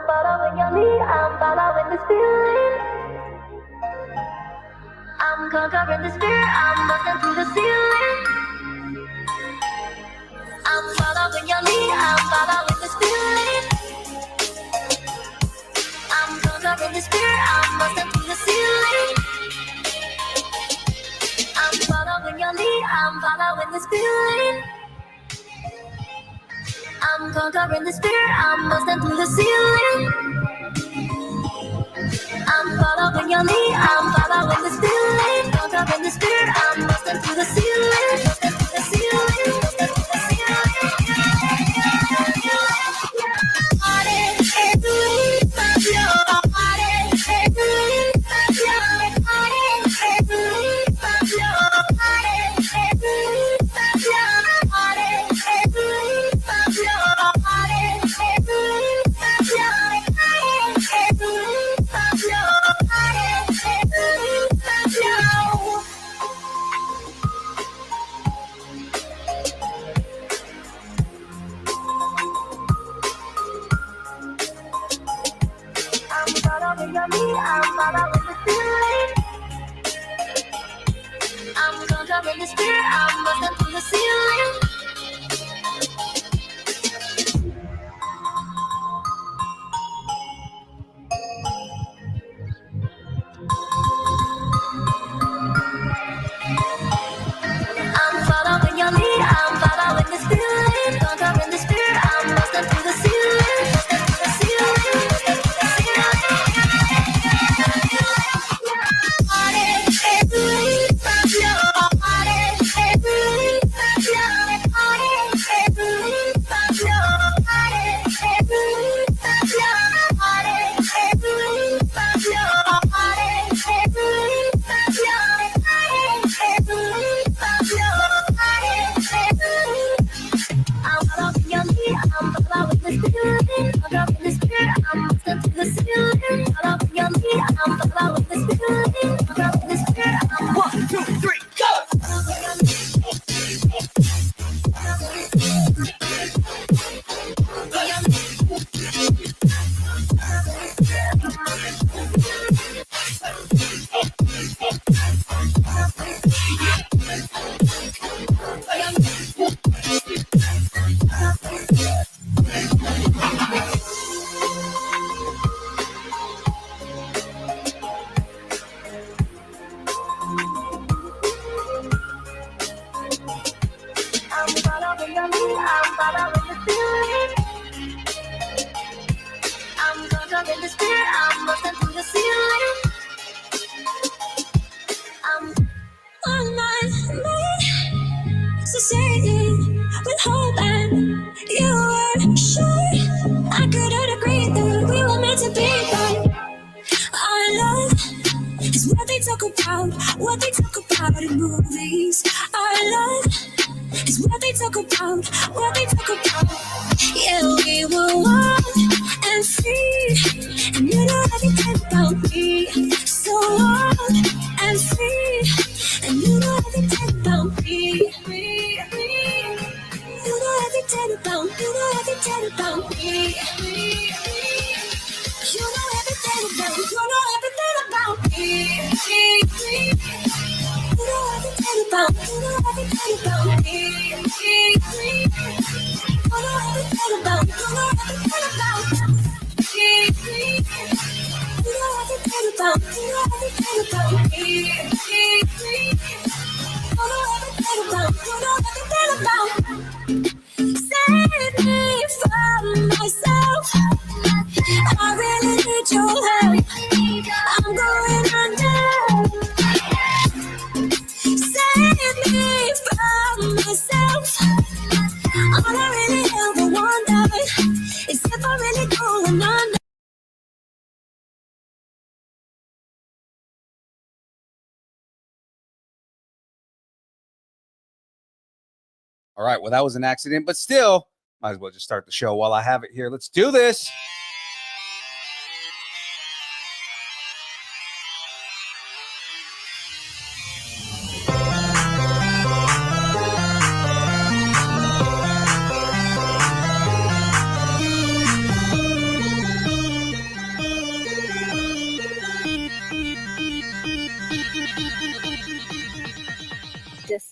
following your lead, I'm following this feeling. I'm conquering the spirit, I'm busting through the ceiling. I'm following your lead, I'm following this feeling. I'm conquering the spirit, I'm busting through the ceiling. I'm following your lead, I'm following this feeling. I'm conquering the spirit, I'm busting through the ceiling. I'm following your lead, I'm following this feeling. Conquering the spirit, I'm busting through the ceiling. Busting through the ceiling, busting through the ceiling. I'm following the feeling. I'm conquering the spirit, I'm busting through the ceiling. I'm following your lead, I'm following this feeling. Conquering the spirit, I'm busting through the ceiling. Busting through the ceiling, busting through the ceiling. One, two, three, go! With hope and you were sure I couldn't agree that we were meant to be, but our love is what they talk about in movies. Our love is what they talk about. Yeah, we were warm and free, and you know everything about me. So warm and free, and you know everything about me. You know everything about me. You know everything about me. You know everything about me. You know everything about me. You know everything about me. You know everything about me. You know everything about me. You know everything about me. You know everything about me. You know everything about me. You know everything about me. You know everything about me. Save me from myself. I really need your help. I'm going under. Save me from myself. All I really ever wonder is if I really going under. All right, well, that was an accident, but still, might as well just start the show while I have it here. Let's do this.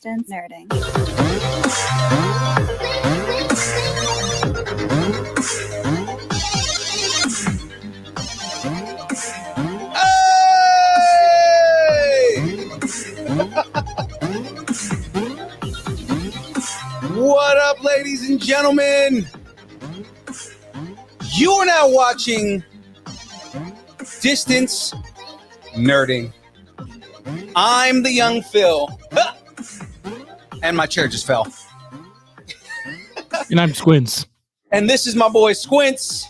Distance Nerding. What up, ladies and gentlemen? You are now watching Distance Nerding. I'm the young Phil. And my chair just fell. And I'm Squints. And this is my boy Squints,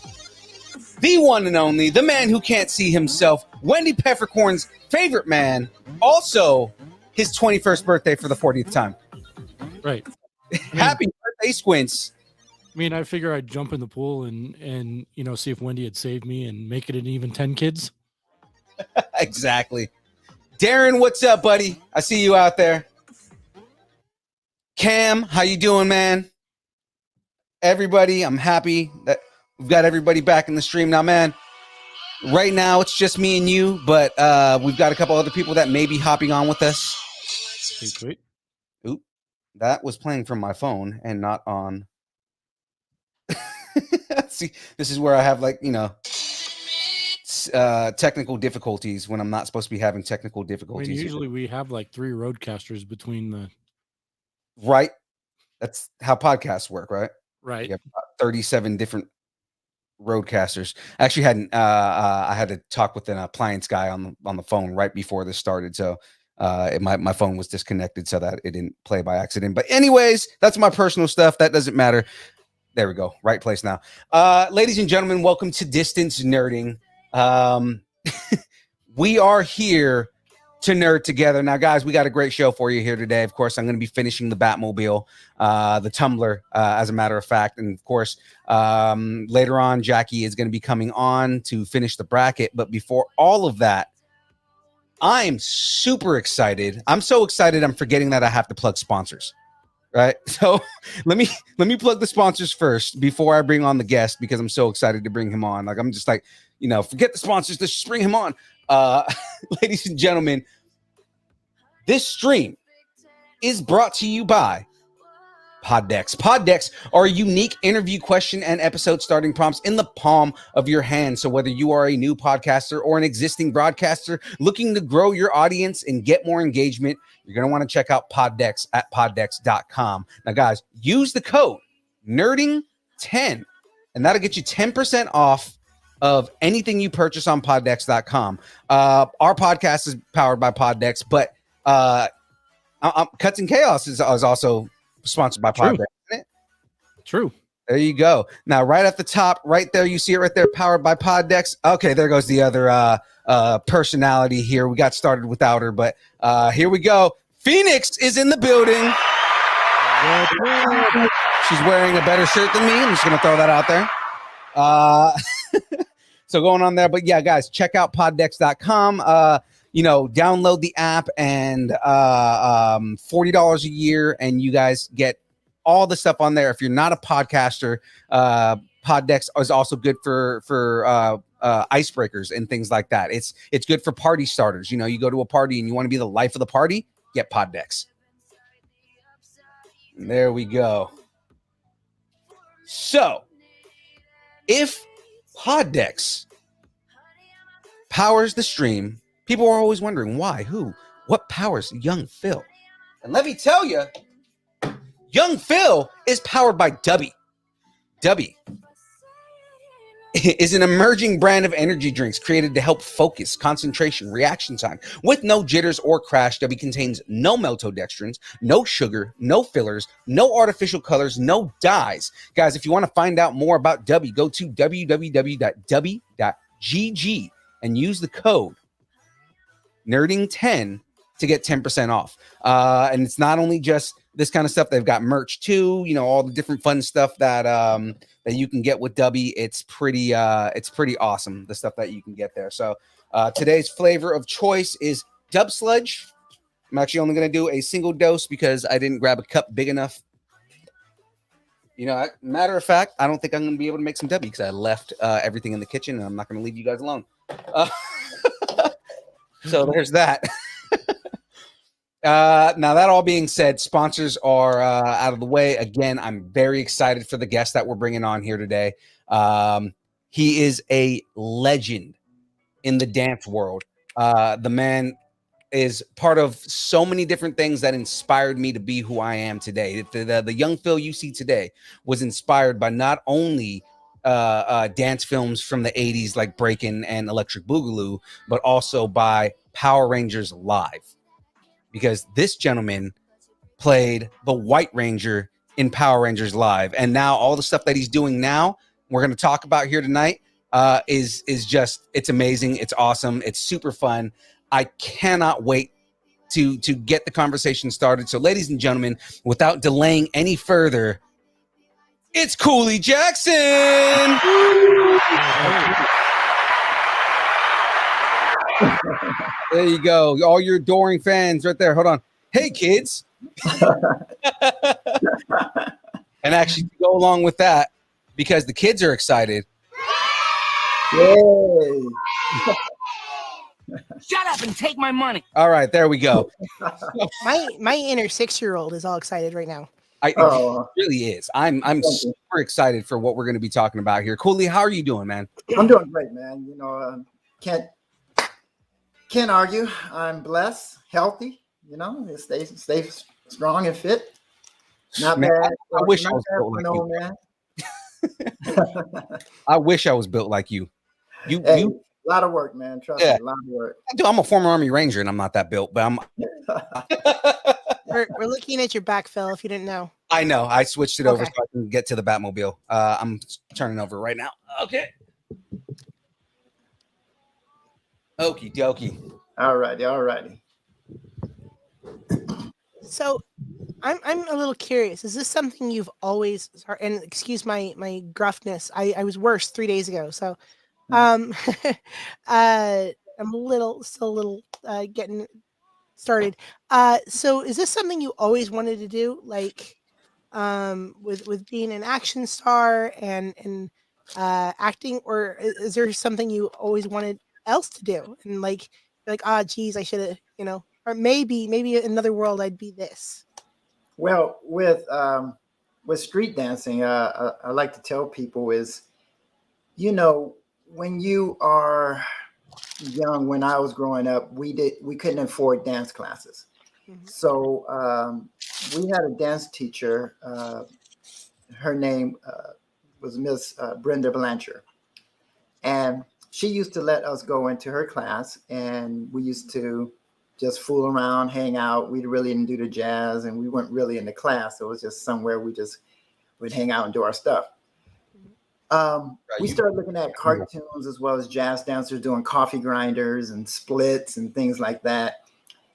the one and only, the man who can't see himself, Wendy Peppercorn's favorite man, also his 21st birthday for the 40th time. Right. Happy birthday, Squints. I mean, I figure I'd jump in the pool and see if Wendy had saved me and make it an even 10 kids. Exactly. Darren, what's up, buddy? I see you out there. Cam, how you doing, man? Everybody, I'm happy that we've got everybody back in the stream now, man. Right now, it's just me and you, but we've got a couple other people that may be hopping on with us. Sweet. Oop, that was playing from my phone and not on. See, this is where I have technical difficulties when I'm not supposed to be having technical difficulties. I mean, usually we have like 3 roadcasters between the. Right. That's how podcasts work, right? Right. You have 37 different roadcasters. I actually I had to talk with an appliance guy on the phone right before this started, so my phone was disconnected so that it didn't play by accident. But anyways, that's my personal stuff. That doesn't matter. There we go. Right place now. Ladies and gentlemen, welcome to Distance Nerding. We are here to nerd together. Now, guys, we got a great show for you here today. Of course, I'm going to be finishing the Batmobile, the Tumbler, as a matter of fact. And of course, later on, Jackie is going to be coming on to finish the bracket. But before all of that, I'm super excited. I'm so excited, I'm forgetting that I have to plug sponsors. Right. So let me plug the sponsors first before I bring on the guest, because I'm so excited to bring him on. Like, I'm just like, forget the sponsors. Let's just bring him on. Ladies and gentlemen, this stream is brought to you by Poddecks. Poddecks are unique interview question and episode starting prompts in the palm of your hand. So whether you are a new podcaster or an existing broadcaster looking to grow your audience and get more engagement, you're going to want to check out Poddecks at poddecks.com. Now, guys, use the code NERDING10, and that'll get you 10% off of anything you purchase on poddecks.com. Our podcast is powered by Poddecks, but Cuts and Chaos is also sponsored by Poddecks, isn't it? True. There you go. Now, right at the top, right there, you see it right there, powered by Poddecks. Okay, there goes the other personality here. We got started without her, but here we go. Phoenix is in the building. She's wearing a better shirt than me. I'm just going to throw that out there. So going on there. But yeah, guys, check out poddecks.com. Download the app, and $40 a year, and you guys get all the stuff on there. If you're not a podcaster, Poddecks is also good for icebreakers and things like that. It's good for party starters. You go to a party and you want to be the life of the party, get Poddecks. There we go. So, if Poddecks powers the stream, people are always wondering why, who, what powers young Phil. And let me tell you, young Phil is powered by Dubby. Dubby is an emerging brand of energy drinks created to help focus, concentration, reaction time. With no jitters or crash, Dubby contains no maltodextrins, no sugar, no fillers, no artificial colors, no dyes. Guys, if you want to find out more about Dubby, go to www.dubby.gg and use the code NERDING10 to get 10% off. And it's not only just this kind of stuff. They've got merch too, all the different fun stuff that that you can get with Dubby. It's pretty awesome, the stuff that you can get there. So today's flavor of choice is Dub Sludge. I'm actually only going to do a single dose because I didn't grab a cup big enough. Matter of fact, I don't think I'm going to be able to make some Dubby because I left everything in the kitchen, and I'm not going to leave you guys alone. So there's that. Now that all being said, sponsors are out of the way. Again, I'm very excited for the guest that we're bringing on here today. He is a legend in the dance world. The man is part of so many different things that inspired me to be who I am today. The young Phil you see today was inspired by not only dance films from the 80s like Breakin' and Electric Boogaloo, but also by Power Rangers Live. Because this gentleman played the White Ranger in Power Rangers Live, and now all the stuff that he's doing now, we're going to talk about here tonight, is just, it's amazing, it's awesome, it's super fun. I cannot wait to get the conversation started. So, ladies and gentlemen, without delaying any further, it's Cooley Jaxson. There you go, all your adoring fans right there. Hold on. Hey, kids. And actually, to go along with that, because the kids are excited. Yay. Shut up and take my money. All right, there we go. My inner 6-year-old is all excited right now. It really is. I'm super excited for what we're going to be talking about here. Cooley, how are you doing, man? I'm doing great, man. You know, can't argue. I'm blessed, healthy. You know, stay strong and fit. Not Man, bad. I wish I Not was bad built for like no you. man. I wish I was built like you. Hey, a lot of work, man. Trust me, a lot of work. I'm a former Army Ranger, and I'm not that built, but I'm. We're looking at your back, Phil, if you didn't know. I know. I switched it over Okay. so I can get to the Batmobile. I'm turning over right now. Okay. Okie dokie. All righty. So I'm a little curious. Is this something you've always, and excuse my gruffness, I was worse 3 days ago. So I'm still a little getting started. So is this something you always wanted to do? Like with being an action star and acting, or is there something you always wanted else to do? And like, geez, I should have, or maybe in another world I'd be this. Well, with street dancing, I like to tell people is, when you are young, when I was growing up, we couldn't afford dance classes. Mhm. So we had a dance teacher. Her name was Miss Brenda Blanchard. And she used to let us go into her class, and we used to just fool around, hang out. We really didn't do the jazz, and we weren't really in the class. So it was just somewhere we just would hang out and do our stuff. We started looking at cartoons as well as jazz dancers doing coffee grinders and splits and things like that.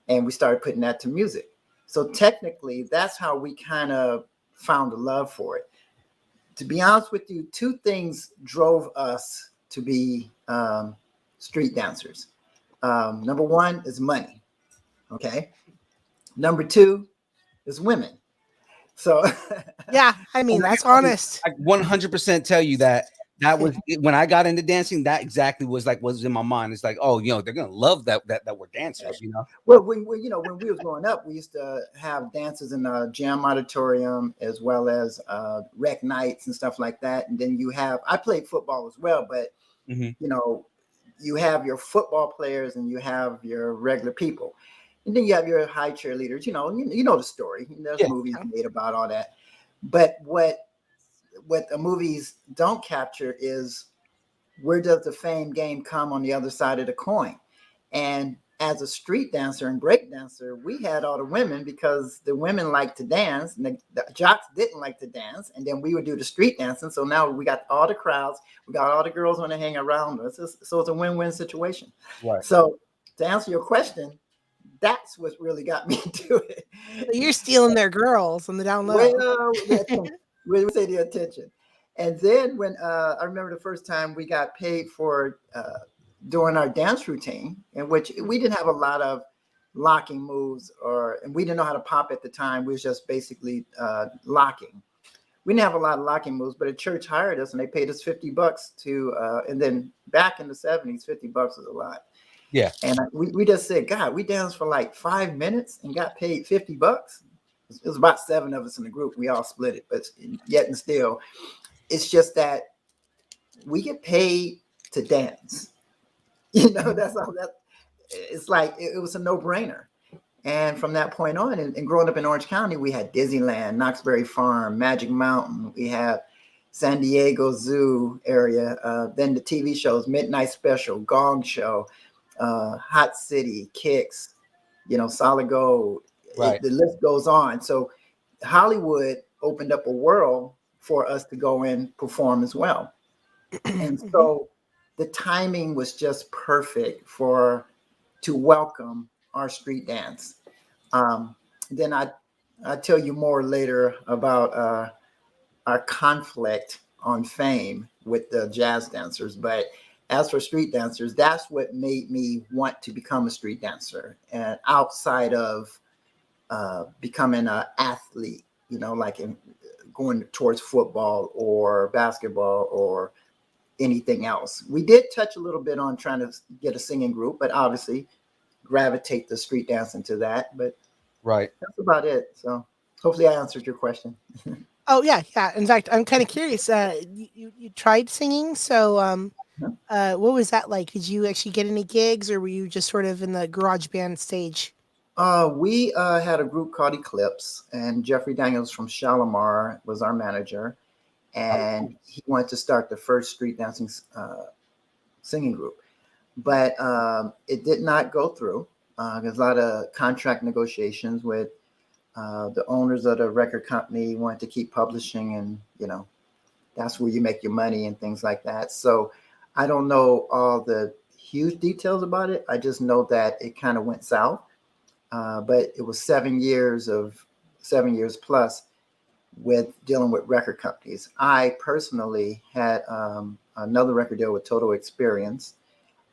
And we started putting that to music. So technically, that's how we kind of found a love for it. To be honest with you, two things drove us to be street dancers. Number one is money. Okay. Number two is women. So Yeah, I mean, that's honest. I 100% tell you that was when I got into dancing. That exactly was in my mind. It's like, oh, they're gonna love that we're dancers, Well, when we was growing up, we used to have dances in the jam auditorium as well as rec nights and stuff like that. And then I played football as well, but you have your football players and you have your regular people. And then you have your high cheerleaders, you know the story. There's movies made about all that. But what the movies don't capture is, where does the fame game come on the other side of the coin? And as a street dancer and break dancer, we had all the women because the women like to dance and the jocks didn't like to dance. And then we would do the street dancing. So now we got all the crowds, we got all the girls want to hang around us. So it's a win-win situation. Right. So to answer your question, that's what really got me into it. So you're stealing their girls on the down low. Well, we say the attention. And then when I remember the first time we got paid for doing our dance routine, in which we didn't have a lot of locking moves, and we didn't know how to pop at the time. We was just basically locking. We didn't have a lot of locking moves, but a church hired us and they paid us $50 and then back in the 70s, $50 was a lot. Yeah. And we just said, God, we danced for like 5 minutes and got paid $50. It was about 7 of us in the group. We all split it, but yet and still, it's just that we get paid to dance. That's all that. It's like it was a no-brainer. And from that point on, and growing up in Orange County, we had Disneyland, Knoxbury Farm, Magic Mountain. We had San Diego Zoo area. Then the TV shows, Midnight Special, Gong Show, Hot City, Kicks, Solid Gold. Right. The list goes on. So Hollywood opened up a world for us to go and perform as well. And so the timing was just perfect to welcome our street dance. Then I tell you more later about our conflict on fame with the jazz dancers. But as for street dancers, that's what made me want to become a street dancer, and outside of becoming an athlete, like going towards football or basketball or anything else. We did touch a little bit on trying to get a singing group, but obviously gravitate the street dance into that. But Right. that's about it. So hopefully I answered your question. Oh yeah. In fact, I'm kind of curious. You tried singing, so what was that like? Did you actually get any gigs, or were you just sort of in the garage band stage? We had a group called Eclipse, and Jeffrey Daniels from Shalimar was our manager, and he wanted to start the first street dancing singing group, but it did not go through. There's a lot of contract negotiations with the owners of the record company wanted to keep publishing, and that's where you make your money and things like that. So I don't know all the huge details about it. I just know that it kind of went south. But it was 7 years plus with dealing with record companies. I personally had another record deal with Total Experience.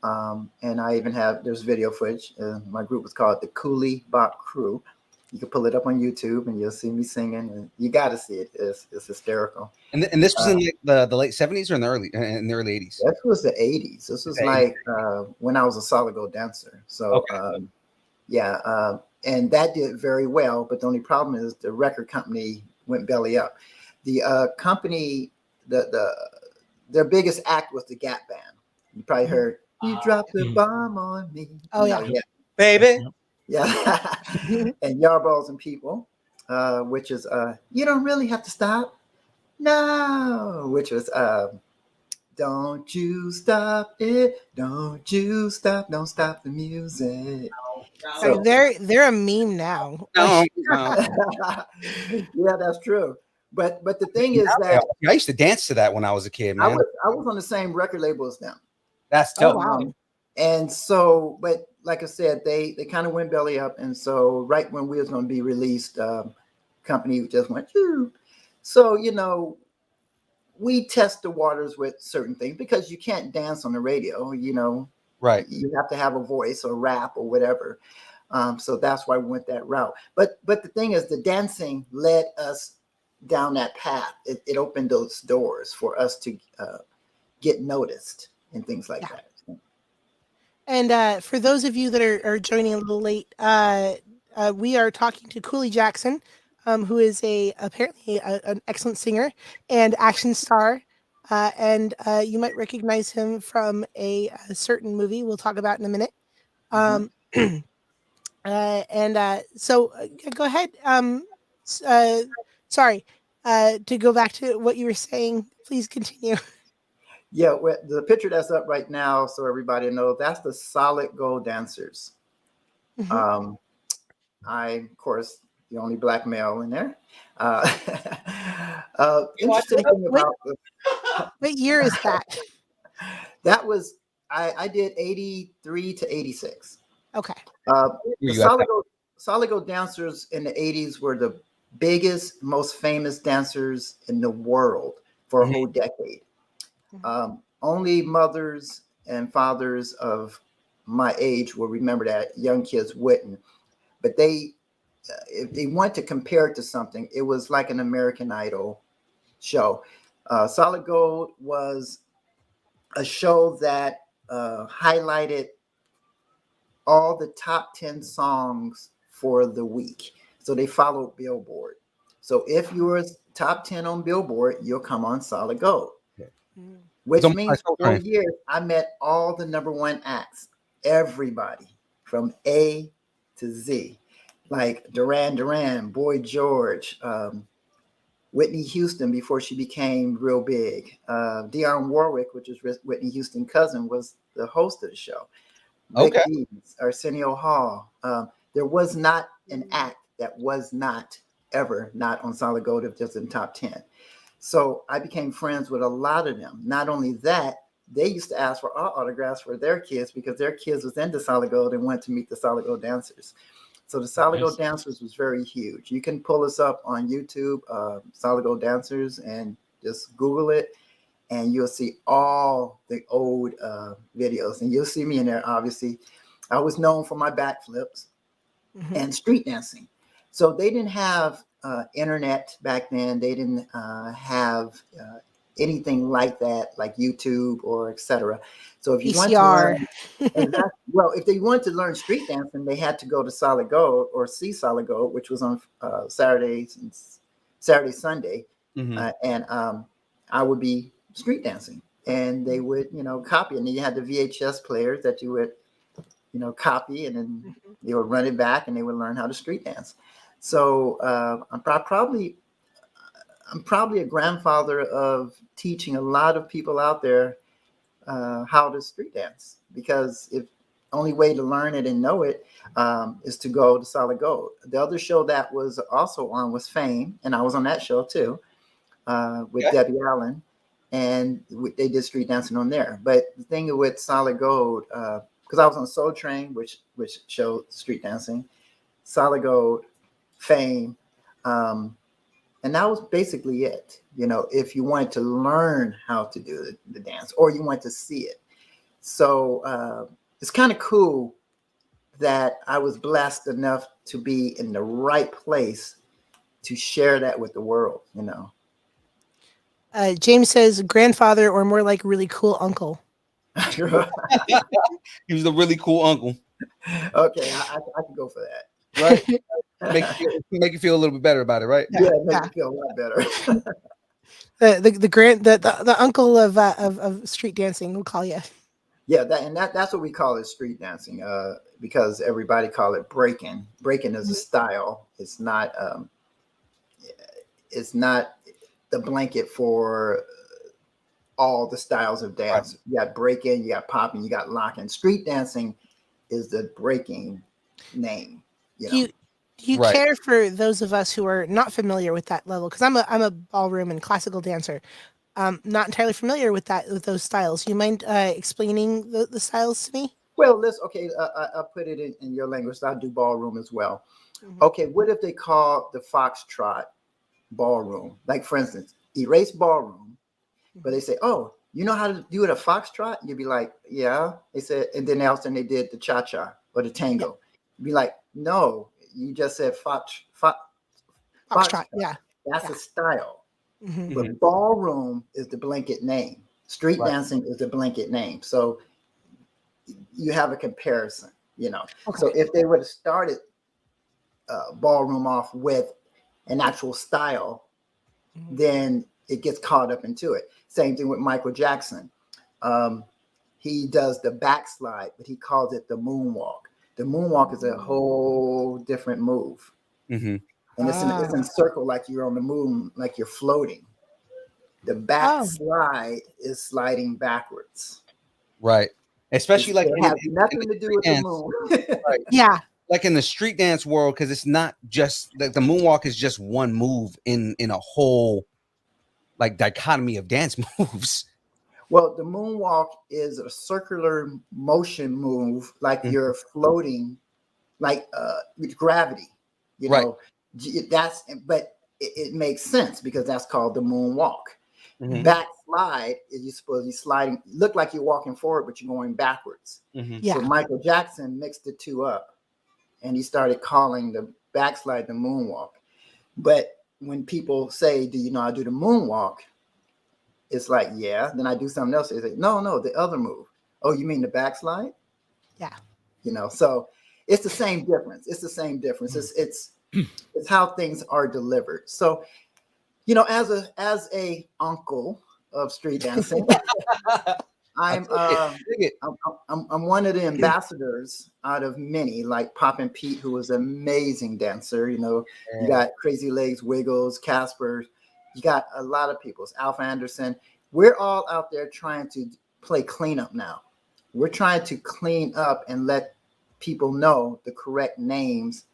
And I even there's video footage. My group was called the Cooley Bop Crew. You can pull it up on YouTube and you'll see me singing. And you got to see it. It's hysterical. And this was in the late 70s or in the early 80s? This was the 80s. This was like when I was a solid gold dancer. So yeah, and that did very well. But the only problem is the record company went belly up. The company, their biggest act was the Gap Band. You probably heard, "You dropped the bomb on me." Oh yeah, baby. Yeah. And Yarballs and People, which is "You Don't Really Have to Stop." No, which was "Don't You Stop It, Don't You Stop, Don't Stop the Music." So they're a meme now. No. Yeah, that's true. But the thing is that I used to dance to that when I was a kid, man. I was on the same record label as them. That's dope. Wow. And so, but like I said, they kind of went belly up. And so right when we was going to be released, company just went, Phew. So, we test the waters with certain things because you can't dance on the radio, Right. You have to have a voice or rap or whatever. So that's why we went that route. But the thing is, the dancing led us down that path. It opened those doors for us to get noticed and things like that. And for those of you that are joining a little late, we are talking to Cooley Jaxson, who is apparently an excellent singer and action star. And you might recognize him from a certain movie we'll talk about in a minute. So go ahead. Sorry, to go back to what you were saying, please continue. Yeah, the picture that's up right now, so everybody knows, that's the Solid Gold Dancers. I, of course, the only black male in there. Interesting thing about what year is that? That was I did 83 to 86. Okay. The Solid Gold Dancers in the 80s were the biggest, most famous dancers in the world for a whole decade. Only mothers and fathers of my age will remember that. Young kids wouldn't. But if they want to compare it to something, it was like an American Idol show. Solid Gold was a show that highlighted all the top 10 songs for the week. So they followed Billboard. So if you were top 10 on Billboard, you'll come on Solid Gold, Mm. which almost means like Soul for Train. years I met all the number one acts, everybody from A to Z, like Duran Duran, Boy George, Whitney Houston before she became real big. Dionne Warwick, which is Whitney Houston's cousin, was the host of the show. Rick Okay. Dees, Arsenio Hall. There was not an act that was not ever not on Solid Gold if just in top 10. So I became friends with a lot of them. Not only that, they used to ask for our autographs for their kids because their kids was into Solid Gold and went to meet the Solid Gold dancers. So the Solid Gold dancers was very huge. You can pull us up on YouTube, Solid Gold dancers, and just Google it, and you'll see all the old videos. And you'll see me in there, obviously. I was known for my backflips and street dancing. So they didn't have internet back then. They didn't have anything like that, like YouTube or etc. So if you want to VCR. learn, well, if they wanted to learn street dancing, they had to go to Solid Gold or see Solid Gold, which was on Saturday, Sunday, and I would be street dancing, and they would, copy, and then you had the VHS players that you would, copy, and then they would run it back, and they would learn how to street dance. So I'm probably a grandfather of teaching a lot of people out there how to street dance, because if only way to learn it and know it is to go to Solid Gold. The other show that was also on was Fame, and I was on that show too with Debbie Allen, and they did street dancing on there. But the thing with Solid Gold, because I was on Soul Train, which showed street dancing, Solid Gold, Fame, and that was basically it. If you wanted to learn how to do the dance or you want to see it. So it's kind of cool that I was blessed enough to be in the right place to share that with the world, James says grandfather, or more like really cool uncle. He was a really cool uncle. Okay, I can go for that. Right? make you feel a little bit better about it, right? Yeah, it makes me feel a lot better. The uncle of street dancing, we'll call you. Yeah, that's what we call it, street dancing, because everybody call it breaking. Breaking is a style. It's not the blanket for all the styles of dance. Right. You got breaking, you got popping, you got locking. Street dancing is the breaking name. Do you care for those of us who are not familiar with that level? Because I'm a ballroom and classical dancer. Not entirely familiar with those styles. You mind explaining the styles to me? Well, I'll put it in your language. I do ballroom as well. Okay, what if they call the foxtrot ballroom? Like, for instance, erase ballroom, but they say, "Oh, you know how to do it a foxtrot?" You'd be like, "Yeah." They said, and then all of a sudden they did the cha-cha or the tango. You'd be like, "No, you just said foxtrot. Yeah, that's a style." But ballroom is the blanket name. Street dancing is the blanket name. So you have a comparison, Okay. So if they would have started ballroom off with an actual style, then it gets caught up into it. Same thing with Michael Jackson. He does the backslide, but he calls it the moonwalk. The moonwalk is a whole different move. And it's in circle, like you're on the moon, like you're floating. The backslide is sliding backwards. Right. Especially it has nothing to do with the moon. Right. Yeah. Like in the street dance world, because it's not just like the moonwalk is just one move in a whole like dichotomy of dance moves. Well, the moonwalk is a circular motion move, like you're floating, like with gravity. But it makes sense because that's called the moonwalk. Backslide is you supposed to be sliding, look like you're walking forward, but you're going backwards. So Michael Jackson mixed the two up, and he started calling the backslide the moonwalk. But when people say, "Do you know how to do the moonwalk?" It's like, yeah. Then I do something else. They say, no, the other move. Oh, you mean the backslide? Yeah. So it's the same difference. It's the same difference. It's how things are delivered. So, as a uncle of street dancing, I'm one of the ambassadors out of many, like Poppin' Pete, who was an amazing dancer. You got Crazy Legs, Wiggles, Casper. You got a lot of people. It's Alpha Anderson. We're all out there trying to play cleanup now. We're trying to clean up and let people know the correct names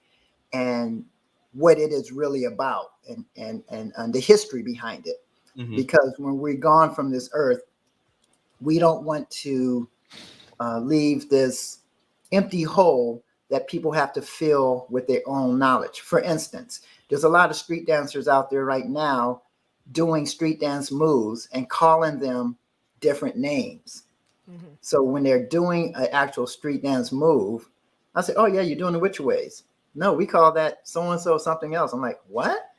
and what it is really about and the history behind it. Mm-hmm. Because when we're gone from this earth, we don't want to leave this empty hole that people have to fill with their own knowledge. For instance, there's a lot of street dancers out there right now doing street dance moves and calling them different names. Mm-hmm. So when they're doing an actual street dance move, I say, oh yeah, you're doing the which ways. No, we call that so-and-so something else. I'm like, what?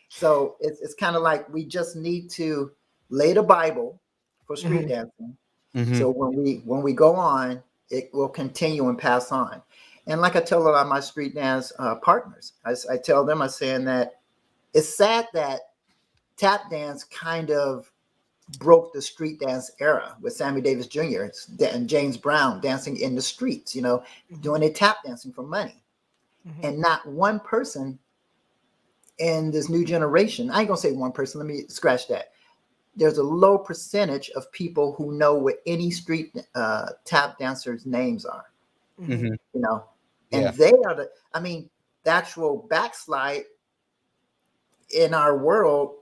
So it's kind of like we just need to lay the Bible for street dancing. Mm-hmm. So when we go on, it will continue and pass on. And like I tell a lot of my street dance partners, I tell them, I'm saying that it's sad that tap dance kind of broke the street dance era with Sammy Davis Jr. and James Brown dancing in the streets, doing their tap dancing for money. Mm-hmm. And not one person in this new generation, I ain't gonna say one person, let me scratch that. There's a low percentage of people who know what any street tap dancers' names are, mm-hmm. And they are the actual backslide in our world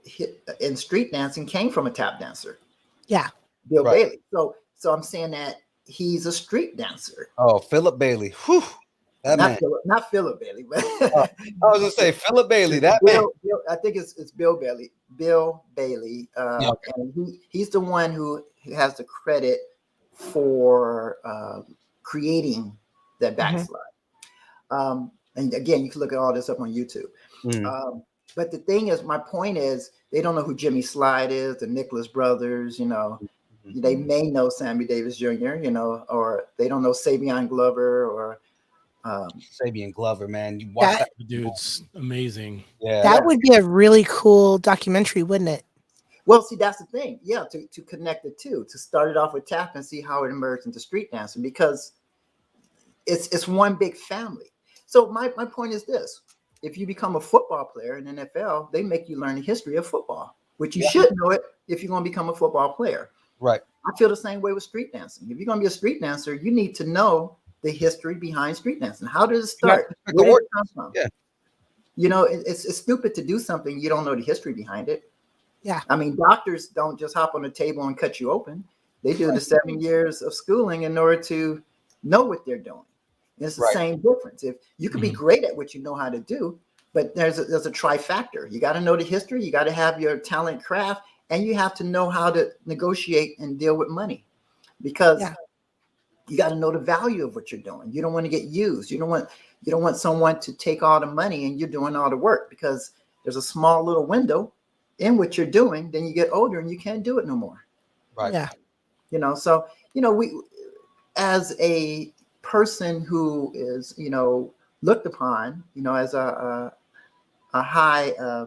in street dancing came from a tap dancer. Yeah. Bill Bailey. So I'm saying that he's a street dancer. Oh, Philip Bailey. Whew. Not Philip Bailey, but I was gonna say Philip Bailey. That Bill, I think it's Bill Bailey. Bill Bailey. And he's the one who has the credit for creating that backslide. Mm-hmm. And again, you can look at all this up on YouTube. Mm-hmm. But the thing is, my point is, they don't know who Jimmy Slide is, the Nicholas Brothers, Mm-hmm. They may know Sammy Davis Jr., or they don't know Sabian Glover or Sabian Glover, man. You watch that dude's amazing. Yeah. That would be a really cool documentary, wouldn't it? Well, see, that's the thing. Yeah, to connect the two, to start it off with tap and see how it emerged into street dancing, because it's one big family. So my point is this. If you become a football player in the NFL, they make you learn the history of football, which you should know it if you're going to become a football player. Right. I feel the same way with street dancing. If you're going to be a street dancer, you need to know the history behind street dancing. How did it start? Where did it come from? Yeah. It's stupid to do something you don't know the history behind it. Yeah. Doctors don't just hop on the table and cut you open. They do the 7 years of schooling in order to know what they're doing. It's the same difference. If you can be great at what you know how to do, but there's a trifactor. You got to know the history, you got to have your talent craft, and you have to know how to negotiate and deal with money, because you got to know the value of what you're doing. You don't want to get used. You don't want someone to take all the money and you're doing all the work, because there's a small little window in what you're doing. Then you get older and you can't do it no more. Right. Yeah. So we, as a person who is looked upon as a high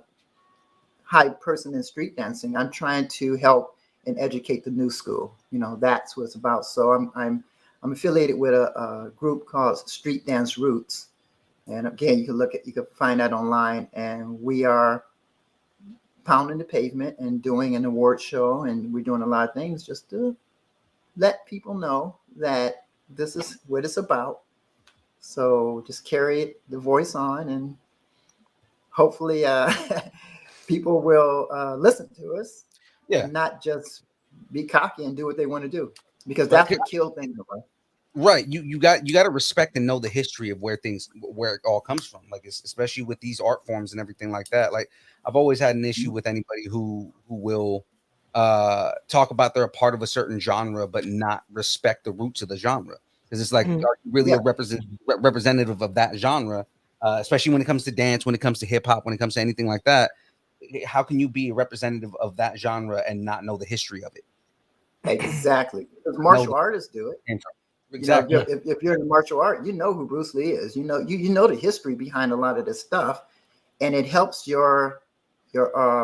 person in street dancing, I'm trying to help and educate the new school. That's what it's about. So I'm affiliated with a group called Street Dance Roots, and again, you can find that online. And we are pounding the pavement and doing an award show, and we're doing a lot of things just to let people know that this is what it's about. So just carry the voice on, and hopefully people will listen to us, and not just be cocky and do what they want to do, because that's what killed things. Right. You got to respect and know the history of where it all comes from. Like, especially with these art forms and everything like that. Like, I've always had an issue with anybody who will talk about they're a part of a certain genre but not respect the roots of the genre, because it's like, are you really a representative of that genre, especially when it comes to dance, when it comes to hip-hop, when it comes to anything like that? How can you be a representative of that genre and not know the history of it? Exactly, because martial artists do it. Exactly. You know, if you're in martial art, you know who Bruce Lee is. You know, you know the history behind a lot of this stuff, and it helps your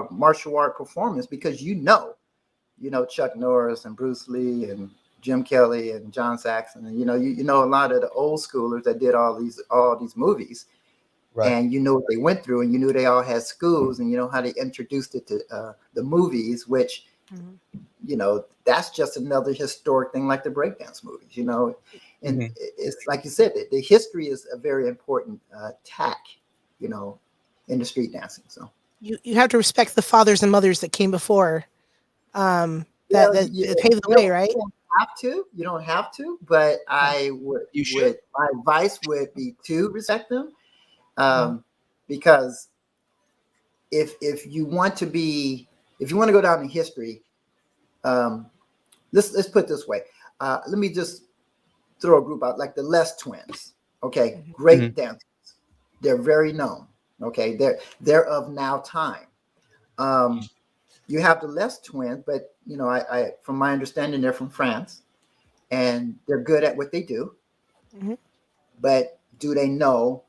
martial art performance because you know Chuck Norris and Bruce Lee and Jim Kelly and John Saxon, and you know a lot of the old schoolers that did all these movies, Right. and you know what they went through, and you knew they all had schools, and you know how they introduced it to the movies, which you know that's just another historic thing like the breakdance movies, you know, and it's like you said, the history is a very important tack, you know, in the street dancing. So You have to respect the fathers and mothers that came before. yeah, That you, paved the way, right? you don't have to, but I You should. my advice would be to respect them, Mhm. because if you want to be, if you want to go down in history, um, let's put it this way. Let me just throw a group out like the Les twins. Okay, great dancers. They're very known. Okay, they're of now time. You have the Les twins, but you know, I from my understanding, they're from France, and they're good at what they do. Mhm. But do they know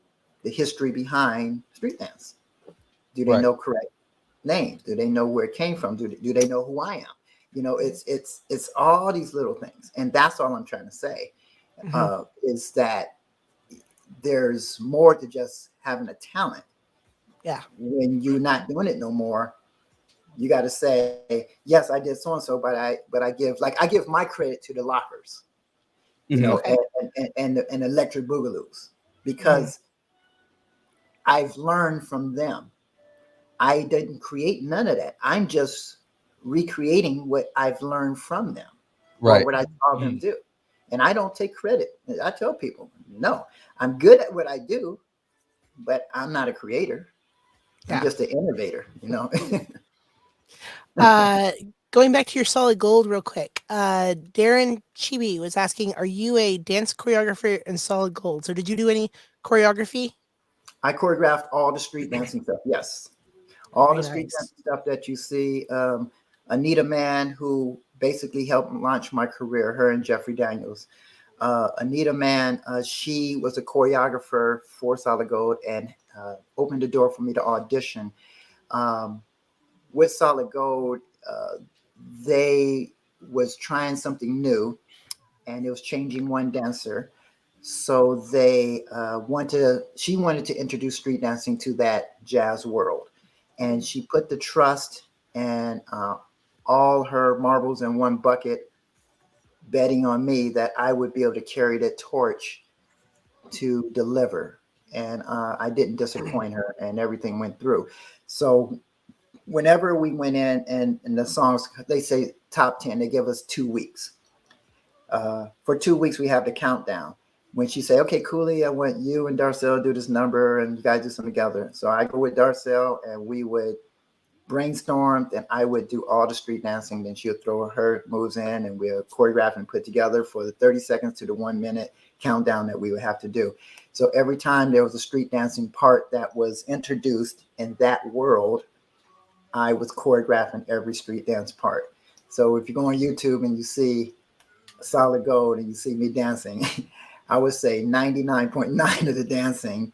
the history behind street dance? Do they Right. know correct names? Do they know where it came from? Do they know who I am? You know, it's all these little things, and that's all I'm trying to say, is that there's more to just having a talent. Yeah. When you're not doing it no more, you got to say, yes, I did so and so, but I give my credit to the lockers, you know, Okay. and electric boogaloos, because I've learned from them. I didn't create none of that. I'm just recreating what I've learned from them or Right. what I saw them do. And I don't take credit. I tell people, no, I'm good at what I do, but I'm not a creator. I'm Yeah. just an innovator, you know. Uh, Going back to your solid gold real quick. Darren Chibi was asking, are you a dance choreographer in solid gold? So did you do any choreography? I choreographed all the street dancing stuff. Yes. All Very the street nice. dancing stuff that you see. Anita Mann, who basically helped launch my career, her and Jeffrey Daniels. Anita Mann, she was a choreographer for Solid Gold and opened the door for me to audition. With Solid Gold, they was trying something new, and it was changing one dancer. So they she wanted to introduce street dancing to that jazz world, and she put the trust and all her marbles in one bucket, betting on me that I would be able to carry the torch to deliver. And I didn't disappoint her, and everything went through. So whenever we went in and the songs, they say top 10, they give us 2 weeks. For 2 weeks, we have the countdown. When she say, okay, Cooley, I want you and Darcel do this number and you guys do something together. So I go with Darcel and we would brainstorm, and I would do all the street dancing. Then she'll throw her moves in and we'll choreograph and put together for the 30 seconds to the 1 minute countdown that we would have to do. So every time there was a street dancing part that was introduced in that world, I was choreographing every street dance part. So if you go on YouTube and you see Solid Gold and you see me dancing, I would say 99.9 of the dancing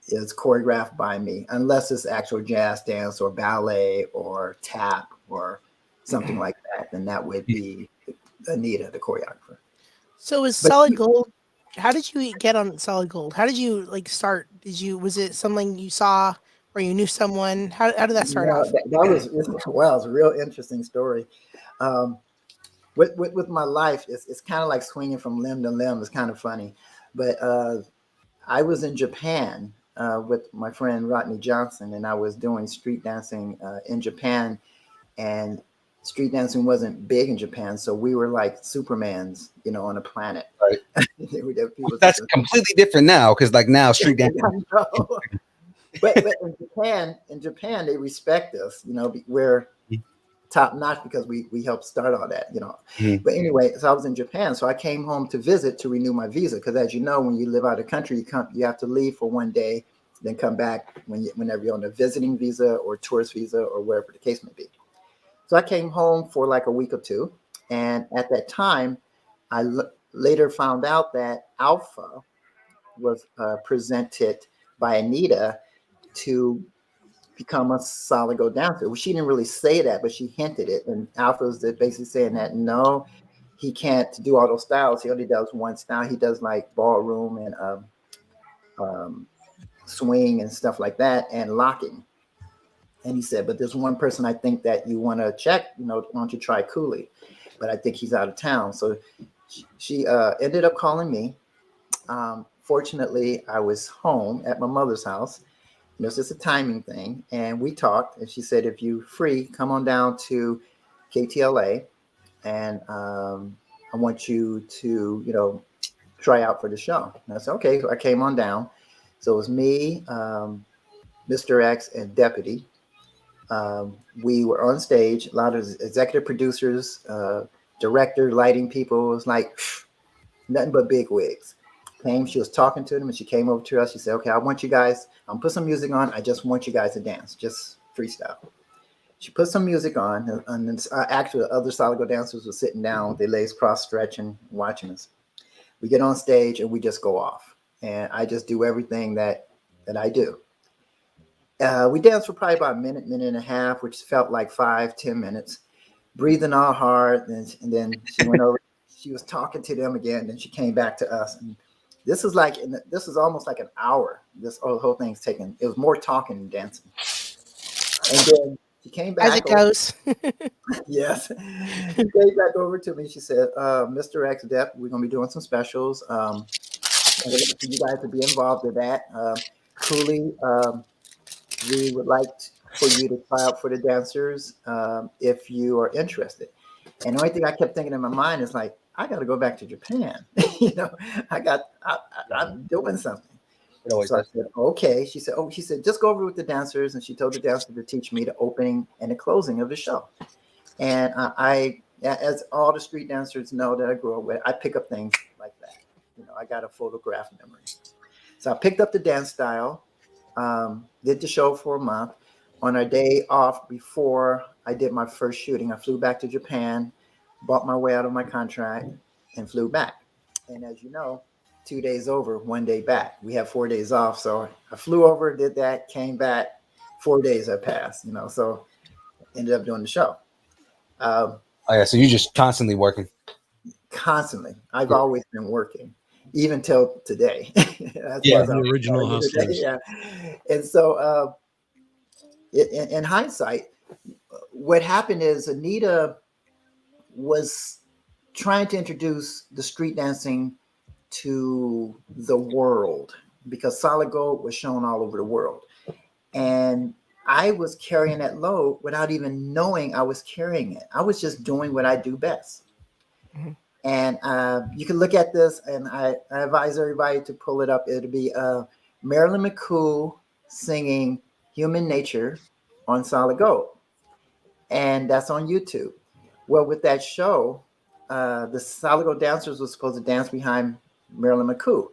is choreographed by me, unless it's actual jazz dance or ballet or tap or something like that. Then that would be Anita, the choreographer. So is But solid gold, how did you get on solid gold? How did you like start? Was it something you saw or you knew someone? How did that start no, off? that was wow, it's a real interesting story. Um, with my life, it's kind of like swinging from limb to limb. It's kind of funny, but I was in Japan with my friend Rodney Johnson, and I was doing street dancing in Japan, and street dancing wasn't big in Japan, so we were like Supermans, you know, on a planet. Right. People That's completely different now because like now street dancing. but in Japan, they respect us. You know, we're top notch because we helped start all that. You know, but anyway, so I was in Japan, so I came home to visit to renew my visa because, as you know, when you live out of the country, you have to leave for 1 day, then come back whenever you're on a visiting visa or tourist visa or wherever the case may be. So I came home for like a week or two, and at that time, later found out that Alpha was presented by Anita to become a solid gold dancer. Well, she didn't really say that, but she hinted it. And Alpha was basically saying that no, he can't do all those styles. He only does one style. He does like ballroom and swing and stuff like that, and locking. And he said, but there's one person I think that you want to check. Why don't you try Cooley? But I think he's out of town. So she ended up calling me. Fortunately, I was home at my mother's house. It's just a timing thing. And we talked, and she said, if you're free, come on down to KTLA, and I want you to, try out for the show. And I said, okay. So I came on down. So it was me, Mr. X, and Deputy. We were on stage. A lot of executive producers, director, lighting people. It was like nothing but big wigs. She was talking to them, and she came over to us. She said, okay, I want you guys, I'm put some music on. I just want you guys to dance, just freestyle. She put some music on, and then actually the other solid gold dancers were sitting down with their legs cross stretching, watching us. We get on stage and we just go off, and I just do everything that I do. We danced for probably about a minute and a half, which felt like 5-10 minutes, breathing all hard. And then she went over, she was talking to them again. Then she came back to us. And this is almost like an hour. This whole thing's taken. It was more talking than dancing. And then she came back. As it goes. Yes. She came back over to me. She said, Mr. X Dep, we're going to be doing some specials. You guys to be involved in that. Cooley, we would like for you to try out for the dancers if you are interested. And the only thing I kept thinking in my mind is like, I got to go back to Japan. I'm doing something. So I said, okay. She said, just go over with the dancers. And she told the dancers to teach me the opening and the closing of the show. And I, as all the street dancers know that I grew up with, I pick up things like that. I got a photograph memory. So I picked up the dance style, did the show for a month. On our day off before I did my first shooting, I flew back to Japan, bought my way out of my contract, and flew back. And as you know, 2 days over, 1 day back. We have 4 days off. So I flew over, did that, came back, 4 days had passed, so ended up doing the show. So you're just constantly working. Constantly. I've always been working, even till today. The original hustlers. Yeah. And so in hindsight, what happened is Anita was trying to introduce the street dancing to the world because solid gold was shown all over the world. And I was carrying that load without even knowing I was carrying it. I was just doing what I do best. Mm-hmm. And you can look at this, and I advise everybody to pull it up. It'll be Marilyn McCool singing Human Nature on solid gold. And that's on YouTube. Well, with that show, the solid gold dancers were supposed to dance behind Marilyn McCool.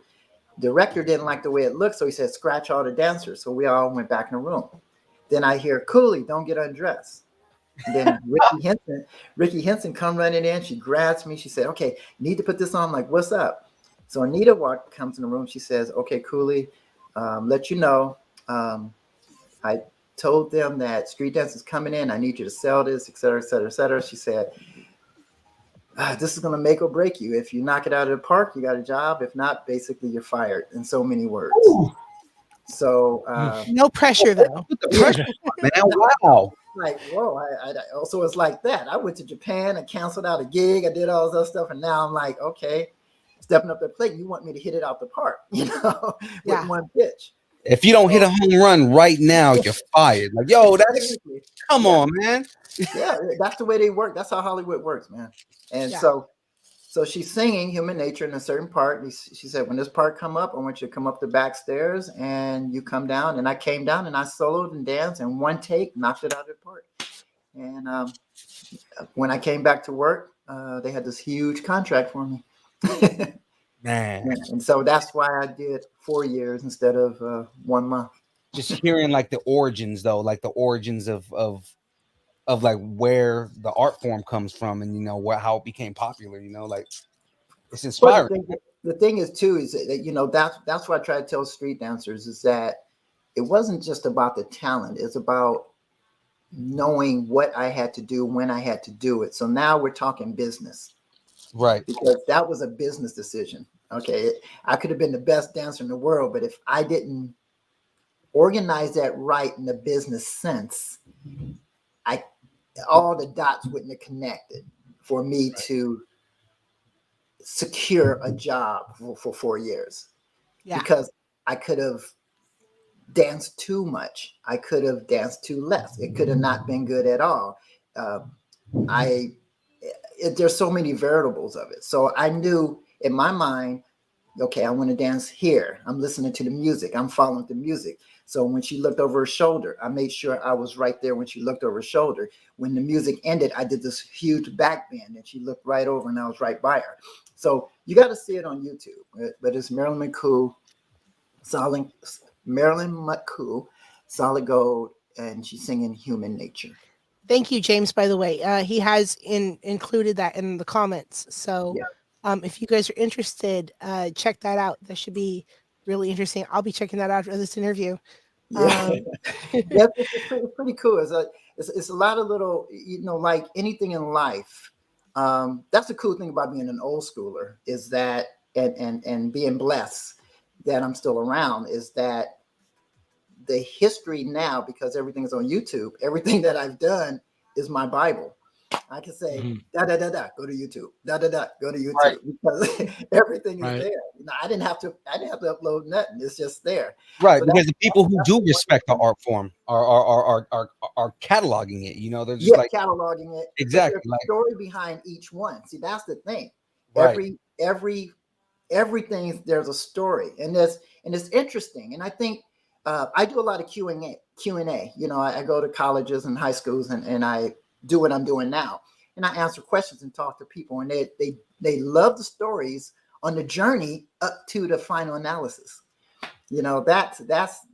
Director didn't like the way it looked, so he said, scratch all the dancers. So we all went back in the room. Then I hear, Cooley, don't get undressed. And then Ricky Henson come running in. She grabs me. She said, okay, you need to put this on. I'm like, what's up? So Anita comes in the room. She says, okay, Cooley, let you know. I told them that street dance is coming in. I need you to sell this, et cetera, et cetera, et cetera. She said, this is going to make or break you. If you knock it out of the park, you got a job. If not, basically you're fired, in so many words. Ooh. So no pressure though. The pressure, man. Wow. Like, whoa, I also it's like that. I went to Japan and canceled out a gig. I did all this stuff. And now I'm like, okay, stepping up the plate. You want me to hit it out the park, with one pitch. If you don't hit a home run right now, you're fired. Like, yo, come on, man. Yeah, that's the way they work. That's how Hollywood works, man. And so she's singing Human Nature in a certain part. She said, when this part come up, I want you to come up the back stairs and you come down. And I came down and I soloed and danced and one take, knocked it out of the park. And when I came back to work, they had this huge contract for me. Man. And so that's why I did 4 years instead of 1 month. Just hearing like the origins though, like the origins of like where the art form comes from and how it became popular, like It's But inspiring. the thing is too is that, you know, that's what I try to tell street dancers is that it wasn't just about the talent. It's about knowing what I had to do when I had to do it. So now we're talking business Right. because that was a business decision. Okay, I could have been the best dancer in the world, but if I didn't organize that right in the business sense, I all the dots wouldn't have connected for me to secure a job for 4 years Yeah. because I could have danced too much. I could have danced too less. It could have not been good at all. Uh, I there's so many variables of it. So I knew in my mind, okay, I want to dance here. I'm listening to the music. I'm following the music. So when she looked over her shoulder, I made sure I was right there when she looked over her shoulder. When the music ended, I did this huge back bend and she looked right over and I was right by her. So you got to see it on YouTube. But it's Marilyn McCoo, Solid Marilyn McCoo, Solid Gold, and she's singing Human Nature. Thank you, James. By the way, he has included that in the comments. So, Yeah. if you guys are interested, check that out. That should be really interesting. I'll be checking that out after this interview. Yeah. Um, Yeah, it's pretty cool. It's a lot of little, you know, like anything in life. That's the cool thing about being an old schooler is that, and being blessed that I'm still around is that the history now, because everything is on YouTube, everything that I've done is my Bible. I can say da da da da, go to YouTube, da da da, go to YouTube, Right. because everything is Right. there. You know, I didn't have to upload nothing. It's just there. Right, So because the people who that's do the respect the wonderful- art form are cataloging it. You know, they're just yeah, like cataloging it. But exactly there's a like story behind each one. See, that's the thing. right. Everything there's a story, and it's interesting. And I think I do a lot of Q&A. You know, I go to colleges and high schools, and I do what I'm doing now, and I answer questions and talk to people, and they love the stories on the journey up to the final analysis. You know, that's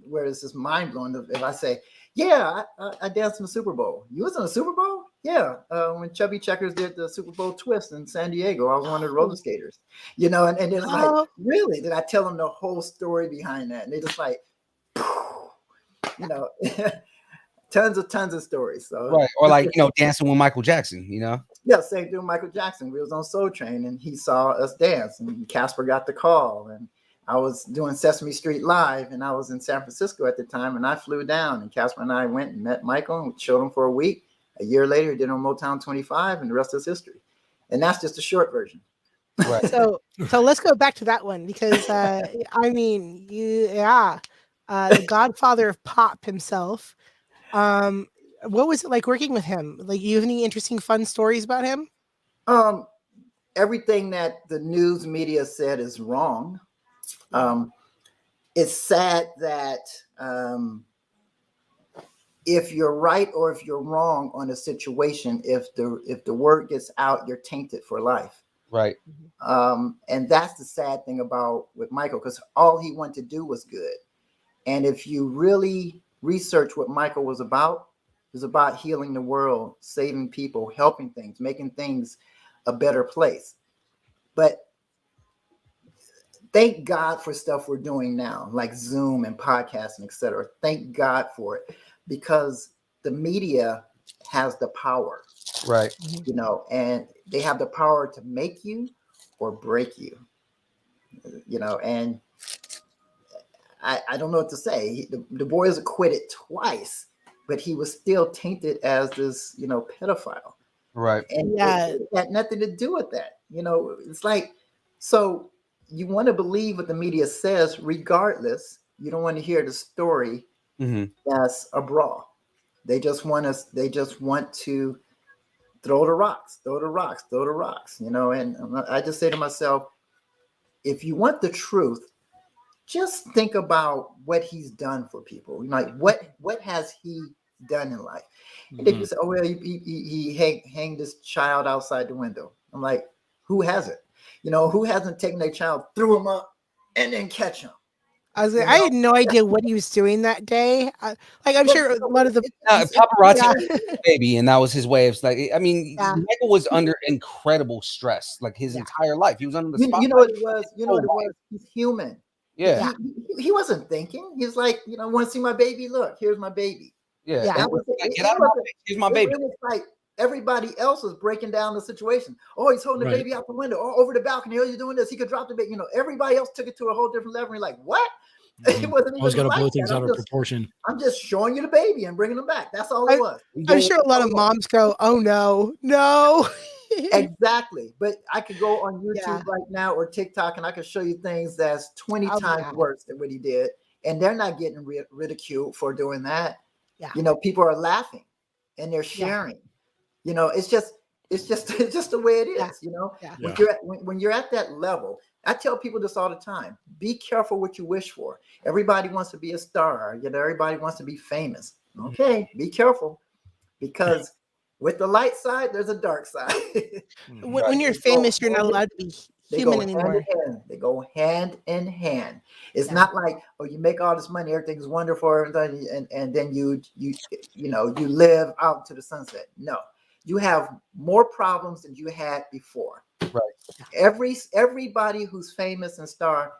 where it's just mind blowing. If I say, yeah, I danced in the Super Bowl. You was in the Super Bowl? Yeah. When Chubby Checkers did the Super Bowl twist in San Diego, I was one of the roller skaters. You know, and it's like, Oh. really? Did I tell them the whole story behind that? And they just like, you know, tons of stories. So Right. Or like, you know, dancing with Michael Jackson, you know? yeah, same thing with Michael Jackson. We was on Soul Train and he saw us dance and Casper got the call. And I was doing Sesame Street Live and I was in San Francisco at the time and I flew down and Casper and I went and met Michael and we showed him for a week. A year later, he did on Motown 25 and the rest is history. And that's just a short version. Right. so let's go back to that one because I mean, the godfather of pop himself. What was it like working with him? Like, you have any interesting, fun stories about him? Everything that the news media said is wrong. It's sad that if you're right or if you're wrong on a situation, if the word gets out, you're tainted for life. Right. And that's the sad thing about with Michael, because all he wanted to do was good. And if you really research what Michael was about healing the world, saving people, helping things, making things a better place. But thank God for stuff we're doing now, like Zoom and podcasting, etc. Thank God for it, because the media has the power, Right. you know, and they have the power to make you or break you, you know, and I don't know what to say. The boy is acquitted twice, but he was still tainted as this, you know, pedophile. Right. And Yeah. it had nothing to do with that. You know, it's like, so you want to believe what the media says, regardless. You don't want to hear the story that's a brawl. They just want to throw the rocks, you know, and I just say to myself, if you want the truth, just think about what he's done for people. Like what has he done in life? And if you say, oh well, he hanged this child outside the window. I'm like, who hasn't? You know, who hasn't taken their child, threw him up, and then catch him? You I know, had no idea what he was doing that day. Like I'm but, sure a lot of the Paparazzi yeah, baby, and that was his way of like. I mean, yeah, Michael was under incredible stress, like his yeah, entire life. He was under the you know spotlight. what it was. You know Whole what it life. was. He's human. He, Yeah, yeah, he, he wasn't thinking. He's like, I want to see my baby. Look, here's my baby. yeah. yeah, And That was it. like, get It out of my wasn't. face. Here's my It baby. was like everybody else was breaking down the situation. Oh, he's holding the Right. baby out the window. Oh, over the balcony. Oh, you're doing this. He could drop the baby. Everybody else took it to a whole different level. And you're like, what? It wasn't Always even got to blow like things that. out of proportion. I'm just showing you the baby and bringing them back. That's all it I, was. I'm sure a lot of moms go, "Oh no, no." Exactly. But I could go on Yeah. YouTube right now or TikTok and I could show you things that's 20 Oh, times yeah. worse than what he did. And they're not getting ridiculed for doing that. Yeah. People are laughing and they're sharing. It's just it's just the way it is. Yeah. Yeah. Yeah. When you're at that level, I tell people this all the time. Be careful what you wish for. Everybody wants to be a star. Everybody wants to be famous. Okay, be careful, because with the light side, there's a dark side. When you're famous, you're not allowed to be They human go anymore. hand in hand. They go hand in hand. It's Yeah. not like, oh, you make all this money, everything's wonderful, and then you live out to the sunset. No, you have more problems than you had before. Right. Everybody who's famous and star,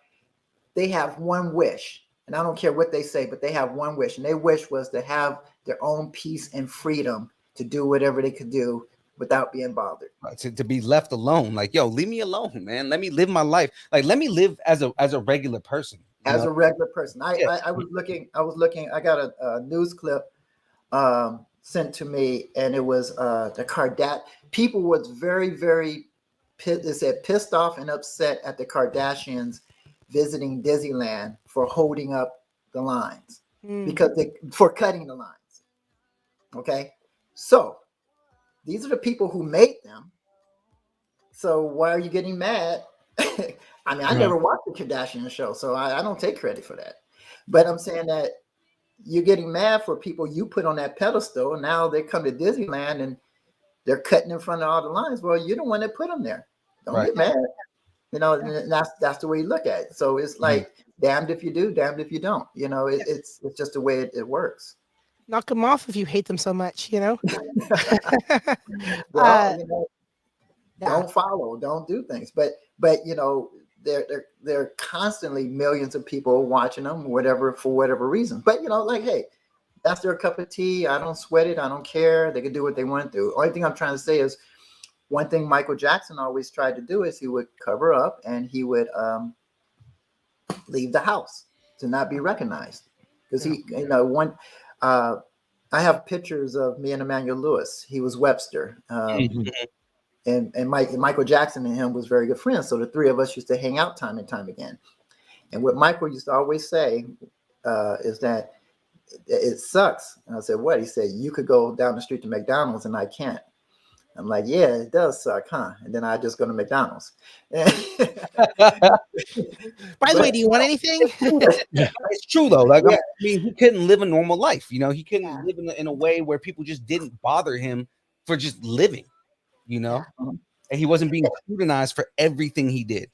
they have one wish, and I don't care what they say, but they have one wish, and their wish was to have their own peace and freedom to do whatever they could do without being bothered. Right, to be left alone, like, yo, leave me alone, man. Let me live my life. Like, let me live as a regular person. As a regular person, Yeah. I was looking. I got a news clip sent to me, and it was the Kardashian. People was very, very pissed off and upset at the Kardashians visiting Disneyland for holding up the lines because for cutting the lines. Okay, so these are the people who made them. So why are you getting mad? I mean, I never watched the Kardashian show, so I don't take credit for that. But I'm saying that you're getting mad for people you put on that pedestal. And now they come to Disneyland and they're cutting in front of all the lines. Well, you're the one that put them there. Don't get mad. And that's the way you look at it. So it's like damned if you do, damned if you don't. It's just the way it works. Knock them off if you hate them so much. Well, don't follow, don't do things. But there are constantly millions of people watching them, for whatever reason. But hey, that's their cup of tea. I don't sweat it. I don't care. They can do what they want to do. Only thing I'm trying to say is, one thing Michael Jackson always tried to do is he would cover up and he would leave the house to not be recognized. Because I have pictures of me and Emmanuel Lewis. He was Webster. And Michael Jackson and him was very good friends. So the three of us used to hang out time and time again. And what Michael used to always say is that it sucks. And I said, what? He said, you could go down the street to McDonald's and I can't. I'm like, yeah, it does suck, huh? And then I just go to McDonald's. By the way, do you want anything? It's true though. Like, I mean, he couldn't live a normal life. He couldn't live in a way where people just didn't bother him for just living. And he wasn't being scrutinized for everything he did.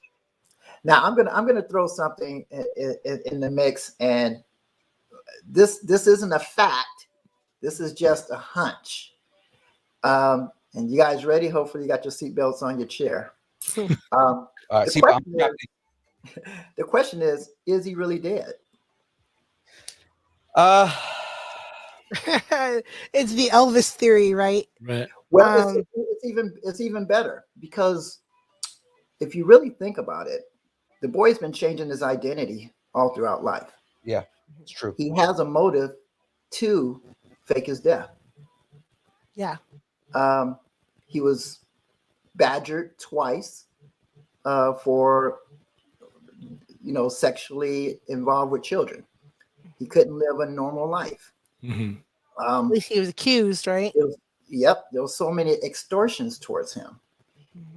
Now I'm gonna throw something in the mix, and this isn't a fact. This is just a hunch. And you guys ready? Hopefully you got your seatbelts on your chair. All right, the question is he really dead? It's the Elvis theory, right? Right. Well, it's even better, because if you really think about it, the boy's been changing his identity all throughout life. Yeah, it's true. He has a motive to fake his death. Yeah. He was badgered twice for sexually involved with children. He couldn't live a normal life. At least he was accused, right? There was so many extortions towards him.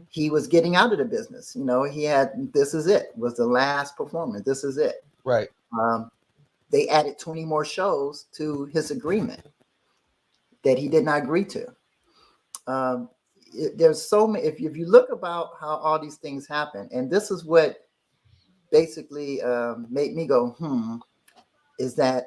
He was getting out of the business. He had, this is it, was the last performance. This is it. Right. They added 20 more shows to his agreement that he did not agree to. There's so many, if you look about how all these things happen, and this is what basically made me go, is that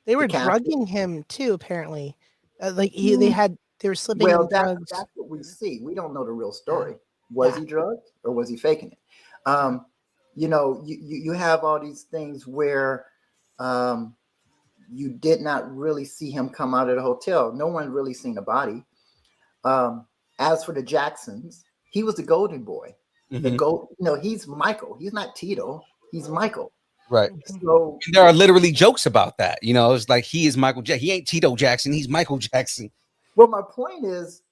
They the were casket? drugging him too, apparently. Like they were slipping Well, him drugs. that's what we see. We don't know the real story. Yeah. Was he drugged or was he faking it? You know, you have all these things where you did not really see him come out of the hotel. No one really seen a body. As for the Jacksons, he was the golden boy. The gold, he's Michael. He's not Tito. He's Michael. Right. So And there are literally jokes about that. You know, it's like he is Michael Jackson. He ain't Tito Jackson. He's Michael Jackson. well, my point is,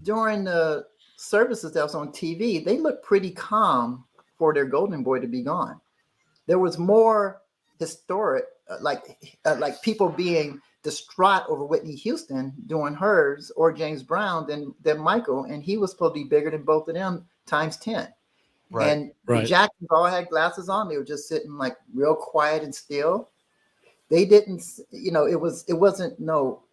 during the services that was on TV, they looked pretty calm for their golden boy to be gone. There was more historic, like people being distraught over Whitney Houston doing hers or James Brown than Michael, and he was supposed to be bigger than both of them times 10. Right. And the Jacksons all had glasses on. They were just sitting like real quiet and still. They didn't, it wasn't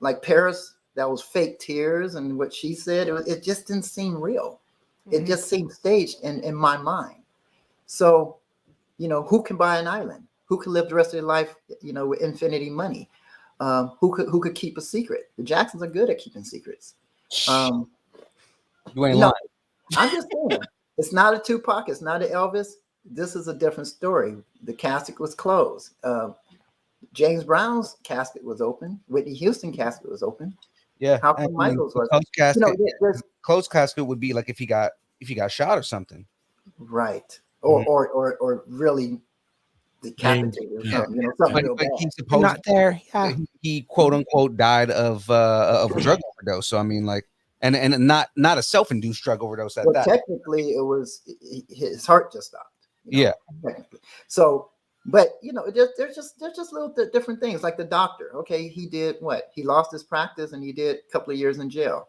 like Paris. That was fake tears, and what she said, it just didn't seem real. It just seemed staged in my mind. So, who can buy an island? Who can live the rest of their life, with infinity money? Who could keep a secret? The Jacksons are good at keeping secrets. You ain't lying. I'm just saying, it's not a Tupac, it's not an Elvis. This is a different story. The casket was closed. James Brown's casket was open. Whitney Houston casket was open. Yeah. How come Michael's was? Closed casket would be like if he got shot or something. Right. Or really decapitated or something. Something real bad. He's supposed Not there. Yeah. He quote unquote died of a drug overdose. So I mean, like, and not a self-induced drug overdose at that. Technically, it was his heart just stopped. Yeah. Technically. So, but there's just little different things. Like the doctor. Okay, he did what? He lost his practice and he did a couple of years in jail.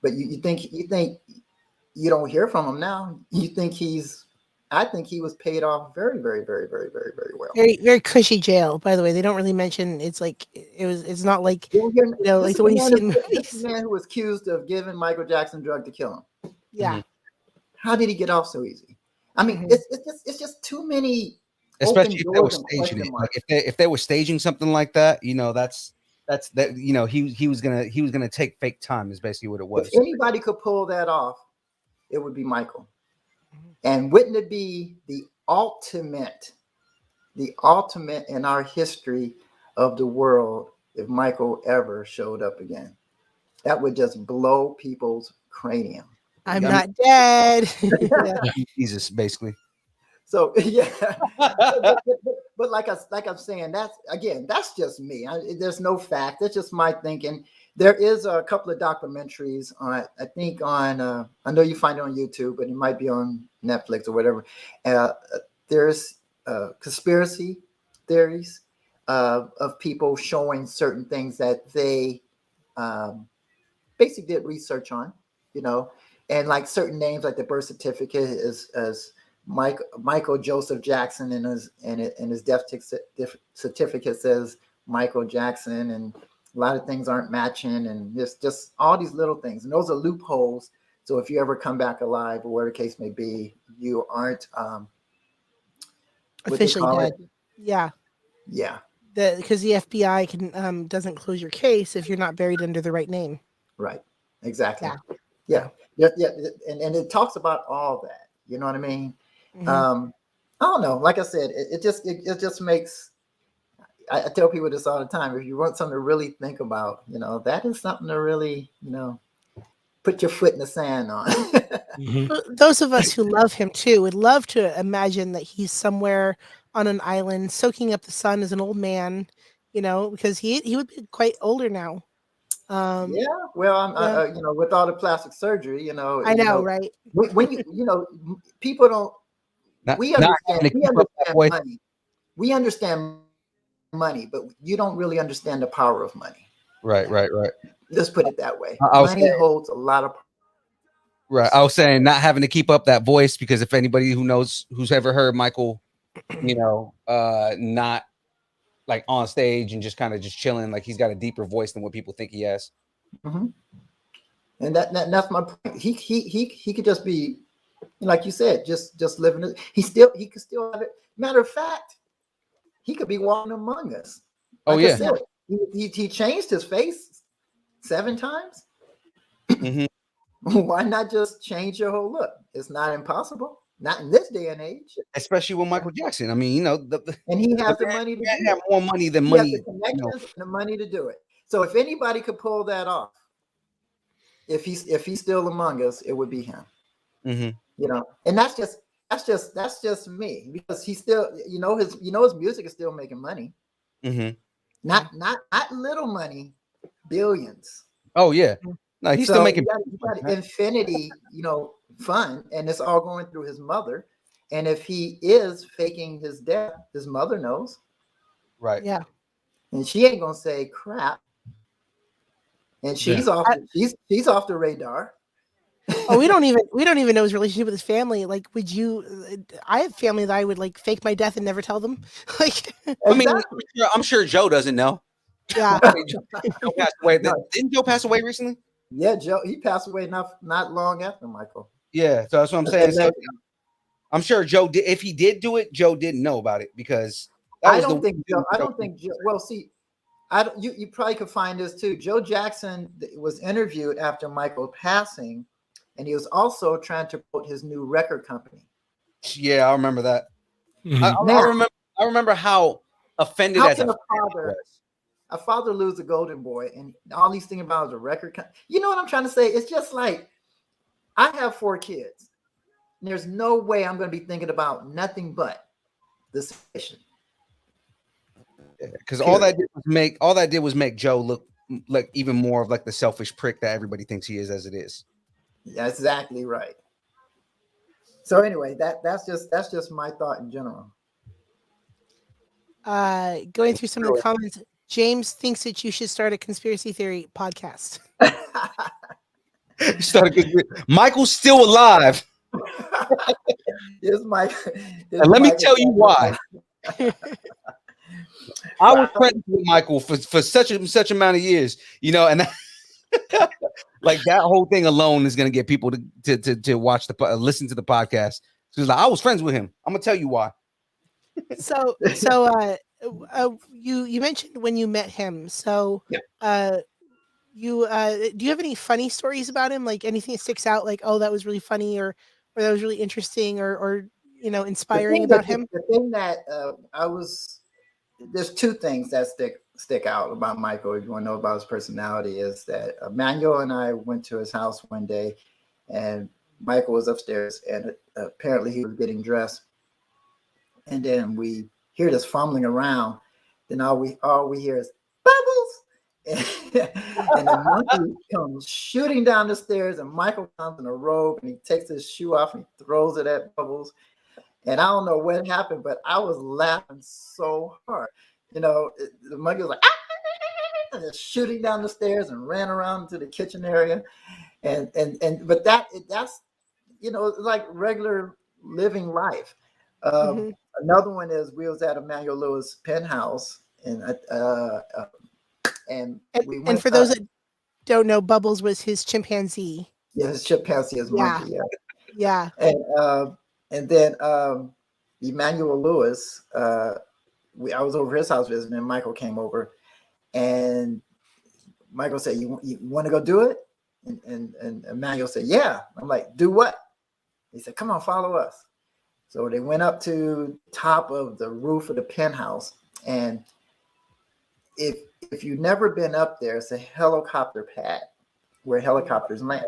But you think you don't hear from him now. You think I think he was paid off very, very, very, very, very, very well. Very, very cushy jail, by the way. They don't really mention it's not like like the way you see in movies. This is a man who was accused of giving Michael Jackson drug to kill him. Yeah. How did he get off so easy? I mean, it's just too many. Especially if they were staging it. Like if they were staging something like that, that's that. He was gonna take fake time. Is basically what it was. If anybody could pull that off, it would be Michael. And wouldn't it be the ultimate in our history of the world if Michael ever showed up again? That would just blow people's cranium. I'm not dead. Jesus, basically. So yeah, but like I'm saying, that's just me. There's no fact. That's just my thinking. There is a couple of documentaries on, I think on, I know you find it on YouTube, but it might be on Netflix or whatever. There's conspiracy theories of people showing certain things that they basically did research on, and like certain names, like the birth certificate is as Michael Joseph Jackson, and his death certificate says Michael Jackson, and a lot of things aren't matching, and there's just all these little things, and those are loopholes. So if you ever come back alive, or whatever the case may be, you aren't officially dead. Yeah. Because the FBI can doesn't close your case if you're not buried under the right name. Right. Exactly. Yeah. And it talks about all that. You know what I mean? I don't know. Like I said, it just makes. I tell people this all the time. If you want something to really think about, that is something to really, put your foot in the sand on. Those of us who love him too would love to imagine that he's somewhere on an island soaking up the sun as an old man, because he would be quite older now. Yeah. Well, I'm, with all the plastic surgery, I know, right? When people don't. We understand money. We understand money, but you don't really understand the power of money. Right. Let's put it that way. Money holds a lot of. Right. I was saying not having to keep up that voice, because if anybody who's ever heard Michael, not like on stage and just kind of just chilling, like he's got a deeper voice than what people think he has. And that's my point. He could just be like you said, just living it. He could still have it. Matter of fact, he could be walking among us. Oh, Like I yeah. said, he changed his face 7 times. Mhm. Why not just change your whole look? It's not impossible. Not in this day and age. Especially with Michael Jackson. I mean, you know, And he has the man money to can't do have it. more money than He money. has the connections and the money to do it. So if anybody could pull that off, if he's still among us, it would be him. Mhm. You know, and that's just me, because he's still, his music is still making money. Mhm. Not little money, billions. Oh yeah. No, he's still So making. you got infinity, fun, and it's all going through his mother. And if he is faking his death, his mother knows, Right. Yeah. and she ain't gonna say crap. And she's off. She's off the radar. Oh, we don't even know his relationship with his family. Like, would you? I have family that I would like fake my death and never tell them. Like, I mean, Exactly. I'm sure Joe doesn't know. yeah. Joe passed away. No. Didn't Joe pass away recently? Yeah, Joe. He passed away not long after Michael. Yeah. So that's what I'm saying. So I'm sure Joe did. If he did do it, Joe didn't know about it because that was I don't think Joe. Well, see, I don't. You probably could find this too. Joe Jackson was interviewed after Michael passing, and he was also trying to promote his new record company. Yeah, I remember that. Mhm. Now, I remember how offended how as can a a father lose a golden boy, and all he's thinking about is a record company? You know what I'm trying to say? It's just like, I have 4 kids. And there's no way I'm going to be thinking about nothing but the situation. because all that did was make Joe look like even more of like the selfish prick that everybody thinks he is as it is. That's exactly right. So anyway, that's just my thought in general. Going through some of the comments, James thinks that you should start a conspiracy theory podcast. Michael's still alive. Here's my. And let me tell you why. I was friends with Michael for such amount of years, and like that whole thing alone is going to get people to watch listen to the podcast. So like, I was friends with him. I'm gonna tell you why. So you mentioned when you met him. So you do you have any funny stories about him? Like anything that sticks out? Like, oh, that was really funny, or that was really interesting, or inspiring about him? The thing that there's 2 things that stick out about Michael, if you want to know about his personality, is that Emmanuel and I went to his house one day, and Michael was upstairs, and apparently he was getting dressed, and then we hear this fumbling around. Then all we hear is Bubbles, and the monkey comes shooting down the stairs, and Michael comes in a robe, and he takes his shoe off and he throws it at Bubbles. And I don't know what happened, but I was laughing so hard. The monkey was like, and just shooting down the stairs and ran around to the kitchen area. But that's like regular living life. Another one is we was at Emmanuel Lewis' penthouse, and we went. And for those that don't know, Bubbles was his chimpanzee. Yeah, his chimpanzee, his monkey. Yeah. And then Emmanuel Lewis, I was over his house visiting, and Michael came over, and Michael said, "You want to go do it?" And Emmanuel said, "Yeah." I'm like, "Do what?" He said, "Come on, follow us." So they went up to top of the roof of the penthouse, and if you've never been up there, it's a helicopter pad where helicopters land.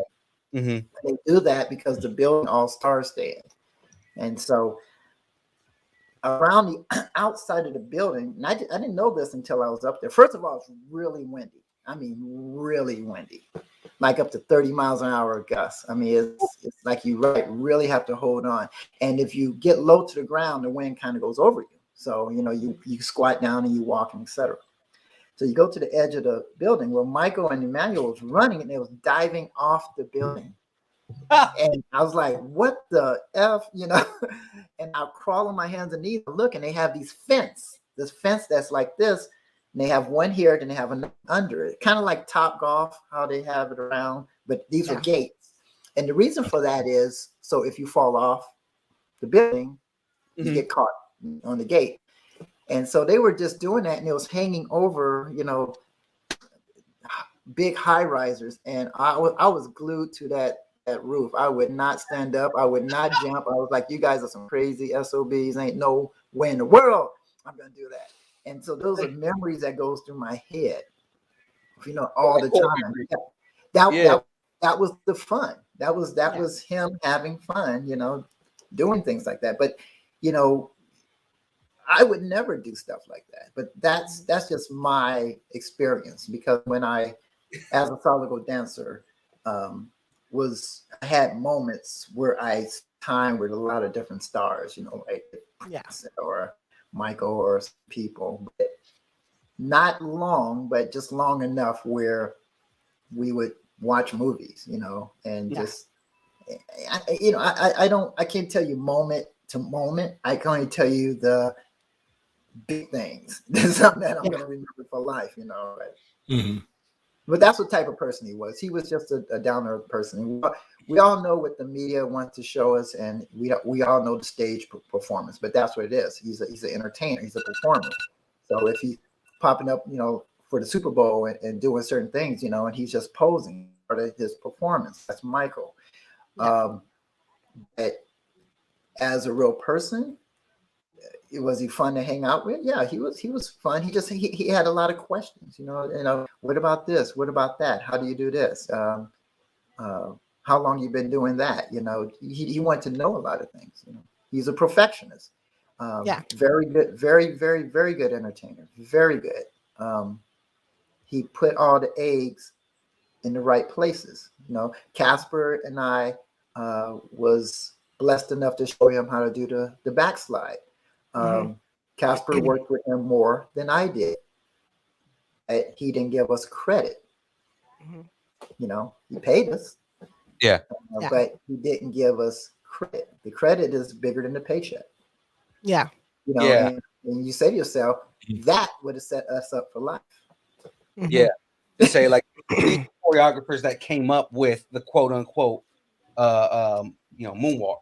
Mm-hmm. They do that because the building all stars stay in. And so around the outside of the building, and I didn't know this until I was up there. First of all, it's really windy. I mean, really windy, like up to 30 miles an hour gusts. I mean, it's like you really have to hold on. And if you get low to the ground, the wind kind of goes over you. So, you squat down and you walk and etc. So you go to the edge of the building where Michael and Emmanuel was running, and they was diving off the building. And I was like, what the F, And I'll crawl on my hands and knees and look, and they have this fence that's like this, and they have one here, then they have another under it. Kind of like Top Golf, how they have it around, but these are gates. And the reason for that is so if you fall off the building, you get caught on the gate. And so they were just doing that, and it was hanging over, big high risers. And I was glued to that roof. I would not stand up. I would not jump. I was like, you guys are some crazy SOBs. Ain't no way in the world I'm gonna do that. And so those are memories that goes through my head, all the time. That was the fun. That was him having fun, doing things like that. But I would never do stuff like that. But that's just my experience, because when I, as a solid gold dancer, I had moments where I time with a lot of different stars, like or Michael or people, but not long, but just long enough where we would watch movies, and just, I can't tell you moment to moment. I can only tell you the big things. There's something that I'm going to remember for life, But that's what type of person he was. He was just a down-to-earth person. We all know what the media wants to show us, and we all know the stage performance. But that's what it is. He's an entertainer. He's a performer. So if he's popping up, for the Super Bowl and doing certain things, and he's just posing for his performance. That's Michael. But as a real person, was he fun to hang out with? Yeah, he was fun. He had a lot of questions, what about this? What about that? How do you do this? How long you been doing that? He wanted to know a lot of things. He's a perfectionist. Very good, very, very, very good entertainer. Very good. He put all the eggs in the right places. Casper and I was blessed enough to show him how to do the backslide. Casper worked with him more than I did. He didn't give us credit. He paid us. But he didn't give us credit. The credit is bigger than the paycheck. And you say to yourself, that would have set us up for life. To say, like, these choreographers that came up with the quote unquote moonwalk.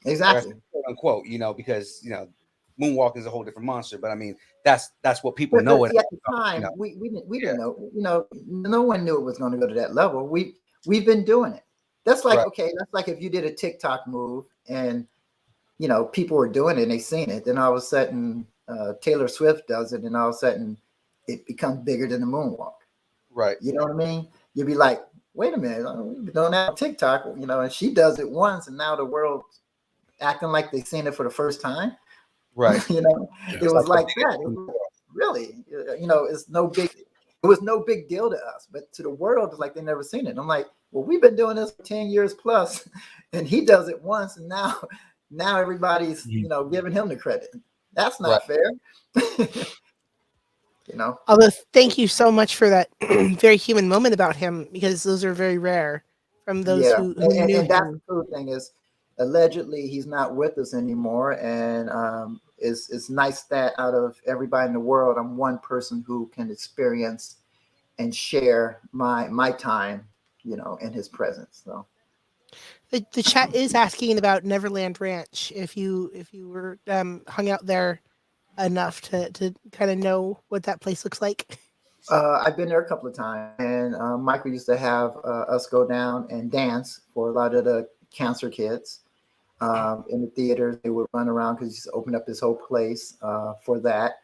Exactly. Quote unquote, because moonwalk is a whole different monster. But I mean, that's what people know. At the time, we didn't know. No one knew it was going to go to that level. We've been doing it. That's like that's like if you did a TikTok move and people were doing it and they seen it, then all of a sudden Taylor Swift does it, and all of a sudden it becomes bigger than the moonwalk. Right. You know what I mean? You'd be like, wait a minute, we've been doing that on TikTok, and she does it once, and now the world's acting like they've seen it for the first time. Right. It was like that. It was really, it's no big. It was no big deal to us, but to the world, it's like they never seen it. I'm like, well, we've been doing this for 10 years plus, and he does it once, and now everybody's giving him the credit. That's not fair. Although, thank you so much for that very human moment about him, because those are very rare from those who knew him. That's the cool thing is, allegedly he's not with us anymore, and it's nice that out of everybody in the world, I'm one person who can experience and share my time, in his presence. So the chat is asking about Neverland Ranch. If you were hung out there enough to kind of know what that place looks like. I've been there a couple of times, and Michael used to have us go down and dance for a lot of the cancer kids in the theaters. They would run around because he's opened up his whole place for that.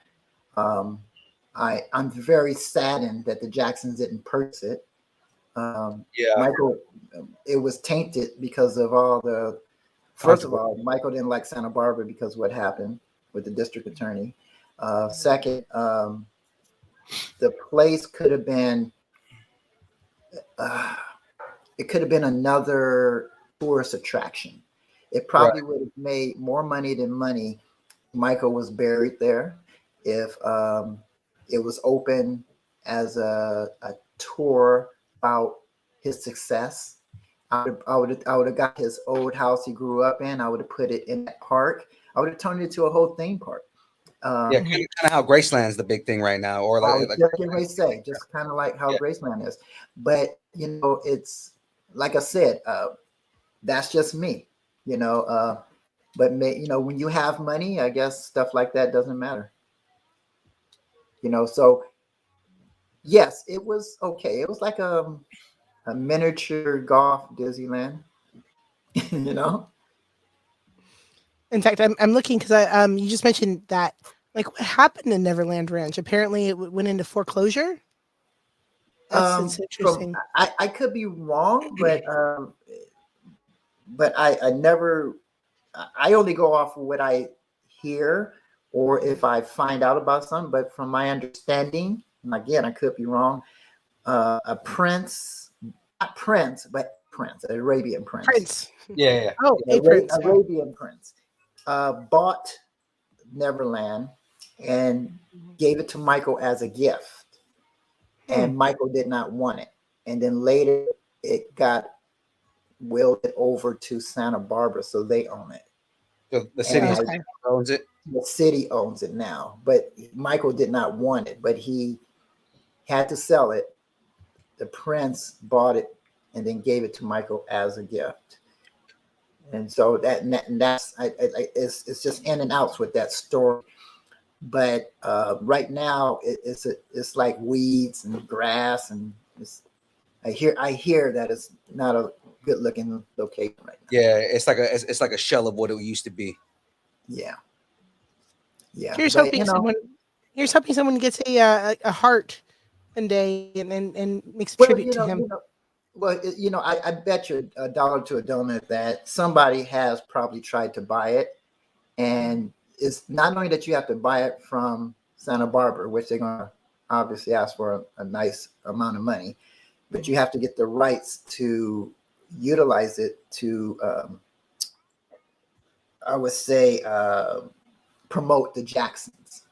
I'm very saddened that the Jacksons didn't purchase it. Michael, it was tainted because of all the. First of all, Michael didn't like Santa Barbara because of what happened with the district attorney. Second, the place could have been. It could have been another tourist attraction. It probably would have made more money than money. Michael was buried there. If it was open as a tour about his success, I would have got his old house he grew up in. I would have put it in that park. I would have turned it into a whole theme park. Kind of how Graceland's the big thing right now, or just kind of like how Graceland is. But it's like I said, that's just me, you know. But when you have money, I guess stuff like that doesn't matter, you know. So yes, it was okay. It was like a miniature golf Disneyland, you know. In fact, I'm looking because I you just mentioned that, like, what happened to Neverland Ranch? Apparently, it went into foreclosure. That's From interesting. I could be wrong, but I never, I only go off of what I hear or if I find out about something. But from my understanding, and again, I could be wrong. A prince, not prince, but prince, an Arabian prince, Prince. Yeah, yeah. Oh, a prince. Yeah. Arabian prince, bought Neverland and gave it to Michael as a gift, and Michael did not want it. And then later, it got willed over to Santa Barbara, so they own it. So the city And Okay. owns it. the city owns it now, but Michael did not want it, but he had to sell it. The prince bought it and then gave it to Michael as a gift. And so that's it's just in and outs with that story. But right now it's like weeds and grass, and I hear that it's not a good looking location right now. Yeah, it's like a shell of what it used to be. Yeah. Yeah. Here's But, hoping someone. Here's hoping someone gets a heart one day and makes a well, tribute to him. I bet you a dollar to a donut that somebody has probably tried to buy it. And it's not only that you have to buy it from Santa Barbara, which they're going to obviously ask for a nice amount of money, but you have to get the rights to utilize it to, I would say, promote the Jacksons,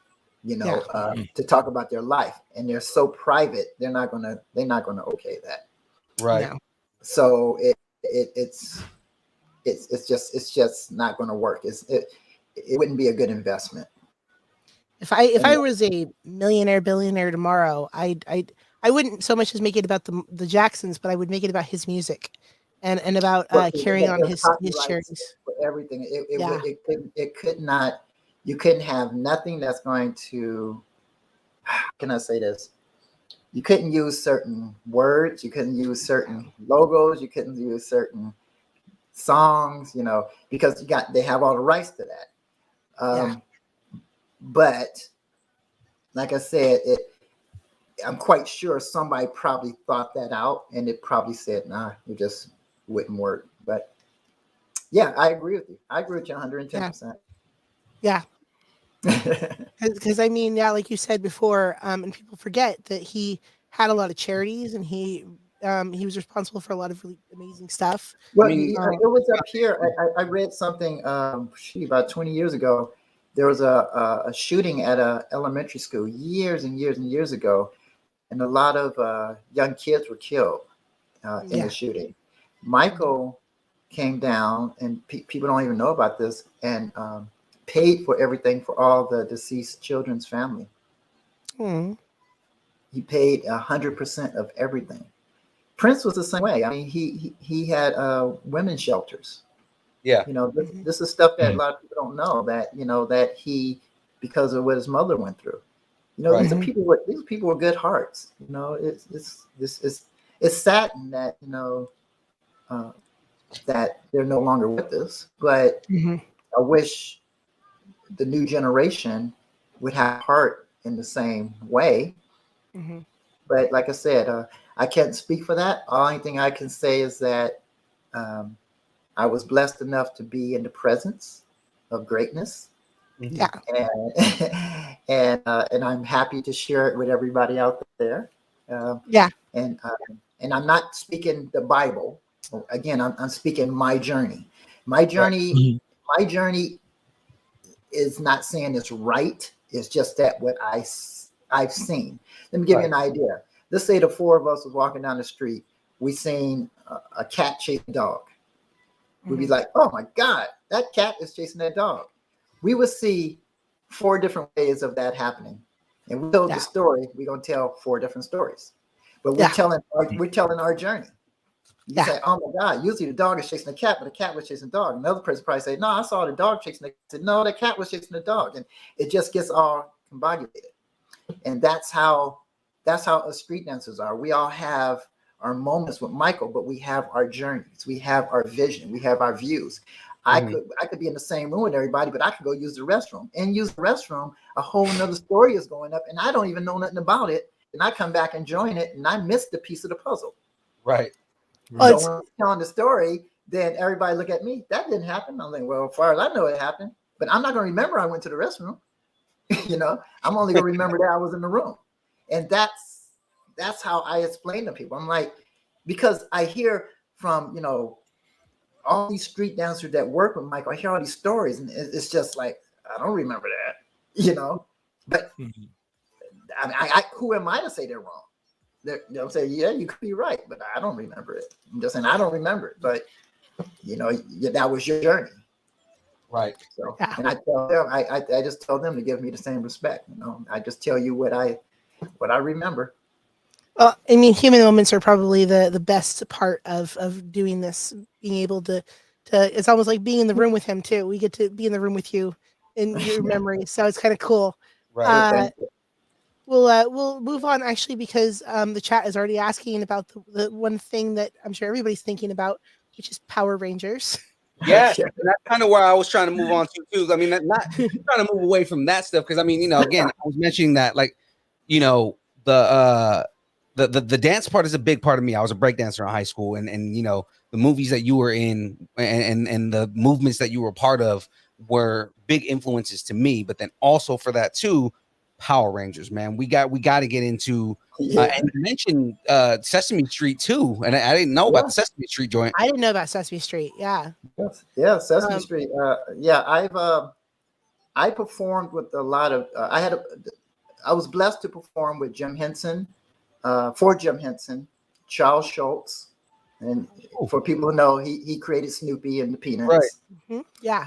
to talk about their life. And they're so private, they're not gonna okay that. Right. No. So it's just not going to work. It wouldn't be a good investment. If I was a millionaire billionaire tomorrow, I wouldn't so much as make it about the Jacksons, but I would make it about his music and about carrying on his charities for everything. Yeah. It could not. You couldn't have nothing that's going to. How can I say this? You couldn't use certain words. You couldn't use certain logos. You couldn't use certain songs. Because they have all the rights to that. But like I said, I'm quite sure somebody probably thought that out, and it probably said, "Nah, it just wouldn't work." But yeah, I agree with you. I agree with you 110%. Yeah. Because I mean, yeah, like you said before, and people forget that he had a lot of charities, and he was responsible for a lot of really amazing stuff. Well, it was up here. I read something about 20 years ago. There was a shooting at an elementary school years and years and years ago, and a lot of young kids were killed in the shooting. Michael came down, and people don't even know about this, and paid for everything for all the deceased children's family. He paid 100% of everything. Prince was the same way. I mean, he had women's shelters. Yeah. This is stuff that a lot of people don't know, that he, because of what his mother went through. These are people with good hearts. It's saddened that that they're no longer with us. But I wish the new generation would have heart in the same way. But like I said, I can't speak for that. Only thing I can say is that I was blessed enough to be in the presence of greatness. Yeah. And I'm happy to share it with everybody out there. And I'm not speaking the Bible. Again, I'm speaking my journey. My journey is not saying it's right. It's just that what I've seen. Let me give you an idea. Let's say the four of us was walking down the street. We seen a cat chasing a dog. We'd be like, "Oh my God, that cat is chasing that dog." We would see 4 different ways of that happening, and we told the story. We're gonna tell 4 different stories, but we're telling our journey. You say, "Oh my God!" Usually the dog is chasing the cat, but the cat was chasing the dog. Another person probably say, "No, I saw the dog chasing the cat." I said, "No, the cat was chasing the dog," and it just gets all combobulated. And that's how us street dancers are. We all have our moments with Michael, but we have our journeys, we have our vision, we have our views. I could be in the same room with everybody, but I could go use the restroom. And use the restroom, a whole nother story is going up, and I don't even know nothing about it. And I come back and join it, and I missed the piece of the puzzle. Right. So when I'm telling the story, then everybody look at me. That didn't happen. I'm like, well, as far as I know, it happened, but I'm not going to remember I went to the restroom. I'm only going to remember that I was in the room, and that's how I explain to people. I'm like, because I hear from all these street dancers that work with Michael. I hear all these stories, and it's just like I don't remember that, But I who am I to say they're wrong? They'll say, yeah, you could be right, but I don't remember it. I'm just saying I don't remember it, but that was your journey. Right. So, and I tell them, I just tell them to give me the same respect. I just tell you what I remember. Well, I mean, human moments are probably the best part of doing this. Being able to it's almost like being in the room with him too. We get to be in the room with you in your memory, so it's kind of cool. Right. We'll move on actually because the chat is already asking about the one thing that I'm sure everybody's thinking about, which is Power Rangers. Yes, and that's kind of where I was trying to move on to too. I mean, not trying to move away from that stuff because I mean, again, I was mentioning that the dance part is a big part of me. I was a break dancer in high school, and the movies that you were in and the movements that you were part of were big influences to me. But then also for that too, Power Rangers, man, we got to get into. And you mentioned Sesame Street too, and I didn't know about the Sesame Street joint. I didn't know about Sesame Street. Yeah. Yeah, Sesame Street. I performed with a lot of. I was blessed to perform with Jim Henson, for Jim Henson, Charles Schultz, and for people who know, he created Snoopy and the Peanuts. Right. Mm-hmm. Yeah.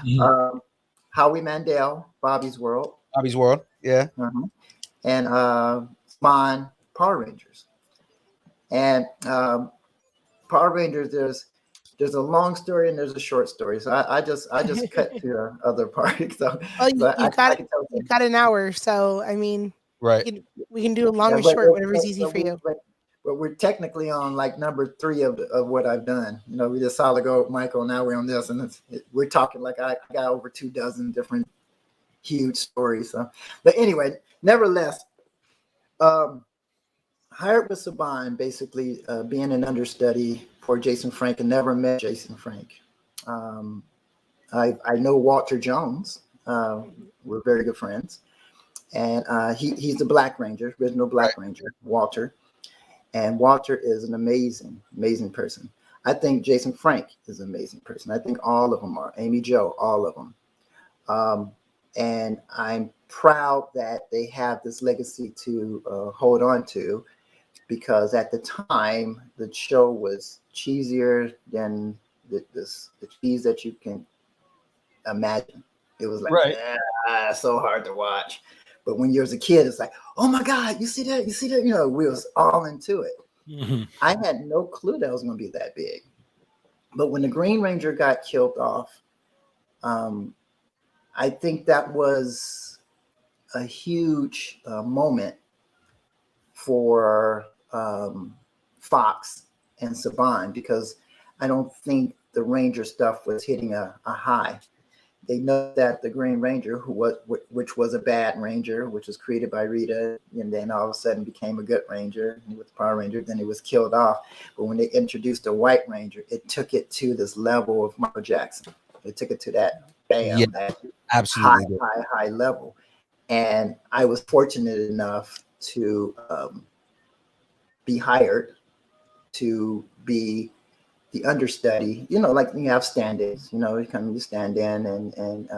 Howie Mandel, Bobby's World. Bobby's World. Yeah. And Spawn, Power Rangers. And Power Rangers, there's a long story and there's a short story. So I just cut to the other part. So, you've got an hour. So I mean, right. We can do a long or short, whatever's easy for you. But we're technically on like number 3 of what I've done. We just saw the go with Michael. Now we're on this, and we're talking like I got over 24 different huge stories. So, but anyway, nevertheless, hired with Saban, basically being an understudy for Jason Frank, and never met Jason Frank. I know Walter Jones. We're very good friends, and he's the Black Ranger, original Black Ranger, Walter. And Walter is an amazing, amazing person. I think Jason Frank is an amazing person. I think all of them are. Amy Jo, all of them. And I'm proud that they have this legacy to hold on to, because at the time, the show was cheesier than the cheese that you can imagine. It was like, so hard to watch. But when you're as a kid, it's like, oh my God, you see that? You see that? We was all into it. Mm-hmm. I had no clue that it was going to be that big. But when the Green Ranger got killed off, I think that was a huge moment for Fox and Saban, because I don't think the Ranger stuff was hitting a high. They know that the Green Ranger, which was a bad Ranger, which was created by Rita, and then all of a sudden became a good Ranger with the Power Ranger, then it was killed off. But when they introduced the White Ranger, it took it to this level of Michael Jackson. It took it to that that absolutely high level. And I was fortunate enough to be hired to be the understudy, like you have stand-ins, you stand in, and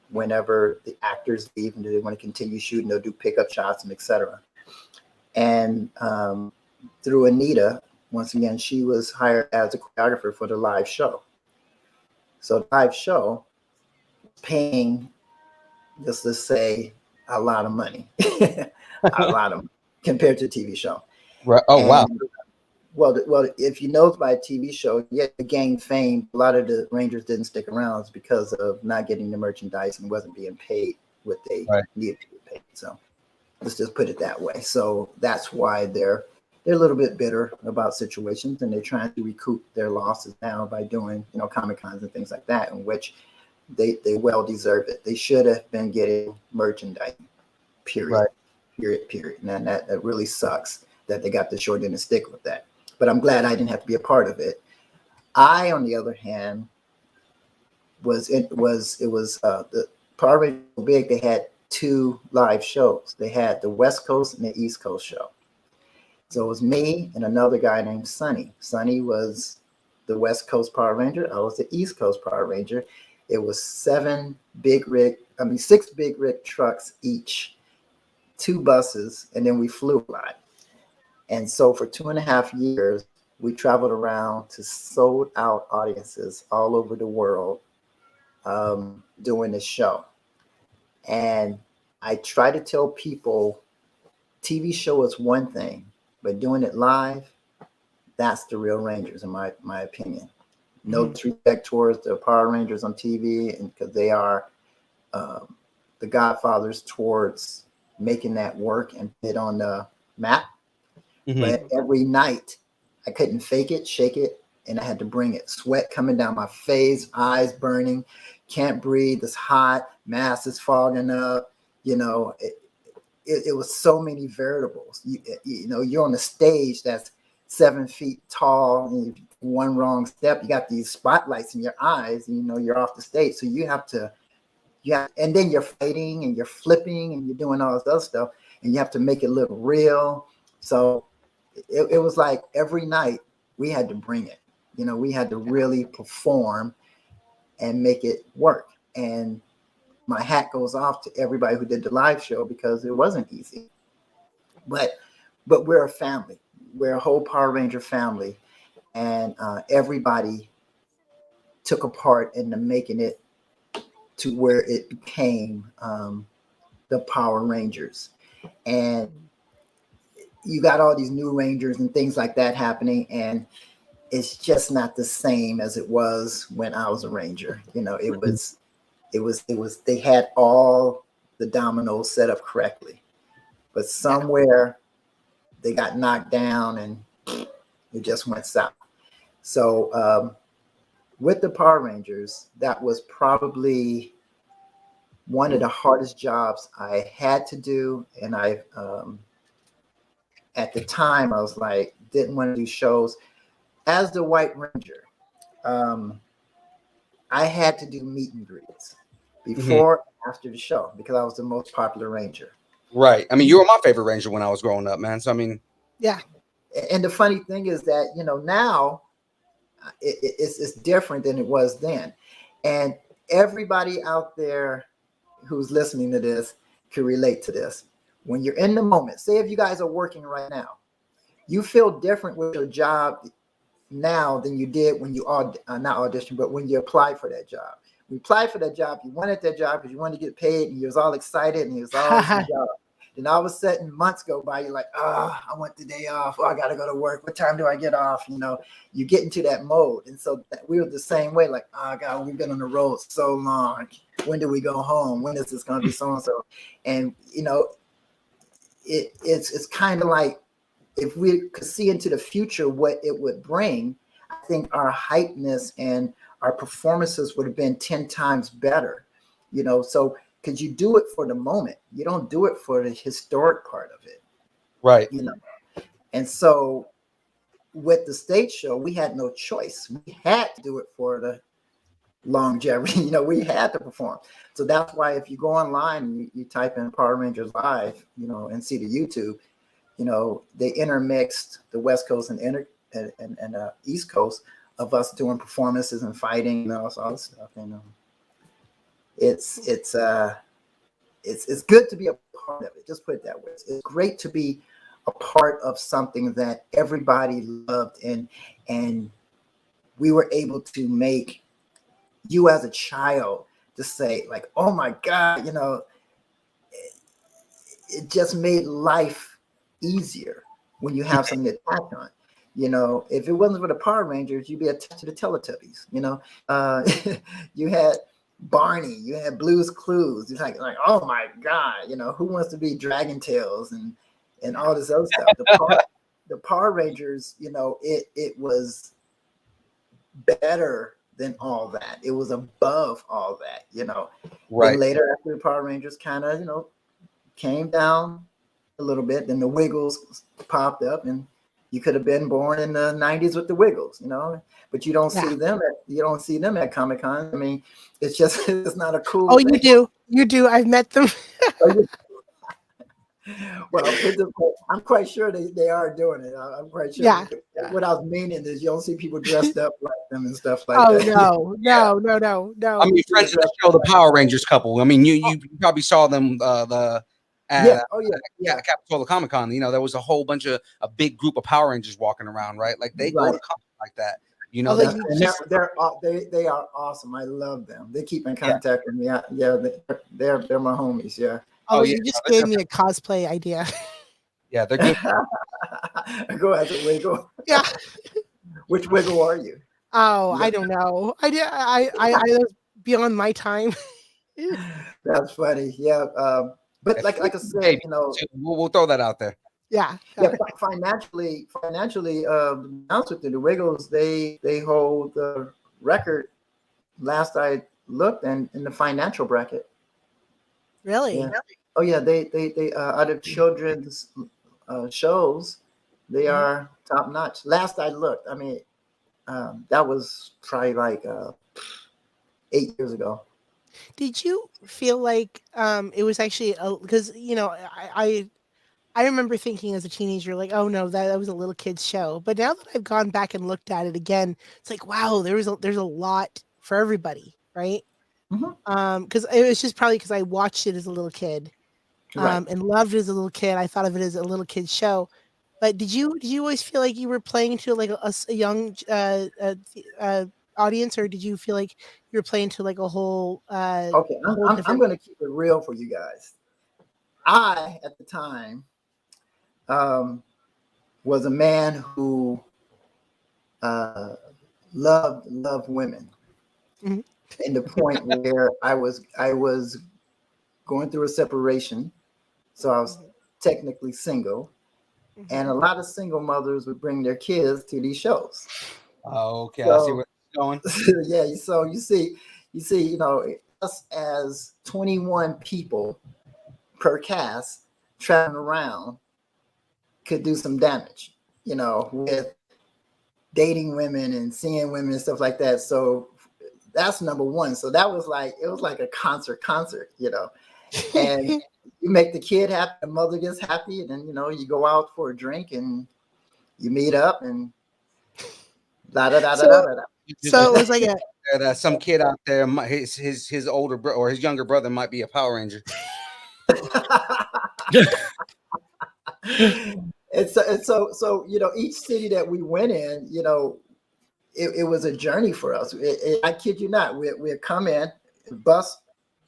whenever the actors leave and they want to continue shooting, they'll do pickup shots and etc. And through Anita, once again, she was hired as a choreographer for the live show. So the live show paying, just to say, a lot of money, a lot of money compared to a TV show. Right. Oh, wow. Well, if you know by a TV show, yeah, to gain fame, a lot of the Rangers didn't stick around. It's because of not getting the merchandise and wasn't being paid what they Right. needed to get paid. So let's just put it that way. So that's why they're a little bit bitter about situations, and they're trying to recoup their losses now by doing, Comic Cons and things like that, in which they well deserve it. They should have been getting merchandise. Period. Right. Period. And that really sucks that they got the short end of stick with that. But I'm glad I didn't have to be a part of it. I, on the other hand, the Power Rangers so big. They had 2 live shows. They had the West Coast and the East Coast show. So it was me and another guy named Sonny. Sonny was the West Coast Power Ranger. I was the East Coast Power Ranger. It was 6 big rig trucks each, 2 buses, and then we flew a lot. And so for 2.5 years, we traveled around to sold out audiences all over the world doing this show. And I try to tell people, TV show is one thing, but doing it live, that's the real Rangers, in my opinion. No disrespect towards the Power Rangers on TV, and because they are the godfathers towards making that work and put it on the map. Mhm. But every night I couldn't fake it, shake it, and I had to bring it. Sweat coming down my face, eyes burning, can't breathe, it's hot, mask is fogging up. It was so many variables. You're on a stage that's 7 feet tall, and one wrong step, you got these spotlights in your eyes, and you're off the stage. So you have to, and then you're fighting and you're flipping and you're doing all this other stuff, and you have to make it look real. So it was like every night we had to bring it. We had to really perform and make it work. And my hat goes off to everybody who did the live show, because it wasn't easy. But we're a family. We're a whole Power Ranger family, and everybody took a part in making it to where it became the Power Rangers. And you got all these new Rangers and things like that happening, and it's just not the same as it was when I was a Ranger. It was they had all the dominoes set up correctly, but somewhere they got knocked down and it just went south. So with the Power Rangers, that was probably one of the hardest jobs I had to do. And at the time I was like, didn't want to do shows. As the White Ranger, I had to do meet and greets before and after the show, because I was the most popular Ranger. Right. I mean, you were my favorite Ranger when I was growing up, man. So I mean, Yeah. And the funny thing is that now it's different than it was then, and everybody out there who's listening to this can relate to this. When you're in the moment, say if you guys are working right now, you feel different with your job now than you did when you not audition, but when you applied for that job. When you applied for that job, you wanted that job because you wanted to get paid, and you was all excited, and you was all awesome job. Then all of a sudden, months go by, you're like, I want the day off. I got to go to work. What time do I get off? You get into that mode. And so we were the same way, like, God, we've been on the road so long. When do we go home? When is this going to be so-and-so? And, it's kind of like, if we could see into the future what it would bring, I think our hypeness and our performances would have been 10 times better, so because you do it for the moment. You don't do it for the historic part of it. right. And so with the stage show, we had no choice. We had to do it for the longevity. We had to perform. So that's why if you go online and you type in Power Rangers Live, and see the YouTube, they intermixed the West Coast and East Coast of us doing performances and fighting and all this stuff. It's good to be a part of it. Just put it that way. It's great to be a part of something that everybody loved, and we were able to make you as a child to say, like, oh my God, it just made life easier when you have something to attach on. You know, if it wasn't for the Power Rangers, you'd be attached to the Teletubbies. You know, you had Barney, you had Blue's Clues. It's like, oh my God, you know, who wants to be Dragon Tales and all this other stuff. The Power Rangers, you know, it was better than all that. It was above all that, you know. Right. Then later, after the Power Rangers kind of, you know, came down a little bit, then the Wiggles popped up, and you could have been born in the 90s with the Wiggles, you know, but you don't see them at Comic-Con. I mean, it's just it's not a cool Oh, thing. you do. I've met them. Well, I'm quite sure they are doing it. I'm quite sure. Yeah. What I was meaning is you don't see people dressed up like them and stuff like Oh that. no. I mean, friends of the show, the Power Rangers couple. I mean, you probably saw them at Capitola Comic Con. You know, there was a whole bunch of a big group of Power Rangers walking around, right? Like they go to comics like that. You know, Although they are awesome. I love them. They keep in contact with me. Yeah, they're my homies. Yeah. You just gave me a cosplay idea. Yeah, they're good. Go as a Wiggle. Yeah. Which Wiggle are you? Oh, I don't know. I was beyond my time. That's funny. Yeah. But like I said, you know, we'll throw that out there. Yeah. Financially, honest with you, the Wiggles, they hold the record. Last I looked, and in the financial bracket. Really? Yeah. Oh yeah, they out of children's shows, they are top notch. Last I looked, I mean, that was probably like 8 years ago. Did you feel like it was actually because you know I remember thinking as a teenager like, oh no, that was a little kid's show, but now that I've gone back and looked at it again, it's like, wow, there's a lot for everybody, right? Because it was just probably because I watched it as a little kid, and loved it as a little kid. I thought of it as a little kid's show. But did you always feel like you were playing to like a young audience, or did you feel like you were playing to like a whole? Okay, I'm going to keep it real for you guys. I at the time was a man who loved women. In the point where I was going through a separation, so I was technically single, and a lot of single mothers would bring their kids to these shows. Oh, okay, I see where it's going. Yeah, so you see, you know, us as 21 people per cast traveling around could do some damage, you know, with dating women and seeing women and stuff like that. So that's number one. So that was like, it was like a concert, you know, and you make the kid happy, the mother gets happy, and then, you know, you go out for a drink and you meet up and da da da da da da. So it was like some kid out there, his older brother or his younger brother might be a Power Ranger. And so you know, each city that we went in, you know, it was a journey for us. I kid you not, we'd come in, bus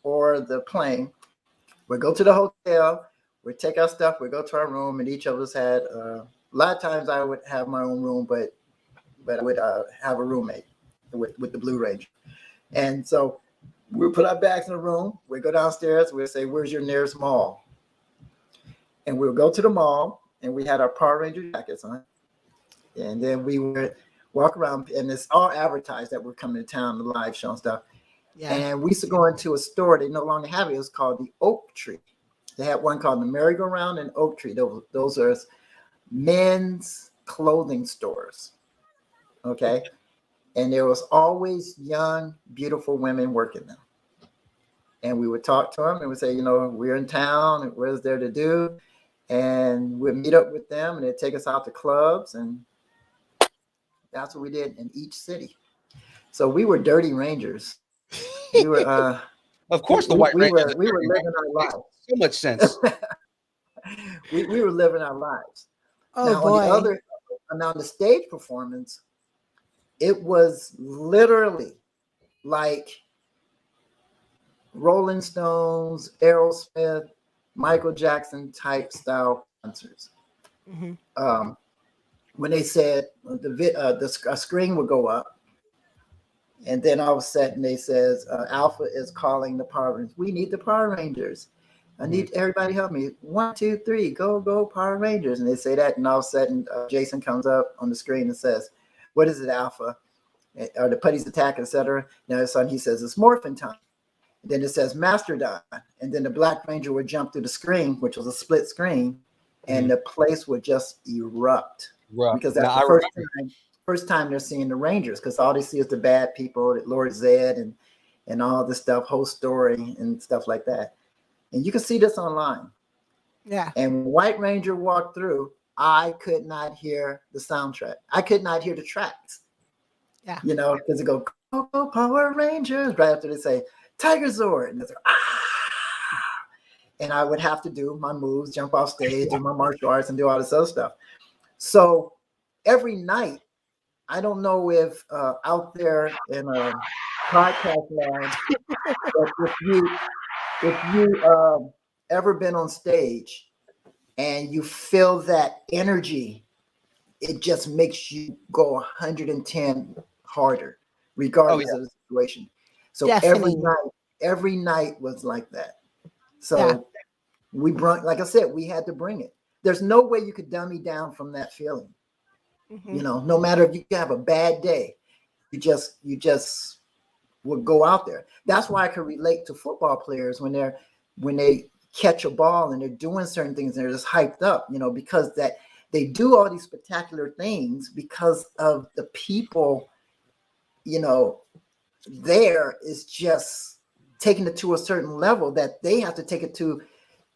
or the plane, we'd go to the hotel, we'd take our stuff, we'd go to our room, and each of us had a lot of times I would have my own room, but I would have a roommate with the Blue Ranger. And so we put our bags in the room, we'd go downstairs, we'd say, where's your nearest mall? And we'll go to the mall, and we had our Power Ranger jackets on. And then we would walk around, and it's all advertised that we're coming to town, the live show and stuff. Yeah. And we used to go into a store. They no longer have it. It was called the Oak Tree. They had one called the Merry-Go-Round and Oak Tree. Those are men's clothing stores. Okay. And there was always young, beautiful women working them. And we would talk to them and we'd say, you know, we're in town. What is there to do? And we'd meet up with them, and they'd take us out to clubs, and that's what we did in each city. So we were dirty Rangers. We were, of course, the White Rangers. We were living our lives. So much sense. we were living our lives. Oh now, boy! On the stage performance, it was literally like Rolling Stones, Aerosmith, Michael Jackson type style concerts. when they said a screen would go up, and then all of a sudden they says Alpha is calling the Power Rangers. We need the Power Rangers. I need everybody help me. 1, 2, 3, go Power Rangers. And they say that, and all of a sudden Jaxson comes up on the screen and says, "What is it, Alpha? Are the putties attacking, etc.?" Now all of a sudden he says it's morphin' time. And then it says Mastodon, and then the Black Ranger would jump through the screen, which was a split screen, and the place would just erupt. Because that's the first time they're seeing the Rangers, because all they see is the bad people, Lord Zed, and all this stuff, whole story and stuff like that. And you can see this online. Yeah. And when White Ranger walked through, I could not hear the soundtrack. I could not hear the tracks. Yeah. You know, because it go Power Rangers right after they say Tiger Zord, and it's like, ah! And I would have to do my moves, jump off stage, do my martial arts, and do all this other stuff. So every night, I don't know if out there in a podcast land, if you ever been on stage and you feel that energy, it just makes you go 110 harder, regardless of the situation. So every night was like that. So we brought, like I said, we had to bring it. There's no way you could dummy down from that feeling. You know, no matter if you have a bad day, you just would go out there. That's why I can relate to football players when they catch a ball and they're doing certain things and they're just hyped up, you know, because that they do all these spectacular things because of the people, you know, there is just taking it to a certain level that they have to take it to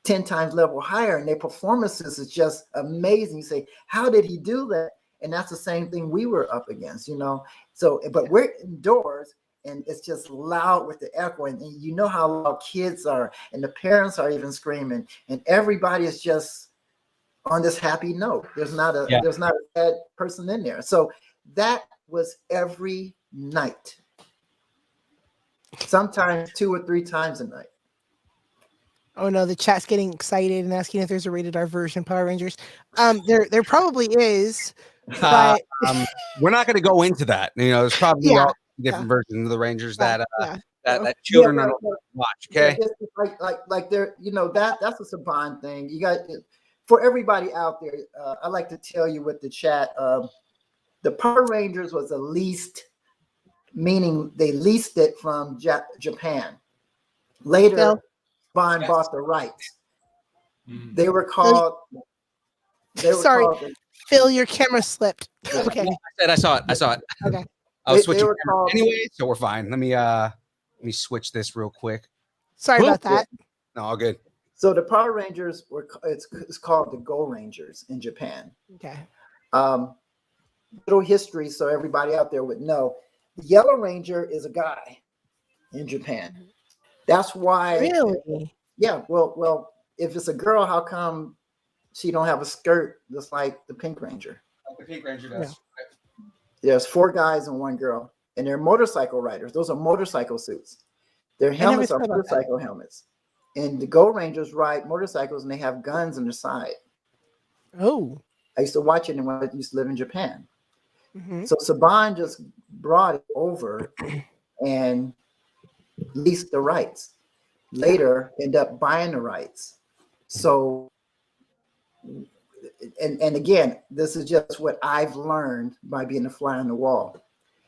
10 times level higher, and their performances is just amazing. You say, how did he do that? And that's the same thing we were up against, you know. So, but we're indoors and it's just loud with the echo, and you know how loud kids are, and the parents are even screaming, and everybody is just on this happy note. There's not a bad person in there. So that was every night, sometimes 2 or 3 times a night. Oh no, the chat's getting excited and asking if there's a rated R version Power Rangers. There probably is, but we're not going to go into that. You know, there's probably all different versions of the Rangers that children are not going to watch. Okay, like there, you know, that's a Saban thing. You got, for everybody out there. I like to tell you with the chat, the Power Rangers was the least, meaning they leased it from Japan. Later, Saban bought the rights. They were called. Phil, your camera slipped. Okay. I saw it. Okay. I was switching anyway, so we're fine. Let me switch this real quick. Sorry about that. No, all good. So the Power Rangers it's called the Go Rangers in Japan. Okay. Little history, so everybody out there would know. The Yellow Ranger is a guy in Japan. That's why. Really? Yeah. Well, if it's a girl, how come she don't have a skirt just like the Pink Ranger? Like the Pink Ranger does. Yeah. There's 4 guys and 1 girl, and they're motorcycle riders. Those are motorcycle suits. Their helmets are motorcycle helmets. And the Go Rangers ride motorcycles, and they have guns on their side. Oh. I used to watch it when I used to live in Japan. So Saban just brought it over and leased the rights. Later, end up buying the rights. So, and again, this is just what I've learned by being a fly on the wall.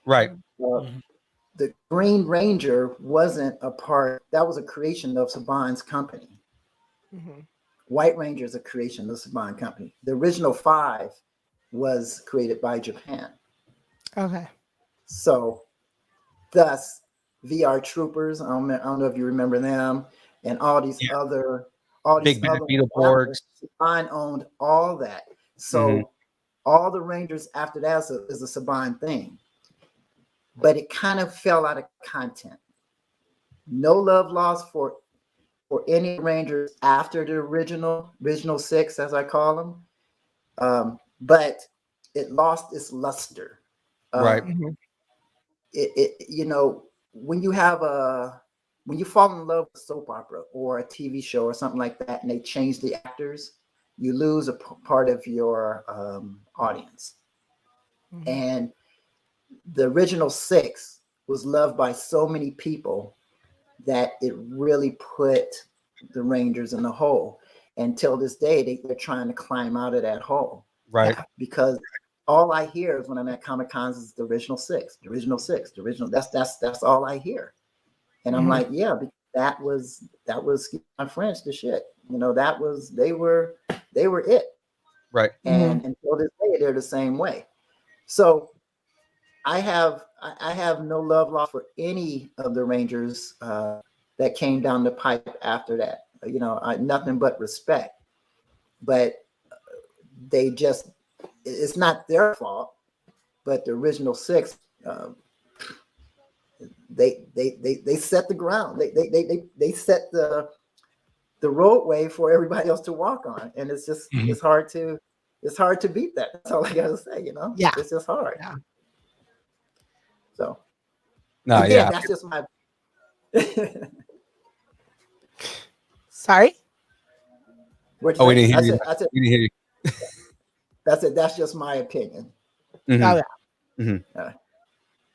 Right. The Green Ranger wasn't a part, that was a creation of Saban's company. White Ranger is a creation of the Saban company. The original 5 was created by Japan. Okay. So, thus, VR Troopers, I don't know if you remember them, and all these other, Big Bad Beetleborgs. Saban owned all that. So, all the Rangers after that is a Saban thing. But it kind of fell out of content. No love lost for any Rangers after the original 6, as I call them. But it lost its luster. Right. It you know, when you fall in love with a soap opera or a TV show or something like that, and they change the actors, you lose a part of your audience. Mhm. And the original 6 was loved by so many people that it really put the Rangers in the hole. And till this day, they're trying to climb out of that hole. Right. Because all I hear is when I'm at Comic Cons is the original 6, the original 6, the original. That's all I hear. And I'm Mhm. like, yeah, that was my French, the shit. You know, they were it. Right. And until this day, they're the same way. So I have no love lost for any of the Rangers that came down the pipe after that. You know, nothing but respect. But they just, it's not their fault. But the original 6, they set the ground. They set the roadway for everybody else to walk on, and it's just Mhm. it's hard to beat that. That's all I gotta say. You know, Yeah. it's just hard. Yeah. So No, again, yeah. that's just my. Sorry. What Oh, you we say? didn't hear I you. said, We didn't hear you. that's it. That's just my opinion. Mhm. Oh, yeah. Mhm. Uh,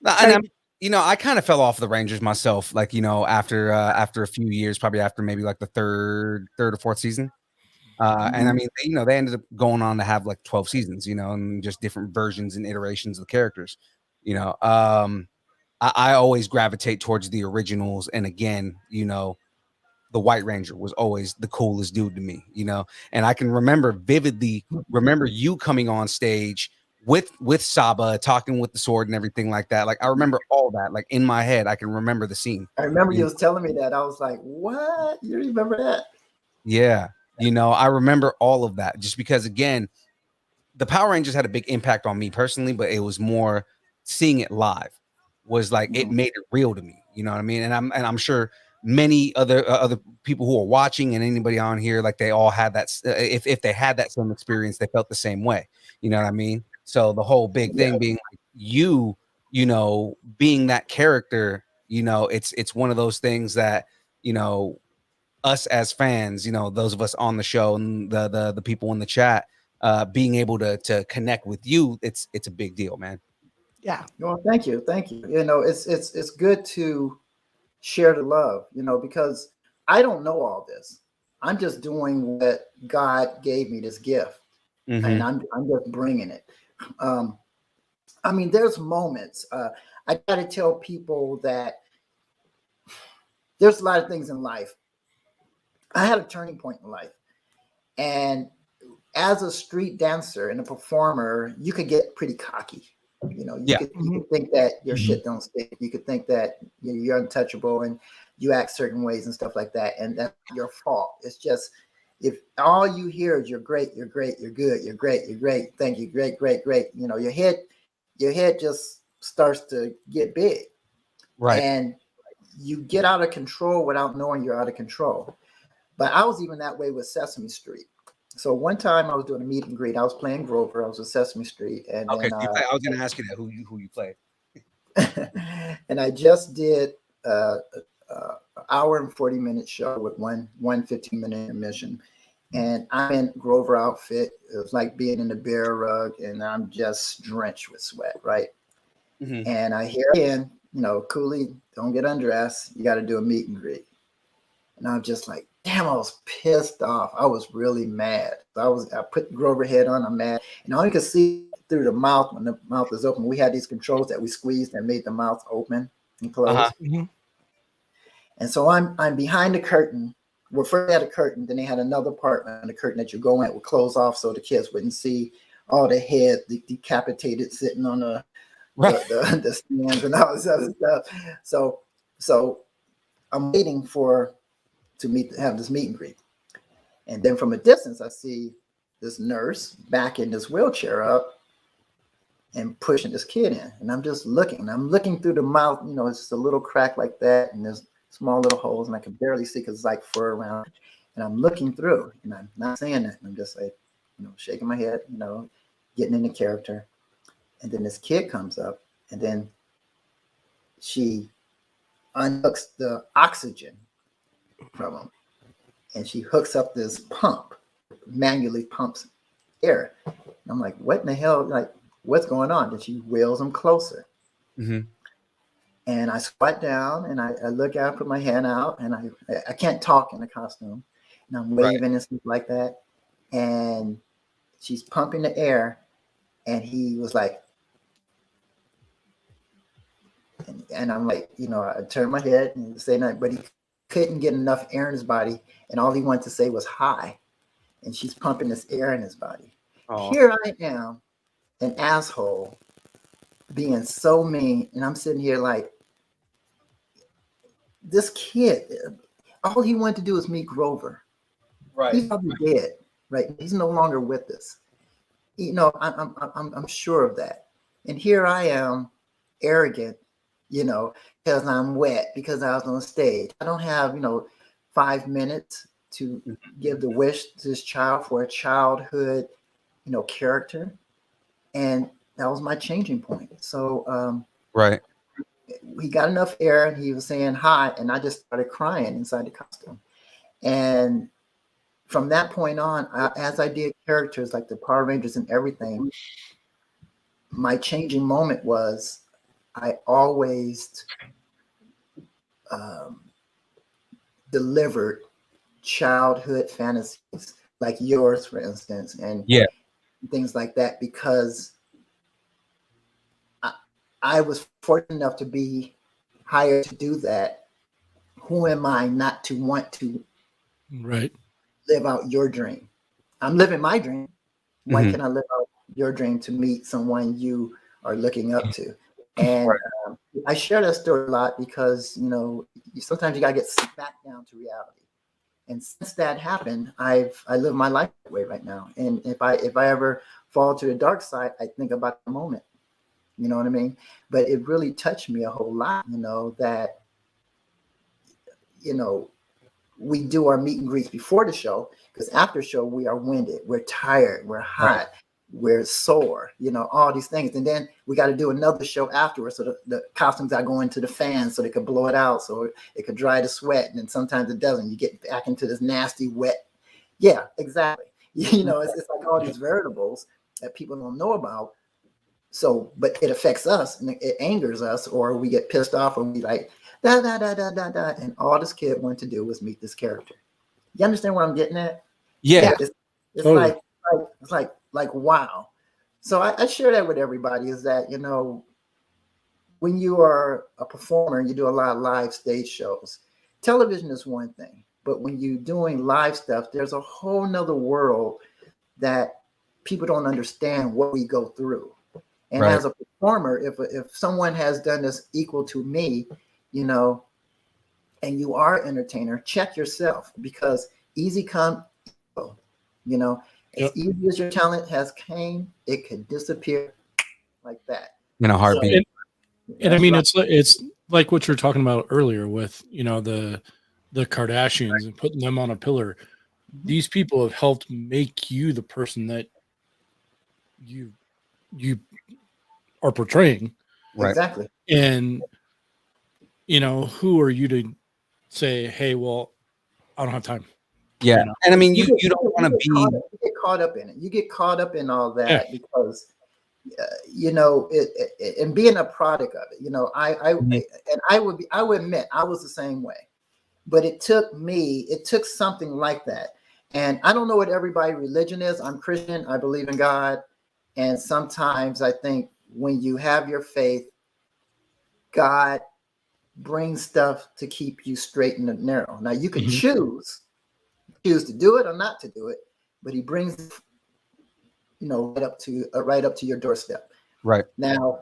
No, and Sorry. I kind of fell off the Rangers myself, like, after a few years, probably after maybe like the third or fourth season. And I Mhm. mean, they ended up going on to have like 12 seasons, and just different versions and iterations of the characters. I always gravitate towards the originals, and again, the White Ranger was always the coolest dude to me, and I can vividly remember you coming on stage with Saba talking with the sword and everything like that. Like I remember all that, like in my head, I can remember the scene. I remember you you know? was telling me that. I was like, "What? You remember that?" Yeah. I remember all of that just because, again, the Power Rangers had a big impact on me personally, but it was more seeing it live was like it Mhm. made it real to me. You know what I mean? And I'm sure many other people who are watching and anybody on here, like they all had that. If they had that same experience, they felt the same way. You know what I mean? So the whole big Yeah. thing being like being that character. It's one of those things that us as fans, those of us on the show and the people in the chat, being able to connect with you, it's a big deal, man. Yeah. Well, thank you, thank you. You know, it's good to share the love. You know, because I don't know all this. I'm just doing what God gave me, this gift, and Mm-hmm. I'm just bringing it. Um, I mean, there's moments. I got to tell people that there's a lot of things in life. I had a turning point in life, and as a street dancer and a performer, you could get pretty cocky. You know, Yeah. you could think that your Mhm. shit don't stick. You could think that you're untouchable and you act certain ways and stuff like that, and that's your fault. It's just if all you hear is you're great, you're great, you're good, you're great, you're great, thank you, great, great, great. You know, your head just starts to get big, Right. and you get out of control without knowing you're out of control. But I was even that way with Sesame Street. So one time I was doing a meet and greet. I was playing Grover. I was with Sesame Street, and Okay. then I was going to ask you that who you played. and I just did an hour and 40-minute show with one 15-minute intermission. And I'm in Grover outfit. It was like being in the bear rug, and I'm just drenched with sweat, right? Mm-hmm. And I hear again, Cooley, don't get undressed. You got to do a meet and greet. And I'm just like, damn, I was pissed off. I was really mad. I put the Grover head on, I'm mad. And all you could see through the mouth when the mouth is open, we had these controls that we squeezed and made the mouth open and close. Uh-huh. Mhm. And so I'm behind the curtain. Well, first they had a curtain, then they had another part on the curtain that you go in, it would close off so the kids wouldn't see all the head, the decapitated sitting on Right. the stands and all this other stuff. So I'm waiting to have this meet and greet. And then from a distance, I see this nurse backing this wheelchair up and pushing this kid in. And I'm just looking. And I'm looking through the mouth. It's just a little crack like that. And there's small little holes. And I can barely see because it's like fur around. And I'm looking through. And I'm not saying that. I'm just like, shaking my head, getting into character. And then this kid comes up. And then she unhooks the oxygen from him. And she hooks up this pump, manually pumps air. And I'm like, what in the hell? Like, what's going on? And she wheels him closer. Mm-hmm. And I squat down and I look out, put my hand out, and I can't talk in the costume. And I'm waving and stuff like that. And she's pumping the air. And he was like, and I'm like, I turned my head and say nothing, but he couldn't get enough air in his body. And all he wanted to say was hi. And she's pumping this air in his body. Oh. Here I am, an asshole, being so mean. And I'm sitting here like, this kid, all he wanted to do was meet Grover. Right. He's probably dead, right? He's no longer with us. I'm sure of that. And here I am, arrogant, because I'm wet, because I was on stage. I don't have, 5 minutes to give the wish to this child for a childhood, character. And that was my changing point. So, right. He got enough air and he was saying hi, and I just started crying inside the costume. And from that point on, as I did characters like the Power Rangers and everything, my changing moment was I always delivered childhood fantasies like yours, for instance, and things like that, because I was fortunate enough to be hired to do that. Who am I not to want to live out your dream? I'm living my dream. Why can I live out your dream to meet someone you are looking up to? And I share that story a lot because, sometimes you got to get back down to reality. And since that happened, I live my life that way right now. And if I ever fall to the dark side, I think about the moment. You know what I mean? But it really touched me a whole lot, that, we do our meet and greets before the show, because after show, we are winded, we're tired, we're hot, we're sore, all these things. And then we got to do another show afterwards. So the costumes are going to the fans so they could blow it out, so it could dry the sweat. And then sometimes it doesn't. You get back into this nasty, wet. Yeah, exactly. It's like all these variables that people don't know about. So, but it affects us and it angers us, or we get pissed off and we like, da, da, da, da, da, da. And all this kid wanted to do was meet this character. You understand what I'm getting at? Yeah. It's totally. like, wow. So I share that with everybody, is that, when you are a performer and you do a lot of live stage shows, television is one thing, but when you're doing live stuff, there's a whole nother world that people don't understand what we go through. And as a performer, if someone has done this equal to me, and you are an entertainer, check yourself, because easy come, as easy as your talent has came, it could disappear like that in a heartbeat. And I mean, it's like what you were talking about earlier with, the Kardashians and putting them on a pillar. These people have helped make you the person that you are portraying. Exactly. And who are you to say, hey, well, I don't have time. Yeah. And I mean, you don't want to be. You get caught up in it. You get caught up in all that because, and being a product of it, I would admit I was the same way, but it took something like that. And I don't know what everybody's religion is. I'm Christian. I believe in God. And sometimes I think when you have your faith, God brings stuff to keep you straight and narrow. Now you can choose to do it or not to do it, but he brings, right up to your doorstep. Right. Now,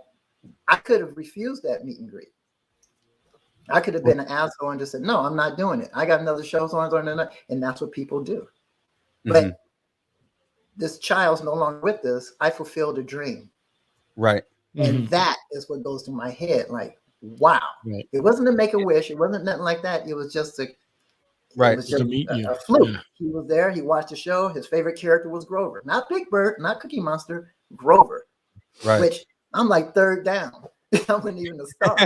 I could have refused that meet and greet. I could have been an asshole and just said, no, I'm not doing it. I got another show on, and that's what people do. But this child's no longer with us. I fulfilled a dream. Right. And that is what goes through my head. Like, wow. Right. It wasn't a make-a-wish. It wasn't nothing like that. It was just a fluke. Yeah. He was there. He watched the show. His favorite character was Grover. Not Big Bird, not Cookie Monster, Grover. Right. Which I'm like third down. I wasn't even a star.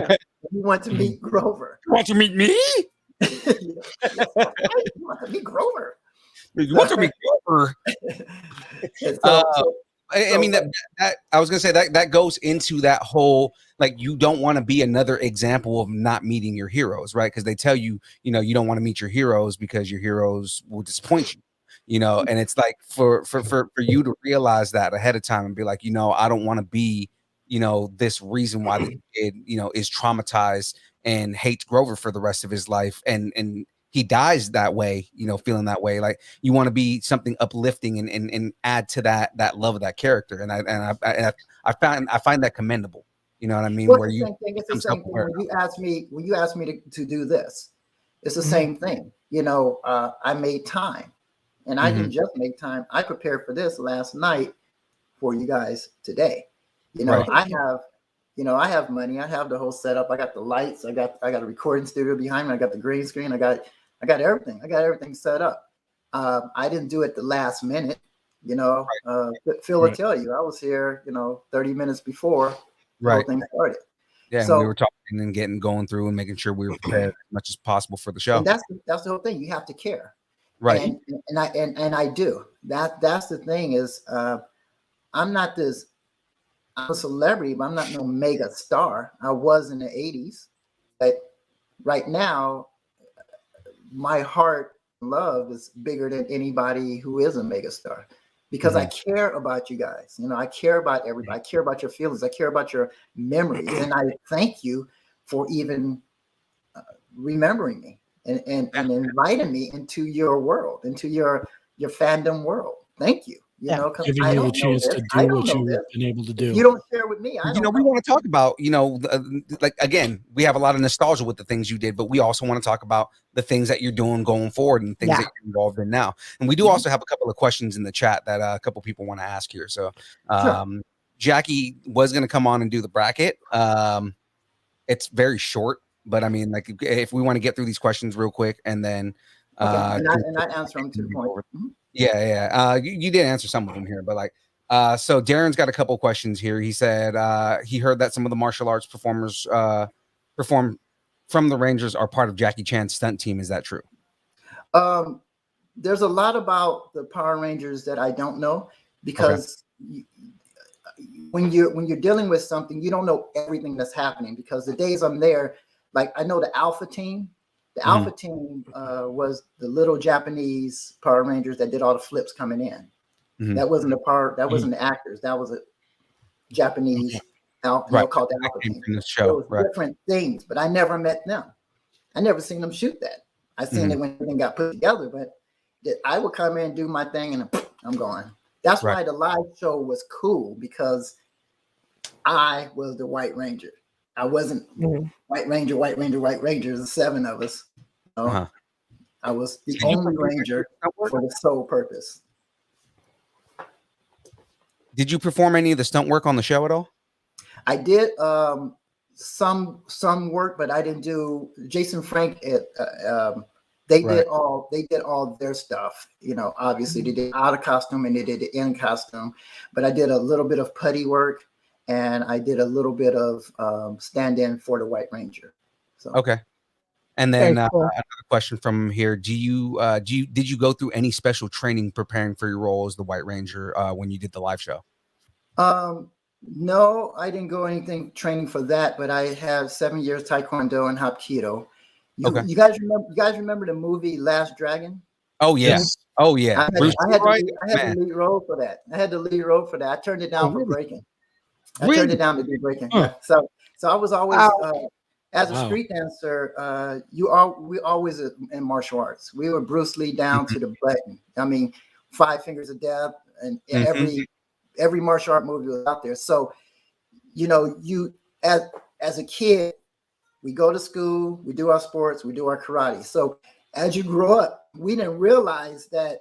You want to meet Grover. You want to meet me? You want to meet Grover. You want to meet Grover? I So, mean that I was gonna say that goes into that whole, like, you don't want to be another example of not meeting your heroes, right? Because they tell you, you don't want to meet your heroes because your heroes will disappoint you, and it's like for you to realize that ahead of time and be like, I don't want to be, this reason why the kid, is traumatized and hates Grover for the rest of his life, and he dies that way, feeling that way. Like, you want to be something uplifting and add to that love of that character. I find that commendable. You know what I mean? well, Where it's the you same thing. It's the become same thing self-aware. when you ask me to do this. It's the Mhm. same thing. I made time, and I Mhm. didn't just make time. I prepared for this last night for you guys today. Right. I have money. I have the whole setup. I got the lights. I got a recording studio behind me. I got the green screen. I got everything. I got everything set up. I didn't do it the last minute. Phil will Right. tell you I was here. 30 minutes before the whole Right. thing started. Yeah, and we So, were talking and going through and making sure we were prepared as much as possible for the and show. that's the whole thing. You have to care, Right. and I do. That's the thing is, I'm not this. I'm a celebrity, but I'm not no mega star. I was in the 80s, but right now, my heart and love is bigger than anybody who is a mega star because I care about you guys. I care about everybody. I care about your feelings. I care about your memories. And I thank you for even remembering me and inviting me into your world, into your fandom world. Thank you. Yeah. Because Giving I you the don't know chance this. to I do don't what know you've this. been able to If you do. don't share with me, I don't We know. want to talk about, like, again, we have a lot of nostalgia with the things you did, but we also want to talk about the things that you're doing going forward and things Yeah. that you're involved in now. And we do also have a couple of questions in the chat that a couple people want to ask here. So, Sure. Jackie was going to come on and do the bracket. It's very short, but I mean, like, if we want to get through these questions real quick and then, Okay. And I answer them to the point. Mhm. yeah. You did answer some of them here, but like, so Darren's got a couple of questions here. He said he heard that some of the martial arts performers perform from the Rangers are part of Jackie Chan's stunt team. Is that true? There's a lot about the Power Rangers that I don't know because when you're dealing with something, you don't know everything that's happening because the days I'm there, like I know the Alpha team. The Alpha team was the little Japanese Power Rangers that did all the flips coming in. That wasn't the part. That wasn't the actors. That was a Japanese. And they were called the Alpha team. In the It show, was different things, but I never met them. I never seen them shoot that. I seen it when everything got put together, but I would come in and do my thing and I'm going. That's why the live show was cool because I was the White Ranger. I wasn't White Ranger, White Ranger, White Ranger. There's 7 of us. I was the only Ranger for the sole purpose. Did you perform any of the stunt work on the show at all? I did some work, but I didn't do Jason Frank. They did all their stuff. Obviously they did out of costume and they did the in costume, but I did a little bit of putty work and I did a little bit of stand-in for the White Ranger. So okay. And then Cool. another question from here: did you go through any special training preparing for your role as the White Ranger when you did the live show? No, I didn't go anything training for that, but I have 7 years Taekwondo and Hapkido. You guys remember the movie Last Dragon? Oh yeah. Yes. Oh yeah. I had the lead role for that. I turned it down for breaking. I turned it down to do breaking. Yeah. So I was always as a street dancer. We always in martial arts. We were Bruce Lee down to the button. I mean, 5 Fingers of Death and every martial art movie was out there. So you as a kid, we go to school, we do our sports, we do our karate. So as you grow up, we didn't realize that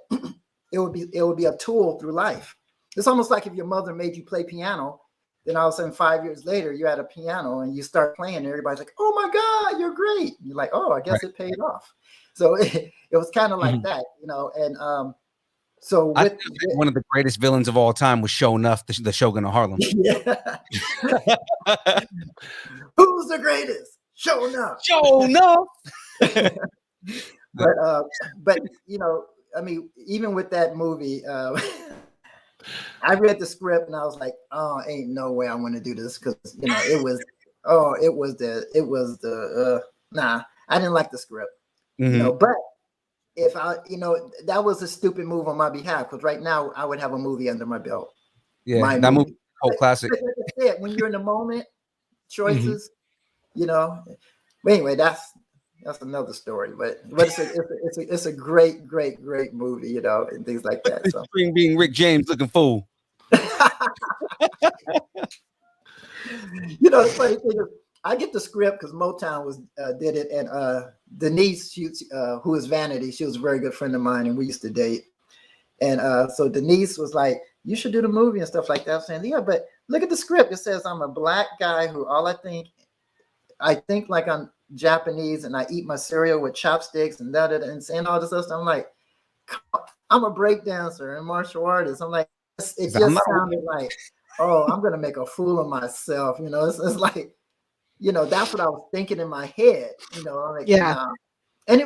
it would be a tool through life. It's almost like if your mother made you play piano, then all of a sudden 5 years later you're at a piano and you start playing and everybody's like, oh my God, you're great. And you're like, oh, I guess it paid off. So it was kind of like that, and so I think one of the greatest villains of all time was Sho'nuff, the Shogun of Harlem. yeah. Who's the greatest? Sho'nuff. But I mean, even with that movie, I read the script and I was like, oh, ain't no way I want to do this because it was nah. I didn't like the script, but if that was a stupid move on my behalf because right now I would have a movie under my belt. Yeah, that movie, whole classic. Like I said, when you're in the moment, choices, But anyway, that's another story. But it's a great movie, and things like that. So Being Rick James looking fool. The funny thing is, I get the script because Motown did it, and Denise, who is Vanity, she was a very good friend of mine, and we used to date. And so Denise was like, "You should do the movie and stuff like that." I'm saying, "Yeah, but look at the script. It says I'm a black guy who I think like I'm Japanese, and I eat my cereal with chopsticks and and saying all this stuff." I'm like, I'm a break dancer and martial artist. I'm like, it just sounded like, oh, I'm gonna make a fool of myself. It's like, that's what I was thinking in my head. I'm like, Yeah. nah. And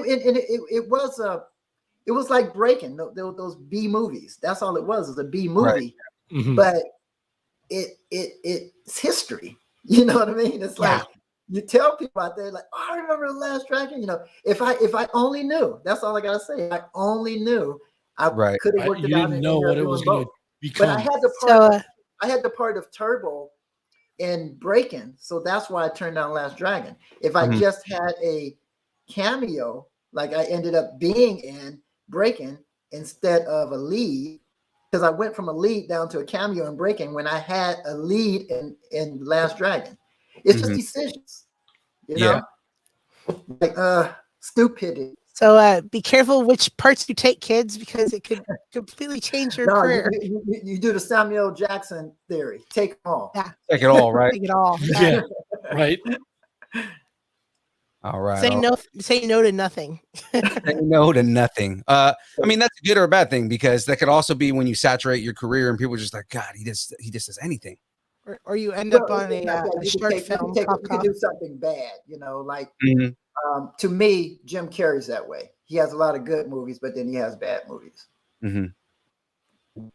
it was like breaking those B movies. That's all it was a B movie, Right. but it's history. You know what I mean? It's like you tell people out there, like, oh, I remember The Last Dragon. If I only knew, that's all I gotta say. If I only knew, I could have worked it out. You didn't know what it was going to become. But I had the part of Turbo in Breaking, so that's why I turned down Last Dragon. If I just had a cameo, like I ended up being in Breaking instead of a lead, because I went from a lead down to a cameo in Breaking when I had a lead in Last Dragon. It's just decisions, like stupidity. So be careful which parts you take, kids, because it could completely change your career. You do the Samuel Jackson theory. Take them all. Yeah. Take it all, right? Take it all. Yeah. Right. All right. Say no to nothing. Say no to nothing. I mean, that's a good or a bad thing, because that could also be when you saturate your career and people are just like, God, he just does anything. Or you end up on a short film. You can do something bad, like to me, Jim Carrey's that way. He has a lot of good movies, but then he has bad movies.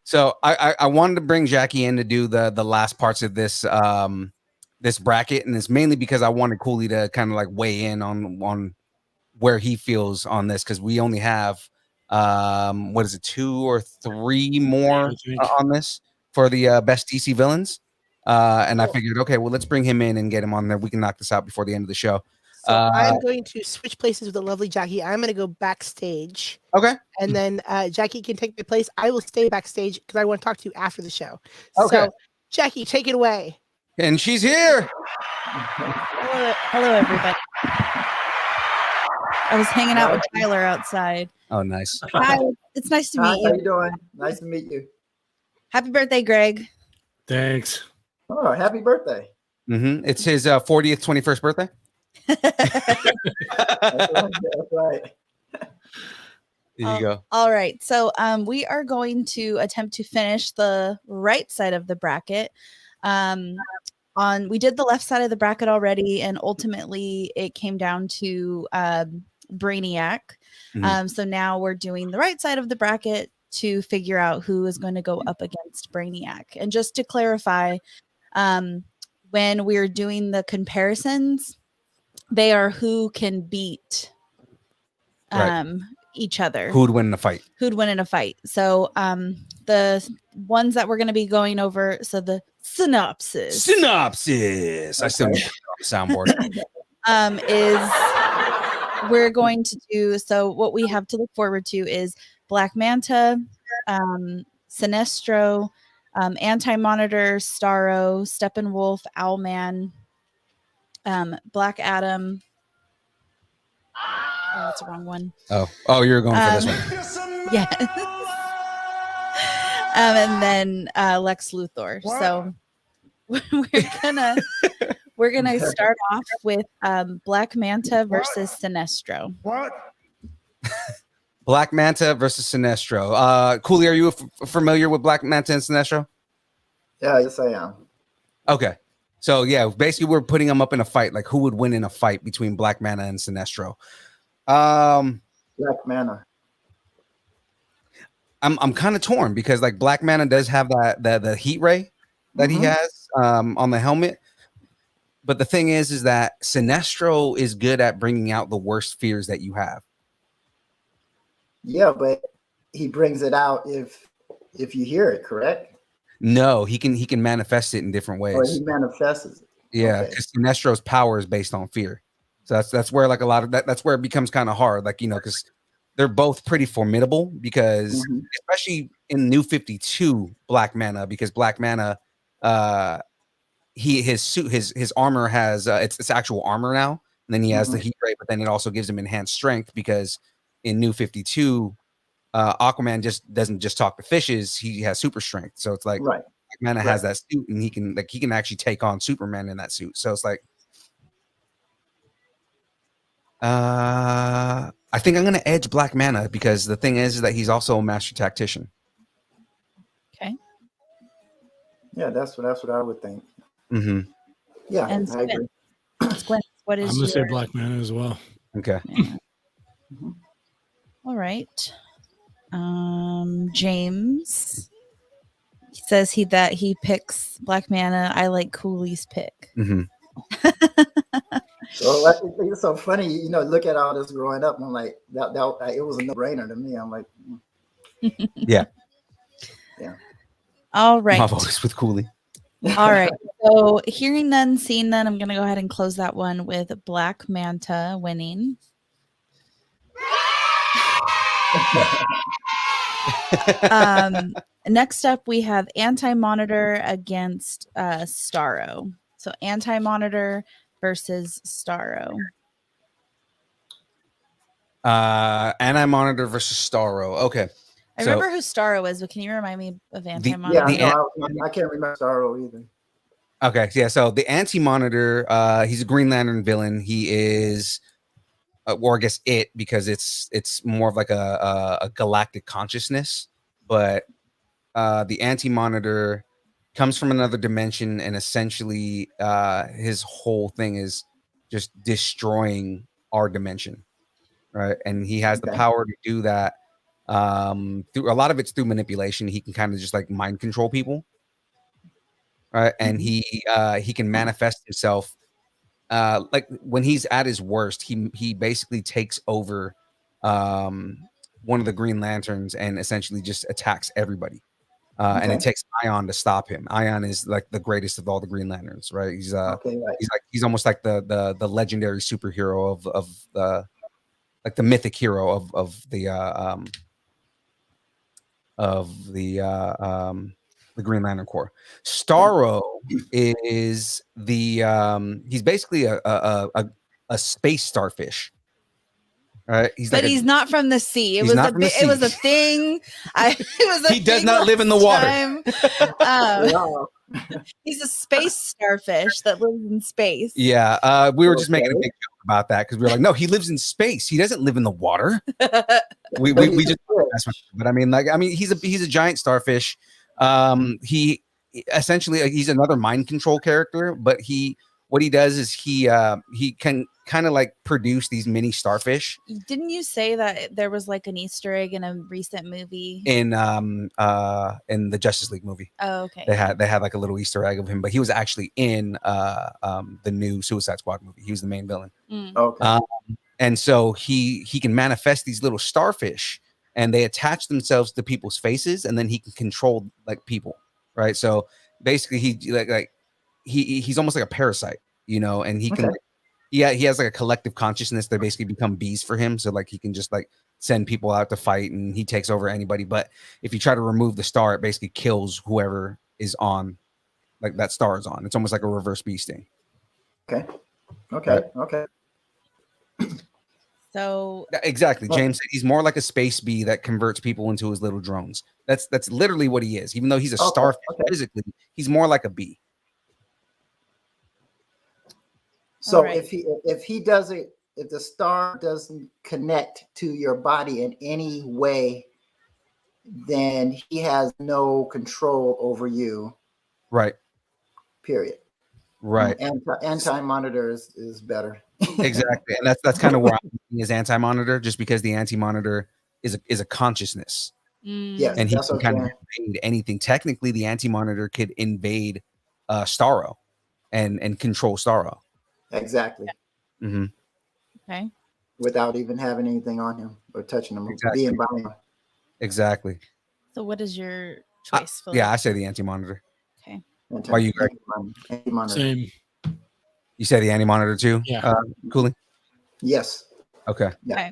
So I wanted to bring Jackie in to do the last parts of this this bracket, and it's mainly because I wanted Cooley to kind of like weigh in on where he feels on this, because we only have 2 or 3 more on this for the best DC villains. And I figured, okay, well, let's bring him in and get him on there. We can knock this out before the end of the show. So I'm going to switch places with the lovely Jackie. I'm going to go backstage. Okay. And then Jackie can take my place. I will stay backstage because I want to talk to you after the show. Okay. So, Jackie, take it away. And she's here. Hello, everybody. I was hanging out with Tyler outside. Oh, nice. Hi, it's nice to meet you. How you doing? Nice to meet you. Happy birthday, Greg. Thanks. Oh, happy birthday. It's his 40th, 21st birthday. That's right. There you go. All right. So we are going to attempt to finish the right side of the bracket. We did the left side of the bracket already, and ultimately it came down to Brainiac. So now we're doing the right side of the bracket to figure out who is going to go up against Brainiac. And just to clarify, when we're doing the comparisons, they are who can beat each other. Who'd win in a fight? Who'd win in a fight. So the ones that we're going to be going over, so the synopsis. I still need the soundboard. Is we're going to do, so what we have to look forward to is Black Manta, Sinestro, Anti-Monitor, Starro, Steppenwolf, Owlman, Black Adam. Oh, that's the wrong one. Oh, you're going for this one. Yeah. And then Lex Luthor. What? So we're gonna start off with Black Manta versus Sinestro. What? Black Manta versus Sinestro. Cooley, are you familiar with Black Manta and Sinestro? Yeah, yes, I am. Okay. So, yeah, basically we're putting them up in a fight. Like, who would win in a fight between Black Manta and Sinestro? Black Manta. I'm kind of torn because like Black Mana does have that the heat ray that he Mhm. has on the helmet. But the thing is that Sinestro is good at bringing out the worst fears that you have. Yeah, but he brings it out if you hear it, correct? No, he can manifest it in different Or he ways. manifests it. Yeah, Okay. because Sinestro's power is based on fear. So that's where like a lot of that's where it becomes kind of hard. Like, you know, because they're both pretty formidable because Mhm. especially in New 52 Black Mana, because Black Mana his suit his armor has it's actual armor now, and then he has the Mhm. heat ray, but then it also gives him enhanced strength because in New 52 Aquaman just doesn't just talk to fishes, he has super strength. So it's like Right. Black Mana Right. has that suit and he can actually take on Superman in that suit. So it's like I think I'm gonna edge Black Mana because the thing is that he's also a master tactician. Okay. Yeah, that's what I would think. Mm-hmm. Yeah, And I agree. Squint, what I'm is gonna say your Black Mana as well. Okay. mana? Mhm. All right. James. He says he picks Black Mana. I like Cooley's pick. Mm-hmm. So it's so funny, you know, look at all this growing up. And I'm like, that it was a no-brainer to me. I'm like, Yeah. yeah. All right. My voice with Cooley. All right. So hearing none, seeing none, I'm going to go ahead and close that one with Black Manta winning. Next up, we have Anti-Monitor against Starro. So Anti-Monitor versus Starro. Anti-Monitor versus Starro. Okay. I remember who Starro is, but can you remind me of Yeah, Anti-Monitor? I can't remember Starro either. Okay, yeah. So the Anti-Monitor, he's a Green Lantern villain. He is, or I guess because it's more of like a galactic consciousness. But the Anti-Monitor comes from another dimension, and essentially, his whole thing is just destroying our dimension, right? And he has the Okay. power to do that. Through a lot of it's through manipulation. He can kind of just like mind control people. Right, and he can manifest himself like when he's at his worst. He basically takes over one of the Green Lanterns and essentially just attacks everybody. And it Okay. takes Ion to stop him. Ion is like the greatest of all the Green Lanterns, right? Okay, right. He's almost like the legendary superhero of the like the mythic hero of the Green Lantern Corps. Starro is he's basically a space starfish. Right? He's not from the sea. It He's was not from the it was a sea. thing. It was a He does thing not live in the last water. time. He's a space starfish that lives in space. Yeah, we were just making a Okay. big joke about that because we were like, no, he lives in space. He doesn't live in the water. We But he's just a fish. but I mean he's a giant starfish. He essentially he's another mind control character, but what he does is he can kind of like produce these mini starfish Didn't you say that there was like an Easter egg in a recent movie? in the Justice League movie. Oh, okay. They had like a little Easter egg of him, but he was actually in the new Suicide Squad movie. He was the main villain. Mm. Okay. And so he can manifest these little starfish and they attach themselves to people's faces, and then he can control like people, right? So basically he's almost like a parasite, you know, and he can Okay. he has like a collective consciousness that basically become bees for him. So like he can just like send people out to fight and he takes over anybody. But if you try to remove the star, it basically kills whoever is on like that star is on. It's almost like a reverse bee sting. Okay. Okay. Right. Okay. So Exactly. James said he's more like a space bee that converts people into his little drones. That's literally what he is. Even though he's a Okay, starfish okay. physically, he's more like a bee. So Alright. if the star doesn't connect to your body in any way, then he has no control over you. Right. Period. Right. Anti-monitor is better. Exactly. And that's kind of where I'm thinking is Anti-Monitor, just because the Anti-Monitor is a consciousness. Yes, and he that's can what kind of I'm invade anything. Technically, the Anti-Monitor could invade Starro and control Starro. exactly. Mm-hmm. Okay. Without even having anything on him or touching him, Exactly. being by him. Exactly. So what is your choice, Philip? Yeah, I say the Anti-Monitor. Okay. Why you, Greg? Anti-Monitor. Same. You say the Anti-Monitor too? Yeah. Cooley? Yes. Okay. Yeah. Okay.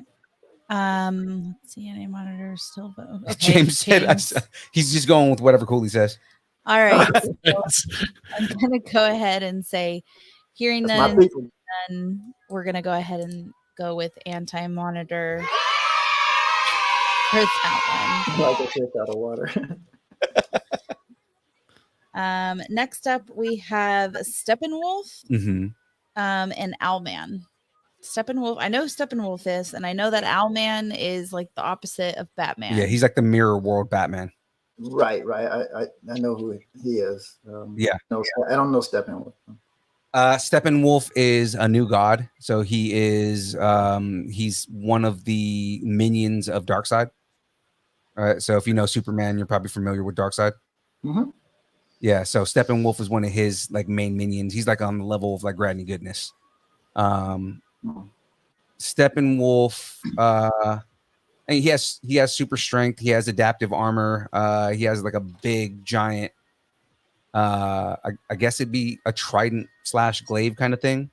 Let's see. Any monitor still vote? Okay. James said he's just going with whatever Cooley says. All right. So I'm gonna go ahead and say, hearing That's my none, people. we're gonna go ahead and go with anti-monitor for that Like a fish out of water. one. Next up we have Steppenwolf, Mm-hmm. and Owlman. Steppenwolf. I know Steppenwolf is, and I know that Owlman is like the opposite of Batman. Yeah, he's like the mirror world Batman. Right. I know who he is. Yeah. No, I don't know Steppenwolf. Steppenwolf is a new god, so he is he's one of the minions of Darkseid. All right, so if you know Superman, you're probably familiar with Darkseid. Mm-hmm. Yeah, so Steppenwolf is one of his like main minions. He's like on the level of like Granny Goodness. Steppenwolf, and he has super strength. He has adaptive armor. He has like a big giant. I guess it'd be a trident / glaive kind of thing.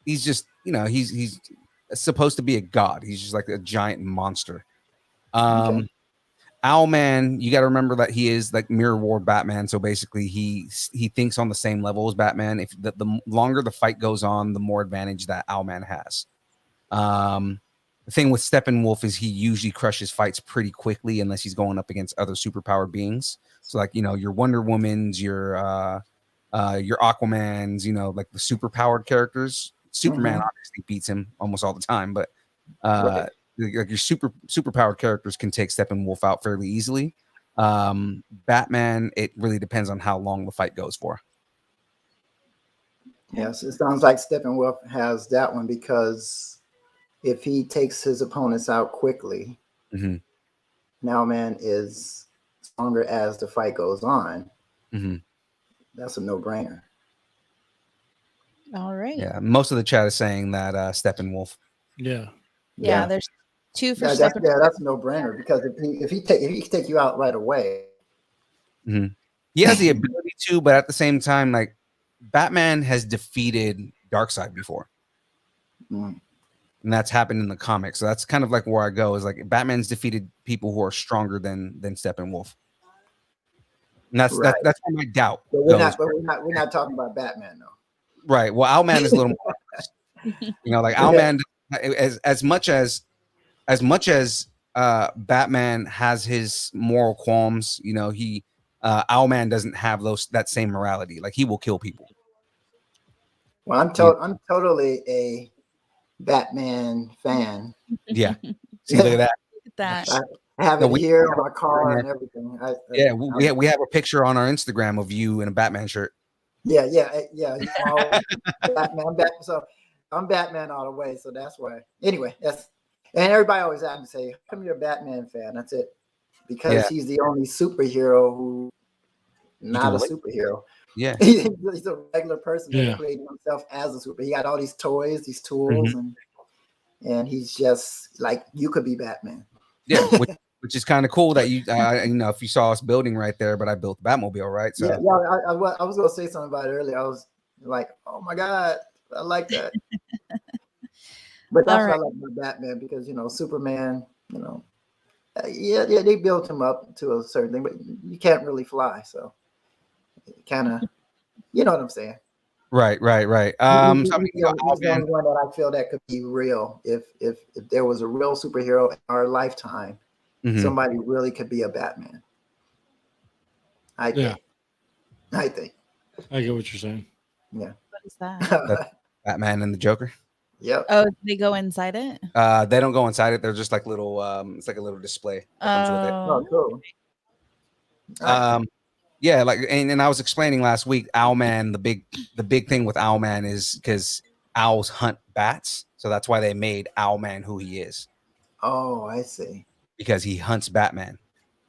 He's just he's supposed to be a god. He's just like a giant monster. Okay. Owlman, you got to remember that he is like mirror world Batman. So basically, he thinks on the same level as Batman. If the longer the fight goes on, the more advantage that Owlman has. The thing with Steppenwolf is he usually crushes fights pretty quickly unless he's going up against other superpowered beings. So like your Wonder Womans, your Aquamans, like the superpowered characters. Superman obviously beats him almost all the time, but Right. like your superpowered characters can take Steppenwolf out fairly easily. Batman, it really depends on how long the fight goes for. Yes, it sounds like Steppenwolf has that one because if he takes his opponents out quickly, now man is stronger as the fight goes on. That's a no-brainer. All right. Yeah, most of the chat is saying that Steppenwolf. Yeah. Yeah, there's two for that's a no-brainer because if he take you out right away. He has the ability to, but at the same time, like Batman has defeated Darkseid before. And that's happened in the comics. So that's kind of like where I go is like Batman's defeated people who are stronger than Steppenwolf. And that's Right. that's where my doubt But goes. we're not talking about Batman though. Right. Well, Owlman is a little more, like Owlman, as much as Batman has his moral qualms, he Owlman doesn't have that same morality. Like he will kill people. Well, I'm totally a Batman fan. Yeah. See, look at that. Look at that. I have it here on my car and everything. We have a picture on our Instagram of you in a Batman shirt. Yeah. Batman. So I'm Batman all the way. So that's why. Anyway, and everybody always asks me, say, "How come you're a Batman fan?" That's it. Because he's the only superhero who not a superhero. Yeah. He's a regular person that created himself as a superhero. He got all these toys, these tools, and he's just like, you could be Batman. Yeah, which is kind of cool that you if you saw us building right there, but I built the Batmobile, right? So I was gonna say something about it earlier. I was like, oh my god, I like that. But that's why I like my Batman because Superman, they built him up to a certain thing, but you can't really fly, so kind of, you know what I'm saying. Right. He's the only one that I feel that could be real. If there was a real superhero in our lifetime, somebody really could be a Batman. I think. I get what you're saying. Yeah. What is that? Batman and the Joker. Yep. Oh, they go inside it? They don't go inside it. They're just like little. It's like a little display that comes with it. Oh, cool. Yeah, like and I was explaining last week, Owlman, the big thing with Owlman is because owls hunt bats, so that's why they made Owlman who he is. Oh, I see. because he hunts Batman.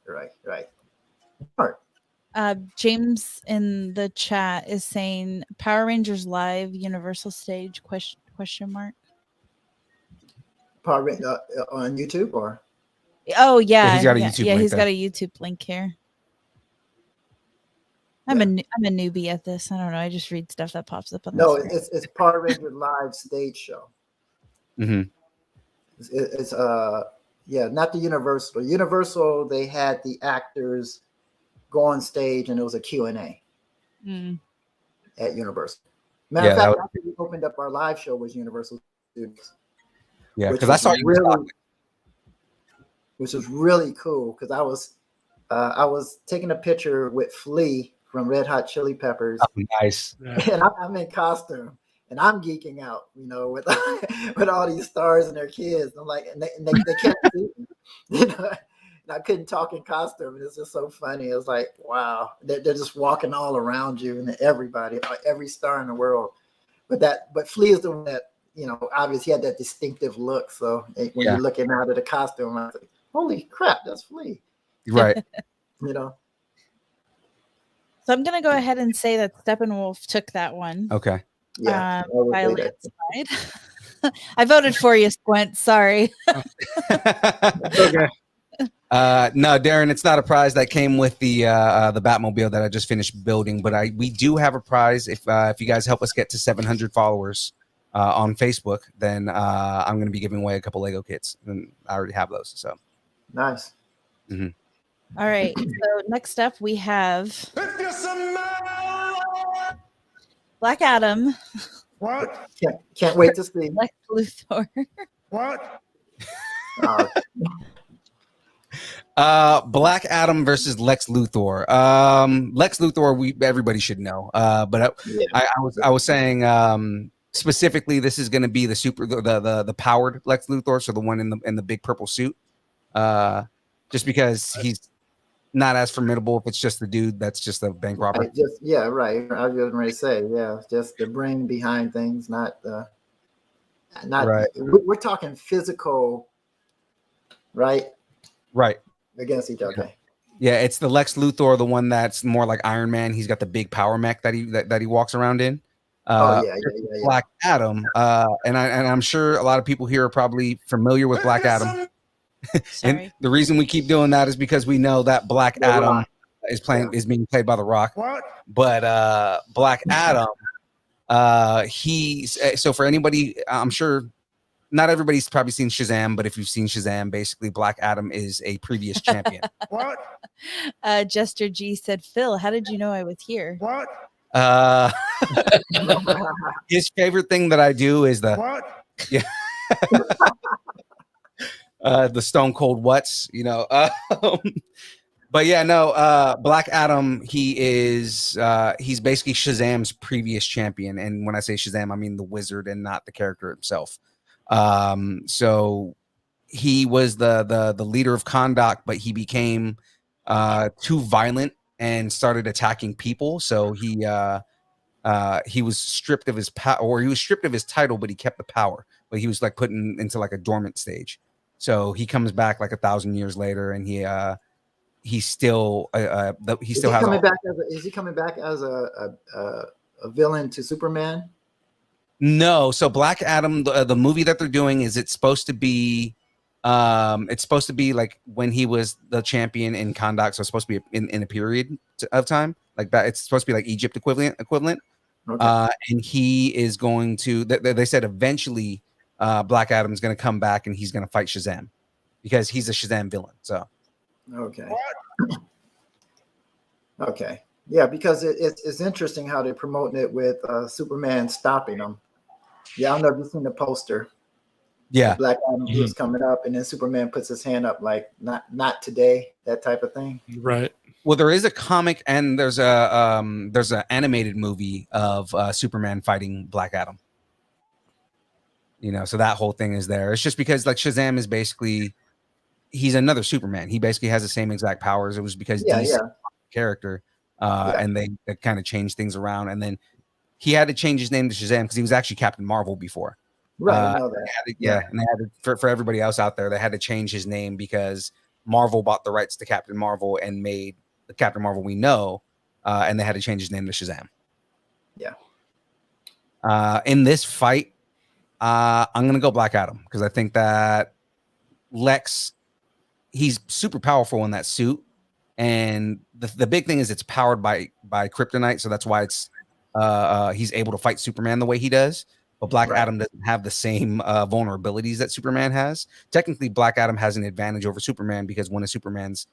Right. Smart. James in the chat is saying Power Rangers Live Universal Stage question mark. On YouTube or? Oh yeah, he's got a YouTube link he's there. got a YouTube link here. I'm a newbie at this. I don't know. I just read stuff that pops up on the screen. It's Power Ranger Live stage show. Mm-hmm. It's not the Universal. Universal, they had the actors go on stage and it was a Q&A at Universal. Matter of fact, after we opened up our live show was Universal Studios. Yeah, because I saw you which was really cool because I was taking a picture with Flea from Red Hot Chili Peppers. Oh, nice. And I'm in costume and I'm geeking out, with with all these stars and their kids. I'm like, and they can't see me. And I couldn't talk in costume. And it's just so funny. It's like, wow, they're just walking all around you and everybody, every star in the world. But Flea is the one that, obviously had that distinctive look. So when you're looking out of the costume, I was like, holy crap, that's Flea. Right. So I'm gonna go ahead and say that Steppenwolf took that one. Okay. Yeah. By a landslide. I voted for you, Squint. Sorry. Okay. No, Darren, it's not a prize that came with the Batmobile that I just finished building, but we do have a prize if you guys help us get to 700 followers on Facebook. Then I'm going to be giving away a couple Lego kits, and I already have those. So nice. Mm-hmm. All right. So next up we have Black Adam. What? Can't wait to see. Lex Luthor. What? Black Adam versus Lex Luthor. Lex Luthor, everybody should know. But I was saying specifically, this is going to be the powered Lex Luthor, so the one in the big purple suit. Just because he's not as formidable if it's just the dude that's just a bank robber. Right, right. I was just going to say, just the brain behind things, not right. We're talking physical, right? Right. Against each other. Yeah, it's the Lex Luthor, the one that's more like Iron Man. He's got the big power mech that he walks around in. Black Adam, and I'm sure a lot of people here are probably familiar with Black Adam. And the reason we keep doing that is because we know that Black Adam is being played by The Rock. What? But Black Adam, so for anybody, I'm sure not everybody's probably seen Shazam, but if you've seen Shazam, basically Black Adam is a previous champion. What? Jester G said, Phil, how did you know I was here? What? His favorite thing that I do is the Stone Cold What's, but yeah, no, Black Adam, he's basically Shazam's previous champion. And when I say Shazam, I mean the wizard and not the character himself. So he was the leader of Kahndaq, but he became too violent and started attacking people. So he was stripped of his power, or he was stripped of his title, but he kept the power. But he was like put into like a dormant stage. So he comes back like 1,000 years later, and he still has. Is he coming back as a villain to Superman? No. So Black Adam, the movie that they're doing, it's supposed to be like when he was the champion in Kahndaq. So it's supposed to be in a period of time like that. It's supposed to be like Egypt equivalent. Okay. And he is going to. They said eventually, Black Adam's going to come back and he's going to fight Shazam because he's a Shazam villain. So. Okay. Okay. Yeah, because it's interesting how they're promoting it with Superman stopping them. Yeah, I don't know if you've seen the poster. Yeah. Black Adam is coming up, and then Superman puts his hand up like not today, that type of thing. Right. Well, there is a comic and there's an animated movie of Superman fighting Black Adam. So that whole thing is there. It's just because like Shazam is basically he's another Superman. He basically has the same exact powers. It was because character. And they kind of changed things around, and then he had to change his name to Shazam because he was actually Captain Marvel before. Right, I know that. And they had for everybody else out there, they had to change his name because Marvel bought the rights to Captain Marvel and made the Captain Marvel we know, and they had to change his name to Shazam. Yeah. In this fight, I'm gonna go Black Adam because I think that Lex, he's super powerful in that suit, and the big thing is it's powered by kryptonite, so that's why it's he's able to fight Superman the way he does. But Black Adam doesn't have the same vulnerabilities that Superman has. Technically, Black Adam has an advantage over Superman because one of Superman's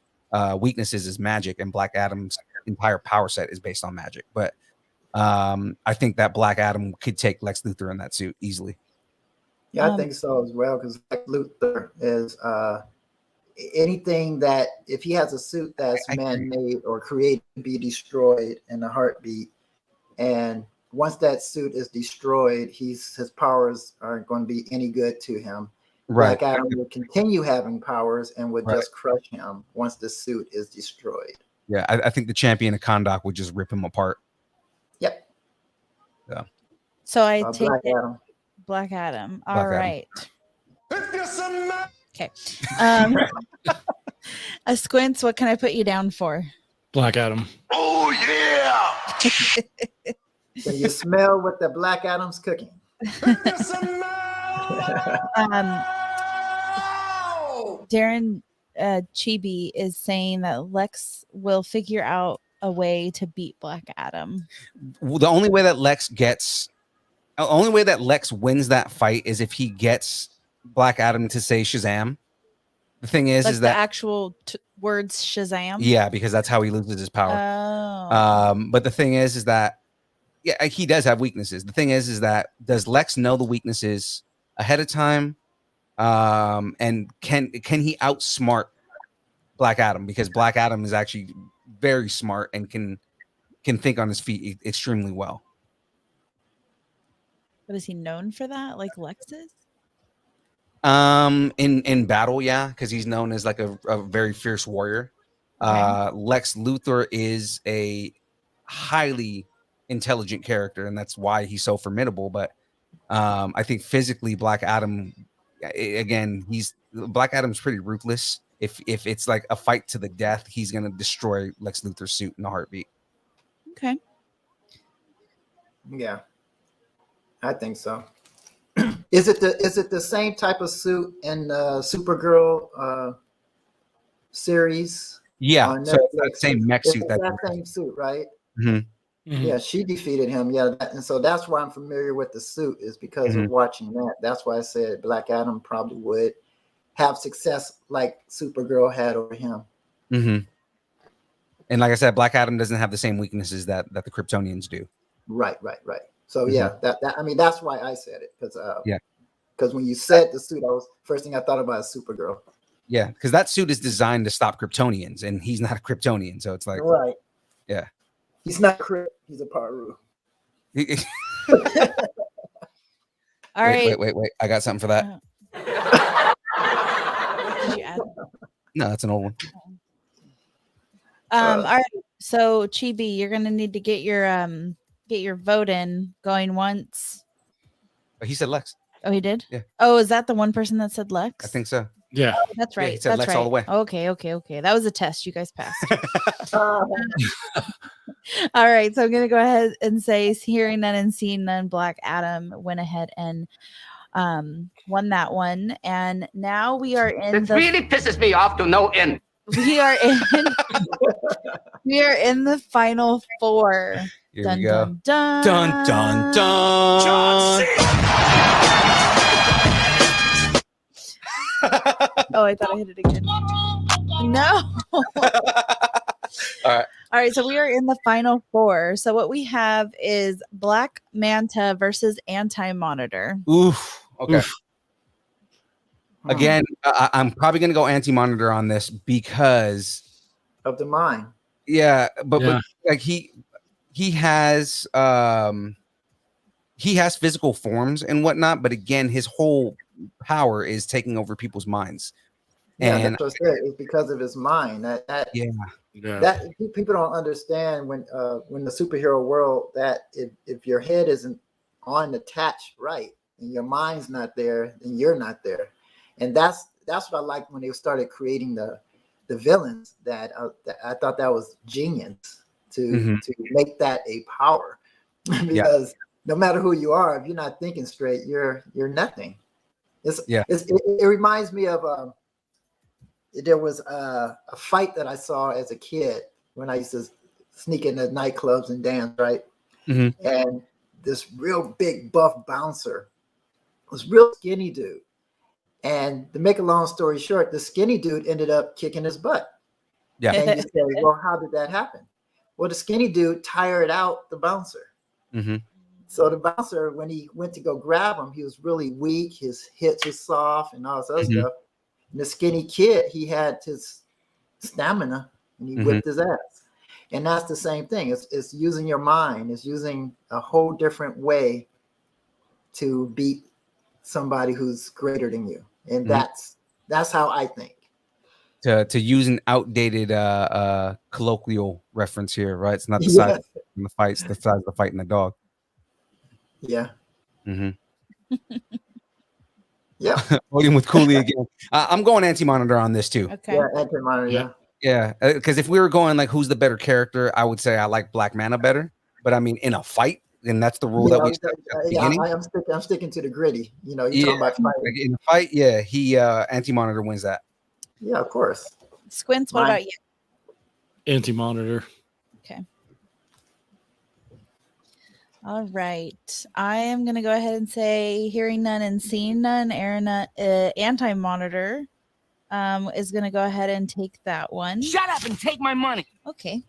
weaknesses is magic, and Black Adam's entire power set is based on magic. But I think that Black Adam could take Lex Luthor in that suit easily. Yeah, I think so as well, because Lex Luthor is anything that if he has a suit that's man-made or created to be destroyed in a heartbeat, and once that suit is destroyed, his powers aren't going to be any good to him. Right. Black Adam will continue having powers and would just crush him once the suit is destroyed. Yeah, I think the champion of Kahndaq would just rip him apart. Yep. Yeah. So I take Black it. Adam. Black Adam. Black All Adam. right. Okay. Squints, what can I put you down for? Black Adam. Oh, yeah. Can you smell what the Black Adam's cooking? Darren Chibi is saying that Lex will figure out a way to beat Black Adam. The only way that Lex wins that fight is if he gets Black Adam to say Shazam. The thing is, Like is the that actual words Shazam. yeah, because that's how he loses his power. Oh. But the thing is that yeah, he does have weaknesses. The thing is that does Lex know the weaknesses ahead of time? And can he outsmart Black Adam? Because Black Adam is actually very smart and can think on his feet extremely well. But is he known for that, like Lex is? In battle, yeah, because he's known as like a very fierce warrior. Okay. Lex Luthor is a highly intelligent character, and that's why he's so formidable. But I think physically, Black Adam, again, Black Adam's pretty ruthless. If it's like a fight to the death, he's gonna destroy Lex Luthor's suit in a heartbeat. Okay. Yeah, I think so. Is it the same type of suit in Supergirl series? Yeah, on so it's Netflix? that same mech It's suit. that same suit, right? Mhm. Yeah, she defeated him. Yeah, and so that's why I'm familiar with the suit, is because of watching that. That's why I said Black Adam probably would have success like Supergirl had over him. Mm-hmm. And like I said, Black Adam doesn't have the same weaknesses that the Kryptonians do. Right. So yeah, that I mean that's why I said it, because when you said the suit, first thing I thought about is Supergirl. Yeah, because that suit is designed to stop Kryptonians, and he's not a Kryptonian, so it's like Right. Yeah. He's not Kryp, he's a Paru. All right. Wait. I got something for that. Did you add? No, that's an old one. All right. So Chibi, you're gonna need to get your vote in going once. He said Lex. Oh, he did? Yeah. Oh, is that the one person that said Lex? I think so. Yeah. Oh, that's right. he said That's Lex right. all the way. Okay. That was a test. You guys passed. All right. So I'm gonna go ahead and say, hearing none and seeing none, Black Adam went ahead and won that one. And now we are in It really pisses me off to no end. we are in the final four. Here Dun, we go. dun, Dun dun dun. Oh, I thought I hit it again. No. All right. So we are in the final four. So what we have is Black Manta versus Anti-Monitor. Oof. Okay. Oof. Again, I'm probably gonna go anti-monitor on this because Of the mind. yeah, but like he has physical forms and whatnot, but again, his whole power is taking over people's minds. Yeah, And that's what I said. It's because of his mind. That people don't understand when the superhero world, that if your head isn't on attached right, and your mind's not there, then you're not there. And that's what I liked when they started creating the villains. That I thought that was genius to make that a power, because no matter who you are, if you're not thinking straight, you're nothing. It reminds me of there was a fight that I saw as a kid when I used to sneak into nightclubs and dance, right? And this real big buff bouncer was real skinny dude. And to make a long story short, the skinny dude ended up kicking his butt. Yeah. And you say, well, how did that happen? Well, the skinny dude tired out the bouncer. So the bouncer, when he went to go grab him, he was really weak. His hips were soft and all this other stuff. And the skinny kid, he had his stamina and he whipped his ass. And that's the same thing. It's using your mind. It's using a whole different way to beat somebody who's greater than you. And that's how I think. To use an outdated colloquial reference here, right? It's not the size of the fight, it's the size of the fight in the dog. Yeah. Yeah. Voting with Cooley again. I'm going anti-monitor on this too. Okay. Yeah, anti-monitor, yeah. Yeah, because if we were going like who's the better character, I would say I like Black Manta better. But I mean, in a fight, and that's the rule that we set at the beginning. I'm sticking to the gritty. You know, you're talking about fighting. Like in a fight, yeah, he anti-monitor wins that. Yeah, of course. Squints, what about you? Anti-monitor. Okay. All right. I am going to go ahead and say hearing none and seeing none. Aaron, anti-monitor is going to go ahead and take that one. Shut up and take my money. Okay.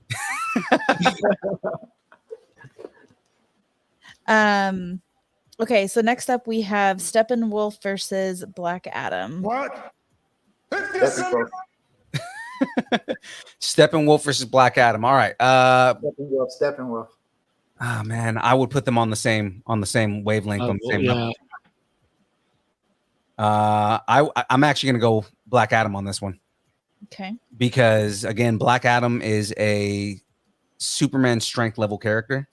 Okay, so next up we have Steppenwolf versus Black Adam. What? Steppenwolf versus Black Adam. All right. Steppenwolf. Oh man, I would put them on the same wavelength, on the same level. I'm actually gonna go Black Adam on this one. Okay. Because again, Black Adam is a Superman strength level character.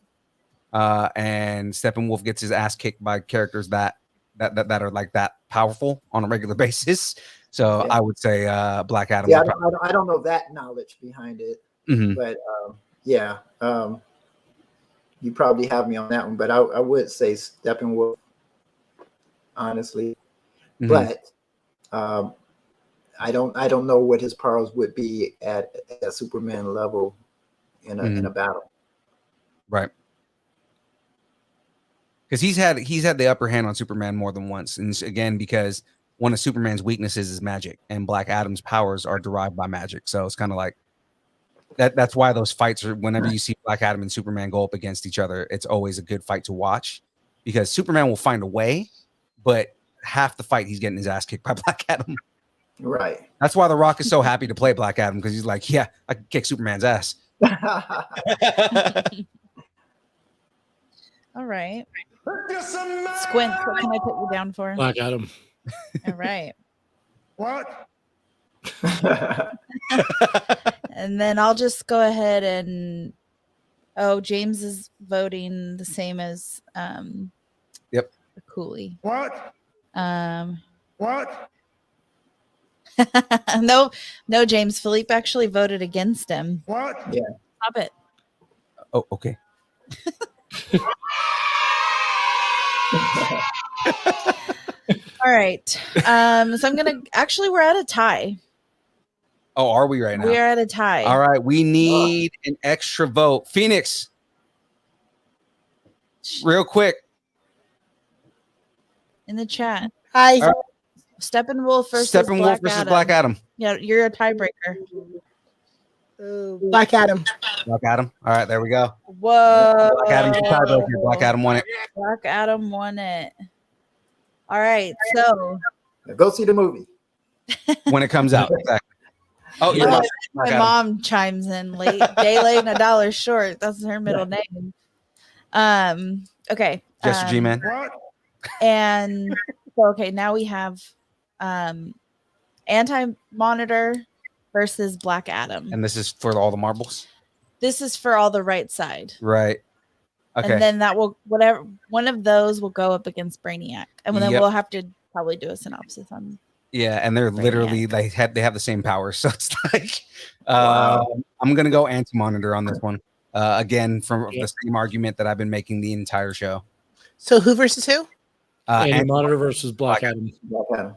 And Steppenwolf gets his ass kicked by characters that are like that powerful on a regular basis. So I would say Black Adam. Yeah, I don't know that knowledge behind it, but you probably have me on that one. But I would say Steppenwolf, honestly. But I don't know what his powers would be at a Superman level in a battle. Right. Because he's had the upper hand on Superman more than once, and again because one of Superman's weaknesses is magic, and Black Adam's powers are derived by magic. So it's kind of like that. That's why those fights are. Whenever you see Black Adam and Superman go up against each other, it's always a good fight to watch, because Superman will find a way, but half the fight he's getting his ass kicked by Black Adam. Right. That's why The Rock is so happy to play Black Adam, because he's like, yeah, I can kick Superman's ass. All right. Squint, what can I put you down for? Black Adam. All right. What? And then I'll just go ahead and James is voting the same as Cooley. What? What? No, James. Philippe actually voted against him. What? Yeah. Stop it. Oh, okay. All right. So I'm gonna we're at a tie. Oh, are we right now? We are at a tie. All right. We need an extra vote. Phoenix, real quick. In the chat. Hi. All right. Steppenwolf versus Black Adam. Yeah, you're a tiebreaker. Black Adam. Black Adam. All right, there we go. Whoa. Black Adam's the tiebreaker. Black Adam won it. Black Adam won it. All right, so Go see the movie when it comes out. Exactly. Oh, you're right. Black my Adam. mom chimes in late. Day late and a dollar short. That's her middle name. Okay. Jester G Man. What? And so okay, now we have Anti-Monitor versus Black Adam. And this is for all the marbles. This is for all the right side. Right. Okay. And then that will whatever one of those will go up against Brainiac, and then Yep. we'll have to probably do a synopsis on. Yeah, and they're literally they have the same powers, so it's like I'm gonna go anti-monitor on this one. Again, from the same argument that I've been making the entire show. So who versus who? Anti-Monitor versus Black Adam. Black Adam.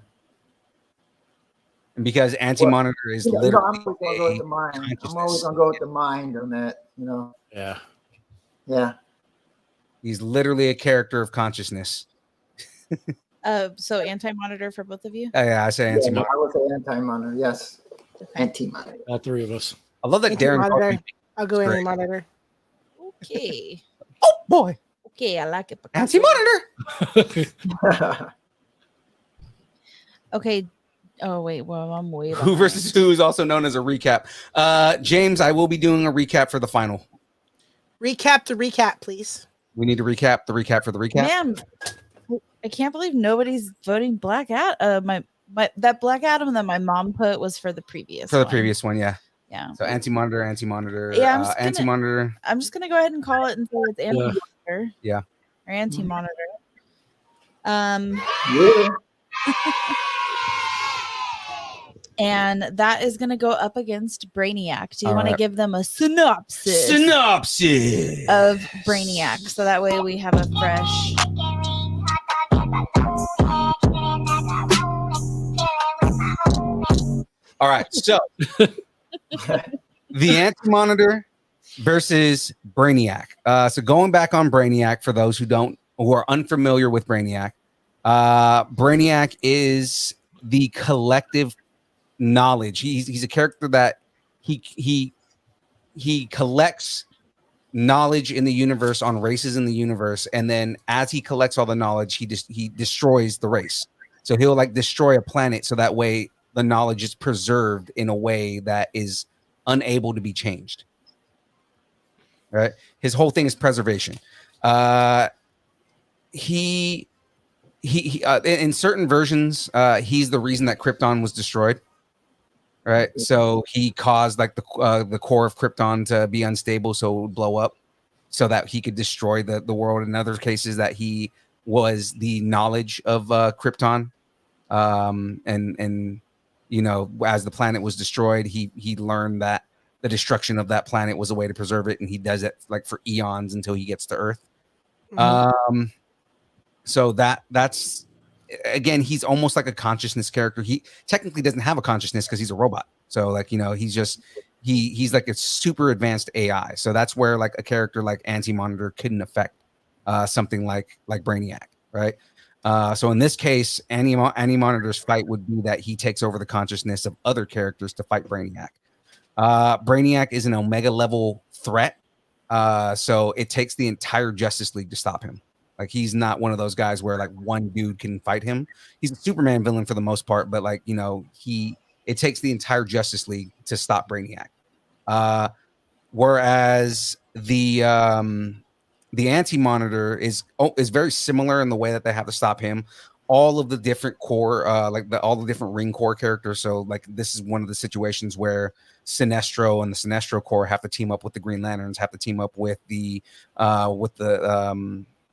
And because anti-monitor is literally I'm always gonna go with the mind. I'm always gonna go with the mind on that. Yeah. Yeah. He's literally a character of consciousness. So anti-monitor for both of you. Yeah, I say anti-monitor. I would say anti-monitor. Yes, anti-monitor. All three of us. I love that Darren. Anti-monitor. I'll go anti-monitor. Okay. Oh boy. Okay, I like it. Anti-monitor. Okay. Oh wait, well I'm way. Who versus who is also known as a recap. James, I will be doing a recap for the final. Recap to recap, please. We need to recap the recap for the recap. Man, I can't believe nobody's voting Black Adam. My that Black Adam that my mom put was for the previous. For the one. previous one, yeah. Yeah. So anti-monitor. Yeah, anti-monitor. I'm just gonna go ahead and call it and say it's anti-monitor. Yeah. Or anti-monitor. Yeah. And that is going to go up against Brainiac. Do you want to give them a synopsis of Brainiac? So that way we have a fresh. All right. So the Anti-Monitor versus Brainiac. So going back on Brainiac, for those who are unfamiliar with Brainiac, Brainiac is the collective knowledge. He's a character that he collects knowledge in the universe on races in the universe, and then as he collects all the knowledge, he destroys the race. So he'll like destroy a planet so that way the knowledge is preserved in a way that is unable to be changed. Right? His whole thing is preservation. He in certain versions, he's the reason that Krypton was destroyed. Right, so he caused like the core of Krypton to be unstable, so it would blow up, so that he could destroy the world. In other cases, that he was the knowledge of Krypton, and you know, as the planet was destroyed, he learned that the destruction of that planet was a way to preserve it, and he does it like for eons until he gets to Earth. Mm-hmm. So that's. Again, he's almost like a consciousness character. He technically doesn't have a consciousness because he's a robot. So like, you know, he's like a super advanced AI. So that's where like a character like Anti-Monitor couldn't affect something like Brainiac, right? So in this case, Anti-Monitor's fight would be that he takes over the consciousness of other characters to fight Brainiac. Brainiac is an Omega level threat. So it takes the entire Justice League to stop him. Like, he's not one of those guys where like one dude can fight him. He's a Superman villain for the most part, but like, you know, it takes the entire Justice League to stop Brainiac. Whereas the Anti-Monitor is very similar in the way that they have to stop him. All of the different core, all the different Ring Corps characters. So like, this is one of the situations where Sinestro and the Sinestro Corps have to team up with the Green Lanterns, have to team up with the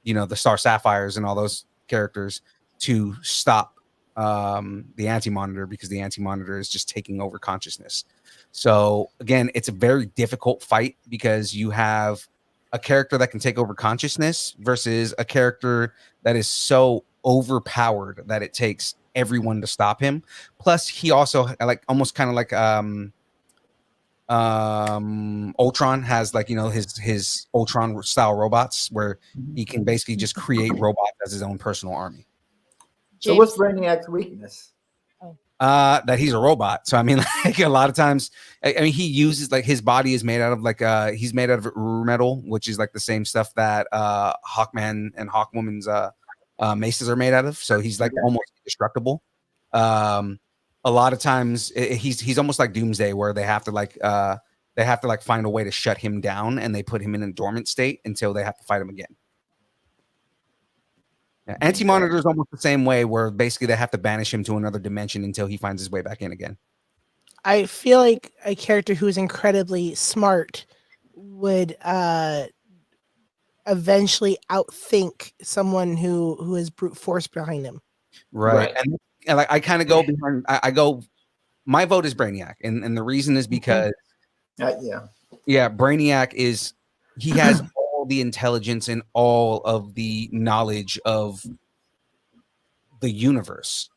you know, the Star Sapphires and all those characters to stop the Anti-Monitor, because the Anti-Monitor is just taking over consciousness. So again, it's a very difficult fight because you have a character that can take over consciousness versus a character that is so overpowered that it takes everyone to stop him. Plus, he also like almost kind of like Ultron has, like, you know, his Ultron style robots where he can basically just create robots as his own personal army. So what's Brainiac's weakness? That he's a robot. So I mean, like, a lot of times, I mean, he uses, like, his body is made out of like he's made out of Ur metal, which is like the same stuff that Hawkman and Hawkwoman's maces are made out of. So he's like almost indestructible. A lot of times he's almost like Doomsday, where they have to like find a way to shut him down, and they put him in a dormant state until they have to fight him again. Yeah, Anti-Monitor is almost the same way, where basically they have to banish him to another dimension until he finds his way back in again. I feel like a character who is incredibly smart would eventually outthink someone who has brute force behind him. Right. And like I kind of go behind. I go. My vote is Brainiac, and the reason is because Brainiac is he has all the intelligence and all of the knowledge of the universe.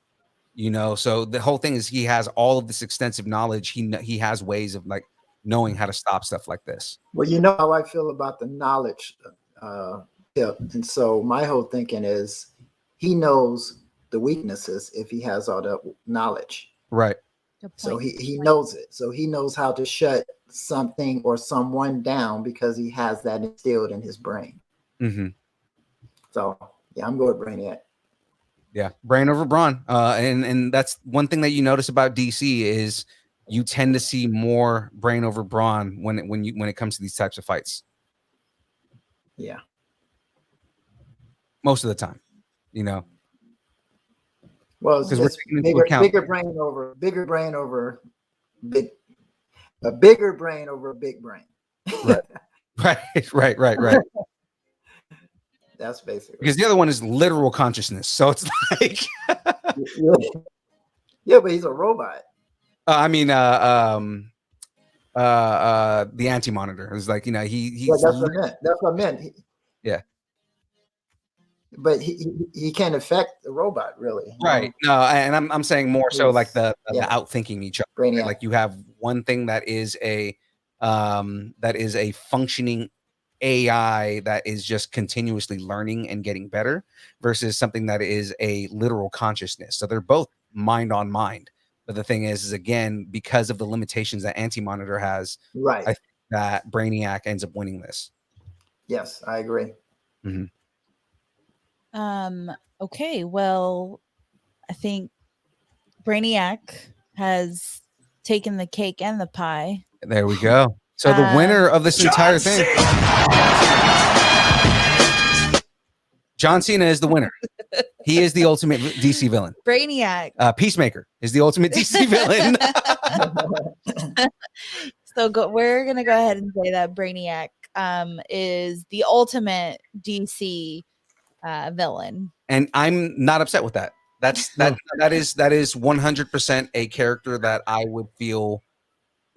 You know, so the whole thing is he has all of this extensive knowledge. He has ways of like knowing how to stop stuff like this. Well, you know how I feel about the knowledge tip. And so my whole thinking is he knows the weaknesses if he has all the knowledge. Right. So he knows it. So he knows how to shut something or someone down because he has that instilled in his brain. Mm-hmm. So yeah, I'm going with Brainiac. Yeah, brain over brawn. And that's one thing that you notice about DC is you tend to see more brain over brawn when it comes to these types of fights. Yeah. Most of the time, you know. Well, it's bigger brain over a bigger brain over a big brain. Right. That's basically because the other one is literal consciousness. So it's like, yeah, but he's a robot. I mean, the Anti-Monitor is like, you know, he's that's what I meant. Yeah. But he can't affect the robot, really. Right. No, and I'm saying more so like the outthinking each other. Right? Like you have one thing that is a functioning AI that is just continuously learning and getting better versus something that is a literal consciousness. So they're both mind on mind. But the thing is again, because of the limitations that Anti-Monitor has, right, I think that Brainiac ends up winning this. Yes, I agree. Mm-hmm. Okay, well, I think Brainiac has taken the cake and the pie. There we go. So the winner of this entire thing, John Cena is the winner. He is the ultimate DC villain. Brainiac. Peacemaker is the ultimate DC villain. So we're going to go ahead and say that Brainiac is the ultimate DC villain. And I'm not upset with that. That is 100% a character that I would feel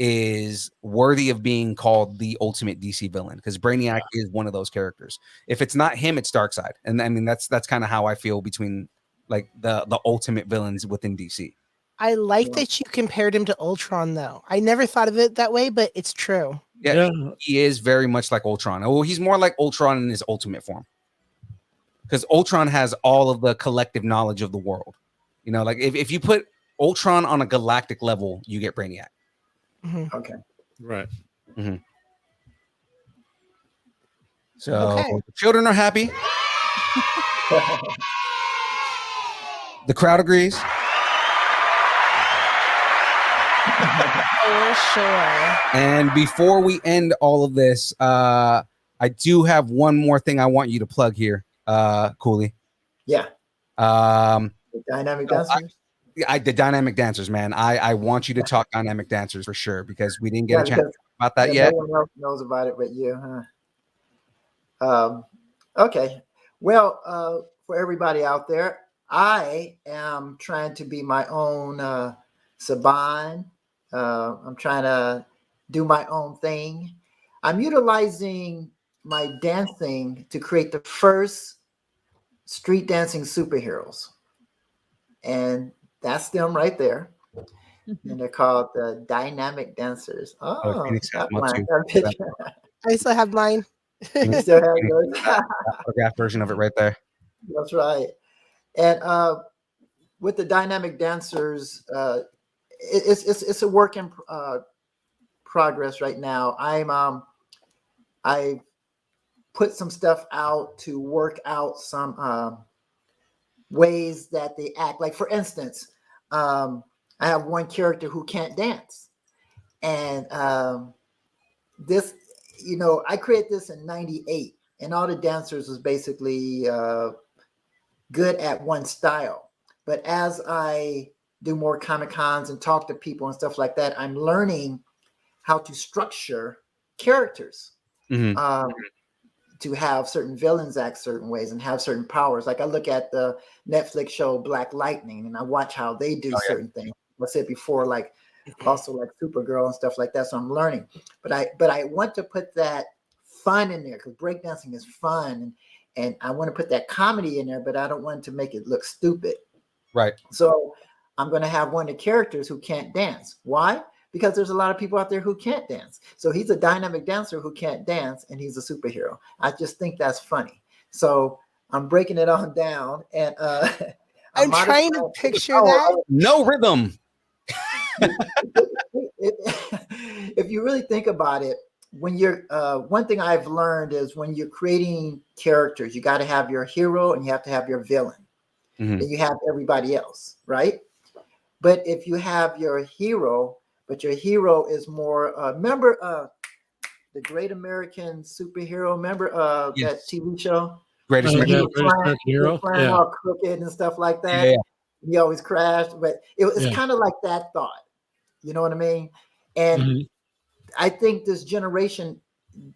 is worthy of being called the ultimate DC villain, because Brainiac is one of those characters. If it's not him, it's Darkseid. And I mean that's kind of how I feel between like the ultimate villains within DC. I like that you compared him to Ultron, though. I never thought of it that way, but it's true. Yeah. He is very much like Ultron. Oh, he's more like Ultron in his ultimate form. Because Ultron has all of the collective knowledge of the world. You know, like if you put Ultron on a galactic level, you get Brainiac. Mm-hmm. Okay. Right. Mm-hmm. So the children are happy. The crowd agrees. For sure. And before we end all of this, I do have one more thing I want you to plug here, Cooley. Yeah. The dynamic dancers. The dynamic dancers, man. I want you to talk dynamic dancers for sure, because we didn't get a chance to talk about that yet. No one else knows about it but you, huh? Okay. Well, for everybody out there, I am trying to be my own Saban. I'm trying to do my own thing. I'm utilizing my dancing to create the first street dancing superheroes. And that's them right there. And they're called the dynamic dancers. Oh, I still have mine. You still have yours? Autograph version of it right there. That's right. And with the dynamic dancers, it's a work in progress right now. I put some stuff out to work out some ways that they act. Like for instance, I have one character who can't dance, and this, you know, I created this in '98, and all the dancers was basically good at one style. But as I do more Comic Cons and talk to people and stuff like that, I'm learning how to structure characters to have certain villains act certain ways and have certain powers. Like I look at the Netflix show Black Lightning and I watch how they do certain things. I said before, like also like Supergirl and stuff like that. So I'm learning, but I want to put that fun in there because breakdancing is fun, and I want to put that comedy in there, but I don't want to make it look stupid. Right. So I'm going to have one of the characters who can't dance. Why? Because there's a lot of people out there who can't dance. So he's a dynamic dancer who can't dance, and he's a superhero. I just think that's funny. So I'm breaking it on down, and I'm trying to picture that. No rhythm. If you really think about it, when you're one thing I've learned is when you're creating characters, you got to have your hero and you have to have your villain. Mhm. And you have everybody else, right? But if you have your hero, but your hero is more remember the Great American Superhero, remember that TV show? Greatest Yeah, American. Greatest American Hero. Flying Yeah. all crooked and stuff like that. Yeah. He always crashed, but it's Yeah. kind of like that thought. You know what I mean? And Mhm. I think this generation,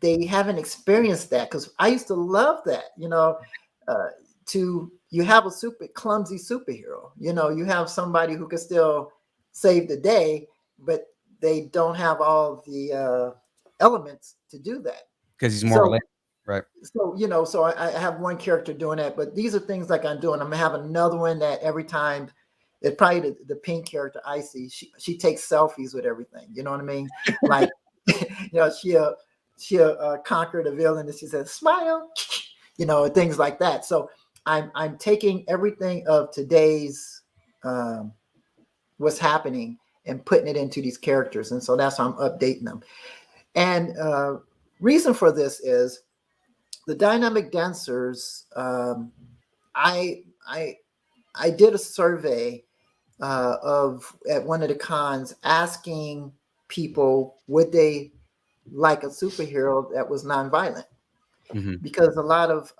they haven't experienced that because I used to love that, you know, you have a super clumsy superhero, you know, you have somebody who can still save the day, but they don't have all the elements to do that. Because he's more relatable. Right. So, you know, so I have one character doing that, but these are things like I'm doing. I'm gonna have another one that every time it's probably the pink character Icy. She takes selfies with everything. You know what I mean? Like, you know, she'll conquer the villain and she says, smile, you know, things like that. So I'm taking everything of today's what's happening and putting it into these characters. And so that's how I'm updating them. And reason for this is the dynamic dancers. I did a survey at one of the cons asking people would they like a superhero that was nonviolent, because a lot of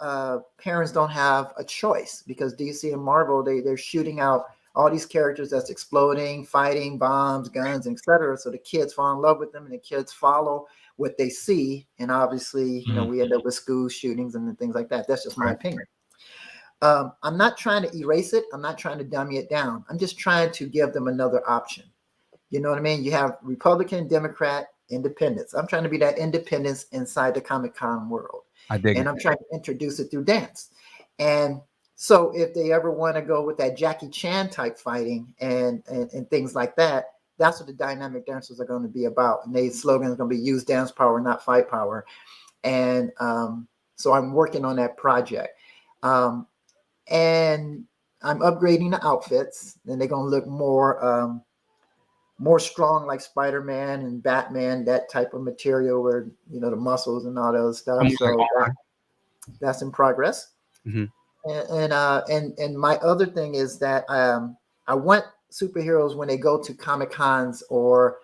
parents don't have a choice because DC and Marvel they're shooting out all these characters that's exploding, fighting, bombs, guns, etc. So the kids fall in love with them and the kids follow what they see, and obviously you know we end up with school shootings and things like that. That's just my opinion. I'm not trying to erase it. I'm not trying to dummy it down. I'm just trying to give them another option. You know what I mean? You have Republican, Democrat, independents. I'm trying to be that independence inside the Comic-Con world. I dig and it. I'm trying to introduce it through dance. And so if they ever want to go with that Jackie Chan type fighting and things like that, that's what the dynamic dancers are going to be about. And their slogan is going to be use dance power, not fight power. And so I'm working on that project. And I'm upgrading the outfits, and they're gonna look more strong, like Spider-Man and Batman, that type of material where you know the muscles and all that other stuff. So that's in progress. And my other thing is that I want superheroes when they go to Comic-Cons or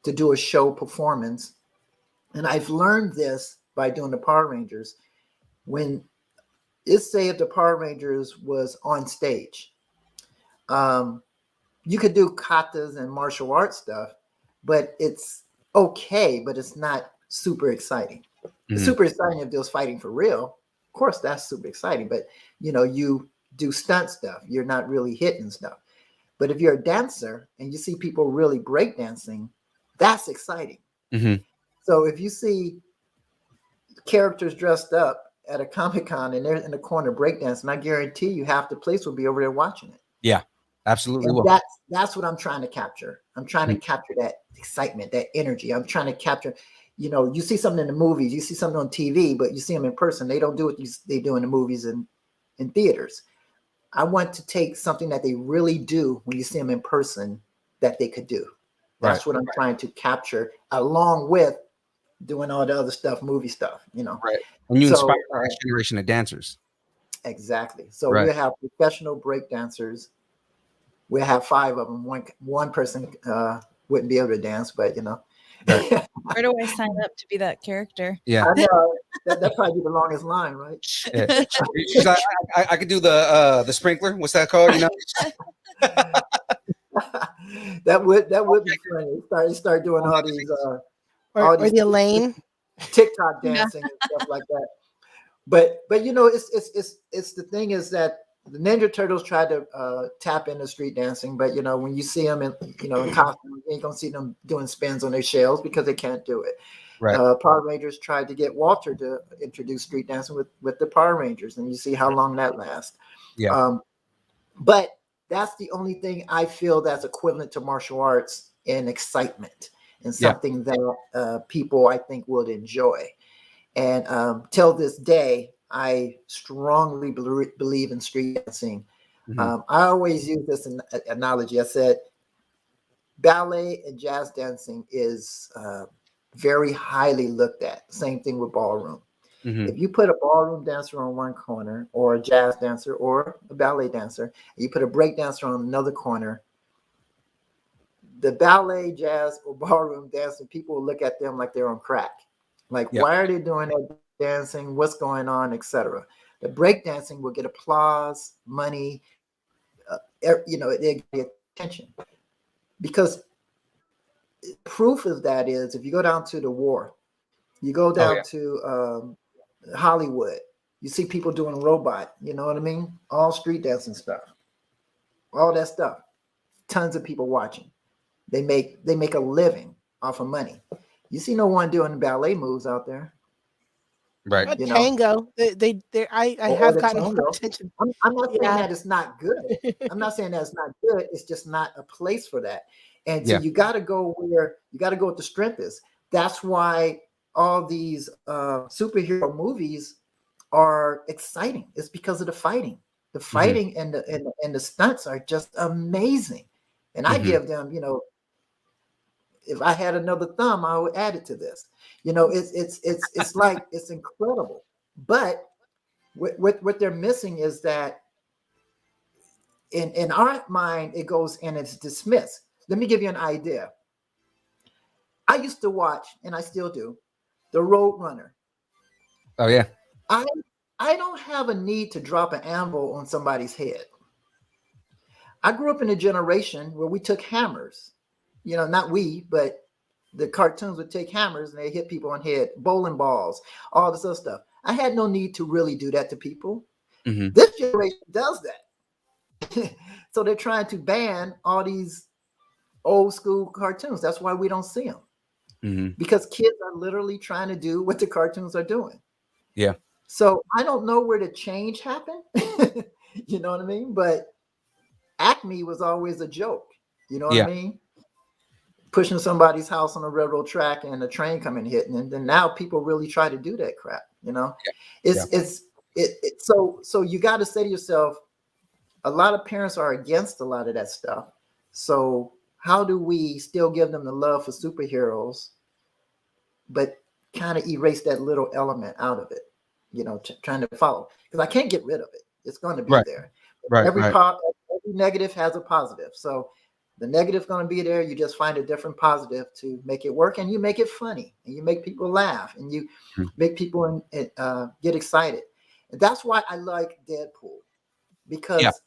to do a show performance, and I've learned this by doing the Power Rangers. When let's say if the Power Rangers was on stage, you could do katas and martial arts stuff, but it's okay, but it's not super exciting. It's super exciting if they was fighting for real. Of course, that's super exciting, but you know, you do stunt stuff. You're not really hitting stuff. But if you're a dancer and you see people really breakdancing, that's exciting. So if you see characters dressed up at a Comic-Con and they're in the corner breakdancing, I guarantee you half the place will be over there watching it. Yeah, absolutely. And that's what I'm trying to capture. I'm trying to capture that excitement, that energy. I'm trying to capture, you know, you see something in the movies, you see something on TV, but you see them in person. They don't do what they do in the movies and in theaters. I want to take something that they really do when you see them in person that they could do. That's what I'm trying to capture along with doing all the other stuff, movie stuff, you know. Right. And you inspire the next generation of dancers. Exactly. So we'll have professional break dancers. We'll have 5 of them. One person wouldn't be able to dance, but you know. Where do I sign up to be that character? Yeah. I know. That'd probably be the longest line, right? Yeah. I could do the sprinkler. What's that called? You know. that would be funny. Start doing all these or the Elaine TikTok dancing and stuff like that. but you know, it's the thing is that the Ninja Turtles tried to tap into street dancing, but you know, when you see them in in costume, you ain't gonna see them doing spins on their shells because they can't do it. Right. Power Rangers tried to get Walter to introduce street dancing with the Power Rangers, and you see how long that lasts. Yeah. But that's the only thing I feel that's equivalent to martial arts in excitement and something that people I think would enjoy. And till this day, I strongly believe in street dancing. Mhm. I always use this analogy. I said ballet and jazz dancing is very highly looked at. Same thing with ballroom. Mhm. If you put a ballroom dancer on one corner, or a jazz dancer, or a ballet dancer, and you put a break dancer on another corner, the ballet, jazz, or ballroom dancing, people will look at them like they're on crack. Like, Yep. why are they doing that dancing? What's going on, etc. The break dancing will get applause, money, it get attention. Because proof of that is if you go down to the war, you go down to Hollywood, you see people doing robot, you know what I mean? All street dancing stuff, all that stuff. Tons of people watching. They make a living off of money. You see no one doing ballet moves out there. Right. But You know? tango, I Or have the gotten more tango. attention. I'm not saying Yeah. that it's not good. I'm not saying that it's not good. It's just not a place for that. And so Yeah. you got to go where you got to go with the strength is. That's why all these superhero movies are exciting. It's because of the fighting. The fighting and the stunts are just amazing. And I give them, if I had another thumb, I would add it to this. It's like it's incredible. But what they're missing is that in our mind, it goes and it's dismissed. Let me give you an idea. I used to watch, and I still do, The Road Runner. Oh yeah. I don't have a need to drop an anvil on somebody's head. I grew up in a generation where we took hammers. Not we, but the cartoons would take hammers and they hit people on the head, bowling balls, all this other stuff. I had no need to really do that to people. Mhm. This generation does that. So they're trying to ban all these old school cartoons. That's why we don't see them. Mhm. Because kids are literally trying to do what the cartoons are doing. Yeah. So I don't know where the change happened. You know what I mean? But Acme was always a joke. You know what Yeah. I mean? Pushing somebody's house on a railroad track and a train coming hitting, and then now people really try to do that crap. So you got to say to yourself, a lot of parents are against a lot of that stuff. So how do we still give them the love for superheroes, but kind of erase that little element out of it? Trying to follow, because I can't get rid of it. It's going to be Right. there. Right. Every Right. negative has a positive. So the negative going to be there. You just find a different positive to make it work, and you make it funny, and you make people laugh, and you make people get excited. And that's why I like Deadpool, because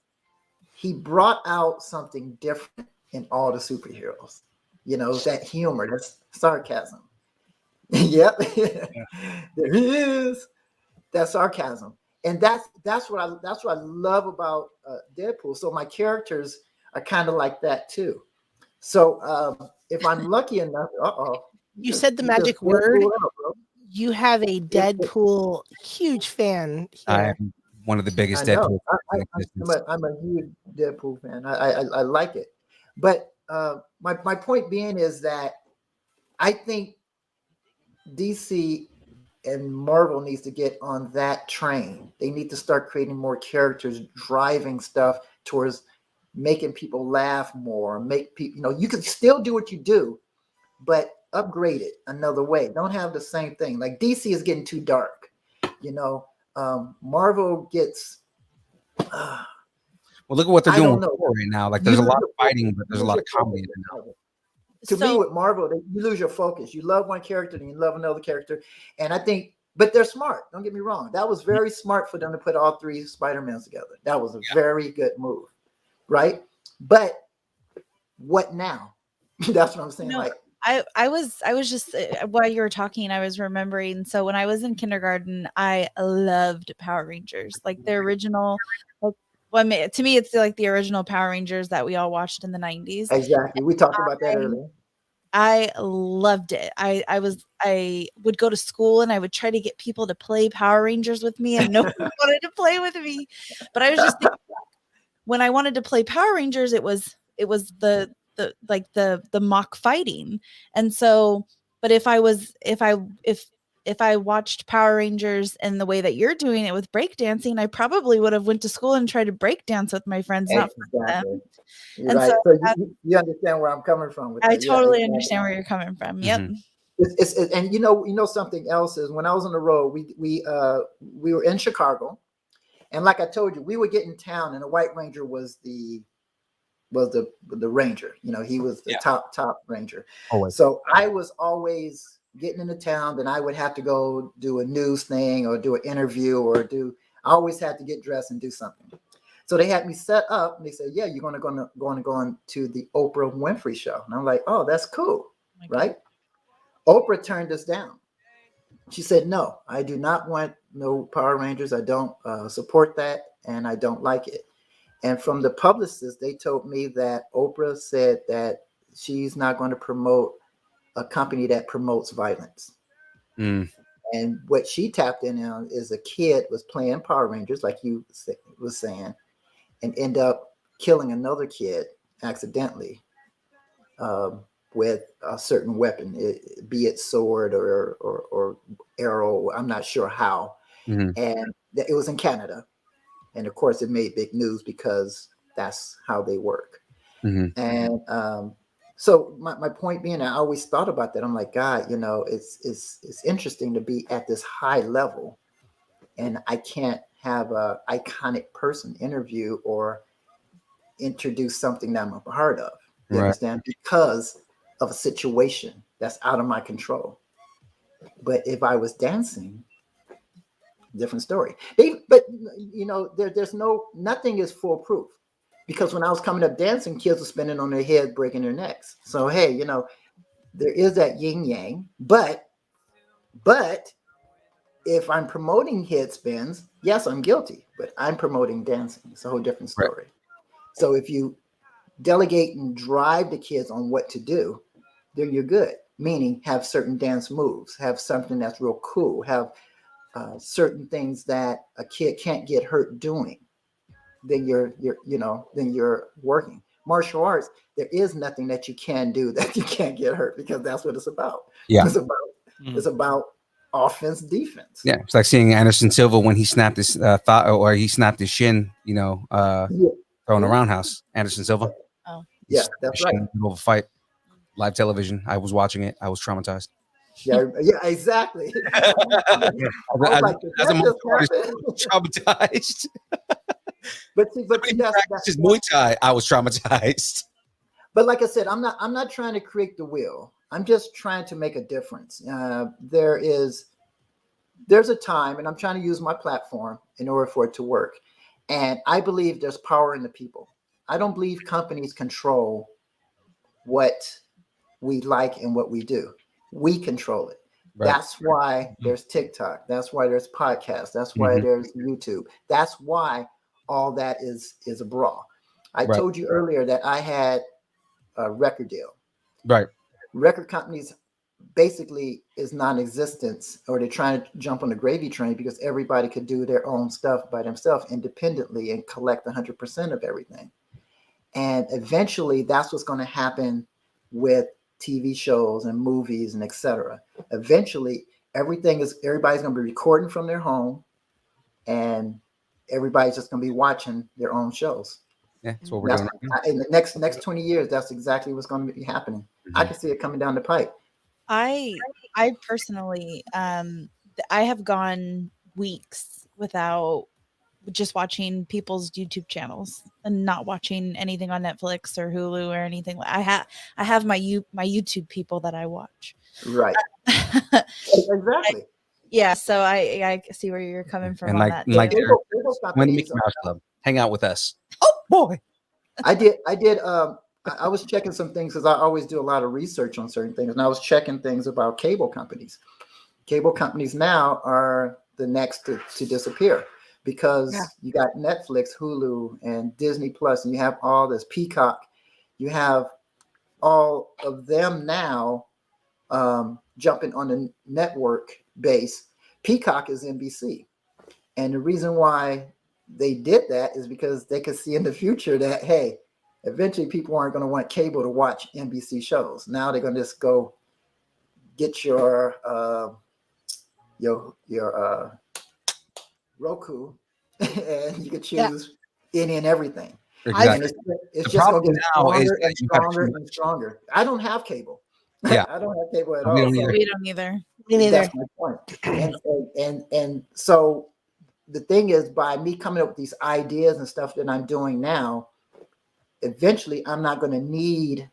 he brought out something different in all the superheroes. That humor, that's sarcasm. Yep. There he is. That's sarcasm. And that's what I love about Deadpool. So my characters are kind of like that too. So if I'm lucky enough, You said the magic word. You have a Deadpool huge fan I here. am one of the biggest I know. Deadpool fans in existence. I'm a huge Deadpool fan. I like it. But my point being is that I think DC and Marvel needs to get on that train. They need to start creating more characters, driving stuff towards making people laugh more. Make people, you can still do what you do, but upgrade it another way. Don't have the same thing. Like DC is getting too dark. Marvel gets. Well, look at what they're I doing don't with know. Thor right now. Like, there's a lot of fighting, but there's a lot of comedy in it now. To me, with Marvel, you lose your focus. You love one character, and you love another character. And I think, but they're smart. Don't get me wrong. That was very smart for them to put all three Spider-Mans together. That was a very good move, right? But what now? That's what I'm saying. No, like, I was just while you were talking, I was remembering. So when I was in kindergarten, I loved Power Rangers, like the original. Like, well, to me, it's like the original Power Rangers that we all watched in the 90s. Exactly. We talked about that earlier. I loved it. I would go to school and I would try to get people to play Power Rangers with me, and no one wanted to play with me. But I was just thinking, when I wanted to play Power Rangers, it was the like the mock fighting. And so, but if I watched Power Rangers in the way that you're doing it with breakdancing, I probably would have went to school and tried to break dance with my friends, not fight them. You're And right. so So you understand where I'm coming from with I that. totally Yeah, understand where you're coming from. Yep. And you know something else is when I was on the road, we were in Chicago, and like I told you, we would get in town, and the White Ranger was the ranger. You know, he was the top ranger. Always. So I was always getting into town, then I would have to go do a news thing or do an interview I always had to get dressed and do something. So they had me set up and they said, yeah, you're going to go on to the Oprah Winfrey show. And I'm like, oh, that's cool. Right. Oprah turned us down. She said, no, I do not want no Power Rangers. I don't support that. And I don't like it. And from the publicist, they told me that Oprah said that she's not going to promote a company that promotes violence. And what she tapped in on is a kid was playing Power Rangers, like you was saying, and end up killing another kid accidentally with a certain weapon, be it sword or arrow. I'm not sure how. And it was in Canada. And of course, it made big news because that's how they work. And so my point being, I always thought about that. I'm like, God, you know, it's interesting to be at this high level, and I can't have a iconic person interview or introduce something that I'm a part of. You understand? Because of a situation that's out of my control. But if I was dancing, different story. But you know, there's nothing is foolproof, because when I was coming up dancing, kids were spinning on their head, breaking their necks. So hey, you know, there is that yin yang. But if I'm promoting head spins, yes, I'm guilty. But I'm promoting dancing. It's a whole different story. So if you delegate and drive the kids on what to do, then you're good. Meaning, have certain dance moves, have something that's real cool, have certain things that a kid can't get hurt doing, then you're working. Martial arts, there is nothing that you can do that you can't get hurt, because that's what it's about. It's about offense, defense. Yeah, it's like seeing Anderson Silva when he snapped his thigh, or he snapped his shin, you know, throwing a roundhouse. Anderson Silva. Oh, yeah, that's right. In the middle of a fight, live television. I was watching it. I was traumatized. Yeah, exactly. I was like, did that just happen? Traumatized. But that's Muay Thai. I was traumatized. But like I said, I'm not trying to create the wheel. I'm just trying to make a difference. There's a time, and I'm trying to use my platform in order for it to work. And I believe there's power in the people. I don't believe companies control what we like and what we do. We control it. Right. That's why there's TikTok. That's why there's podcasts. That's why there's YouTube. That's why all that is a brawl. I told you earlier that I had a record deal. Right. Record companies basically is non-existent, or they're trying to jump on the gravy train because everybody could do their own stuff by themselves independently and collect 100% of everything. And eventually that's what's going to happen with TV shows and movies and etc. Eventually everybody's going to be recording from their home, and everybody's just going to be watching their own shows. Yeah, that's what we're doing. In the next 20 years, that's exactly what's going to be happening. I can see it coming down the pipe. I personally, I have gone weeks without just watching people's YouTube channels and not watching anything on Netflix or Hulu or anything. I have my YouTube people that I watch. Right. Exactly. Yeah, so I see where you're coming from and on like, that. like when the Mickey Mouse Club, hang out with us. Oh boy, I did I was checking some things because I always do a lot of research on certain things, and I was checking things about cable companies. Cable companies now are the next to disappear because you got Netflix, Hulu, and Disney Plus, and you have all this Peacock. You have all of them now jumping on the network base. Peacock is NBC. And the reason why they did that is because they could see in the future that, hey, eventually people aren't going to want cable to watch NBC shows. Now they're going to just go get your Roku and you can choose any and everything. Exactly. And it's just going to get stronger and stronger and stronger. I don't have cable. Yeah. I don't have cable at all. We don't either. Me neither. That's my point. And so the thing is, by me coming up with these ideas and stuff that I'm doing now, eventually I'm not going to need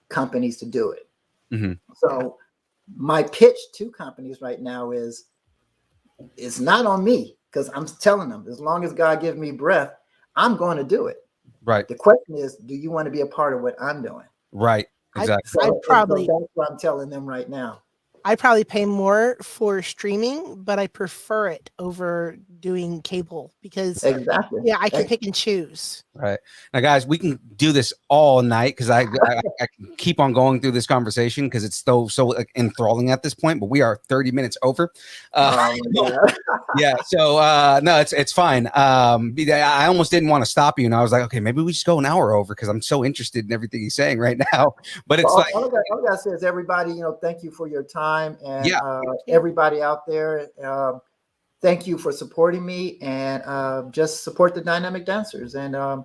companies to do it. Mm-hmm. So my pitch to companies right now is, it's not on me, because I'm telling them, as long as God gives me breath, I'm going to do it. Right. The question is, do you want to be a part of what I'm doing? Right. Exactly. I'd probably, that's what I'm telling them right now. I probably pay more for streaming, but I prefer it over doing cable because exactly. Yeah, I can pick and choose. Right. Now, guys, we can do this all night because I can keep on going through this conversation because it's so like, enthralling at this point. But we are 30 minutes over. Yeah. So no, it's fine. I almost didn't want to stop you, and I was like, okay, maybe we just go an hour over because I'm so interested in everything he's saying right now. But it's like all I gotta say is, everybody, thank you for your time, and everybody out there. Thank you for supporting me, and just support the Dynamic Dancers, and the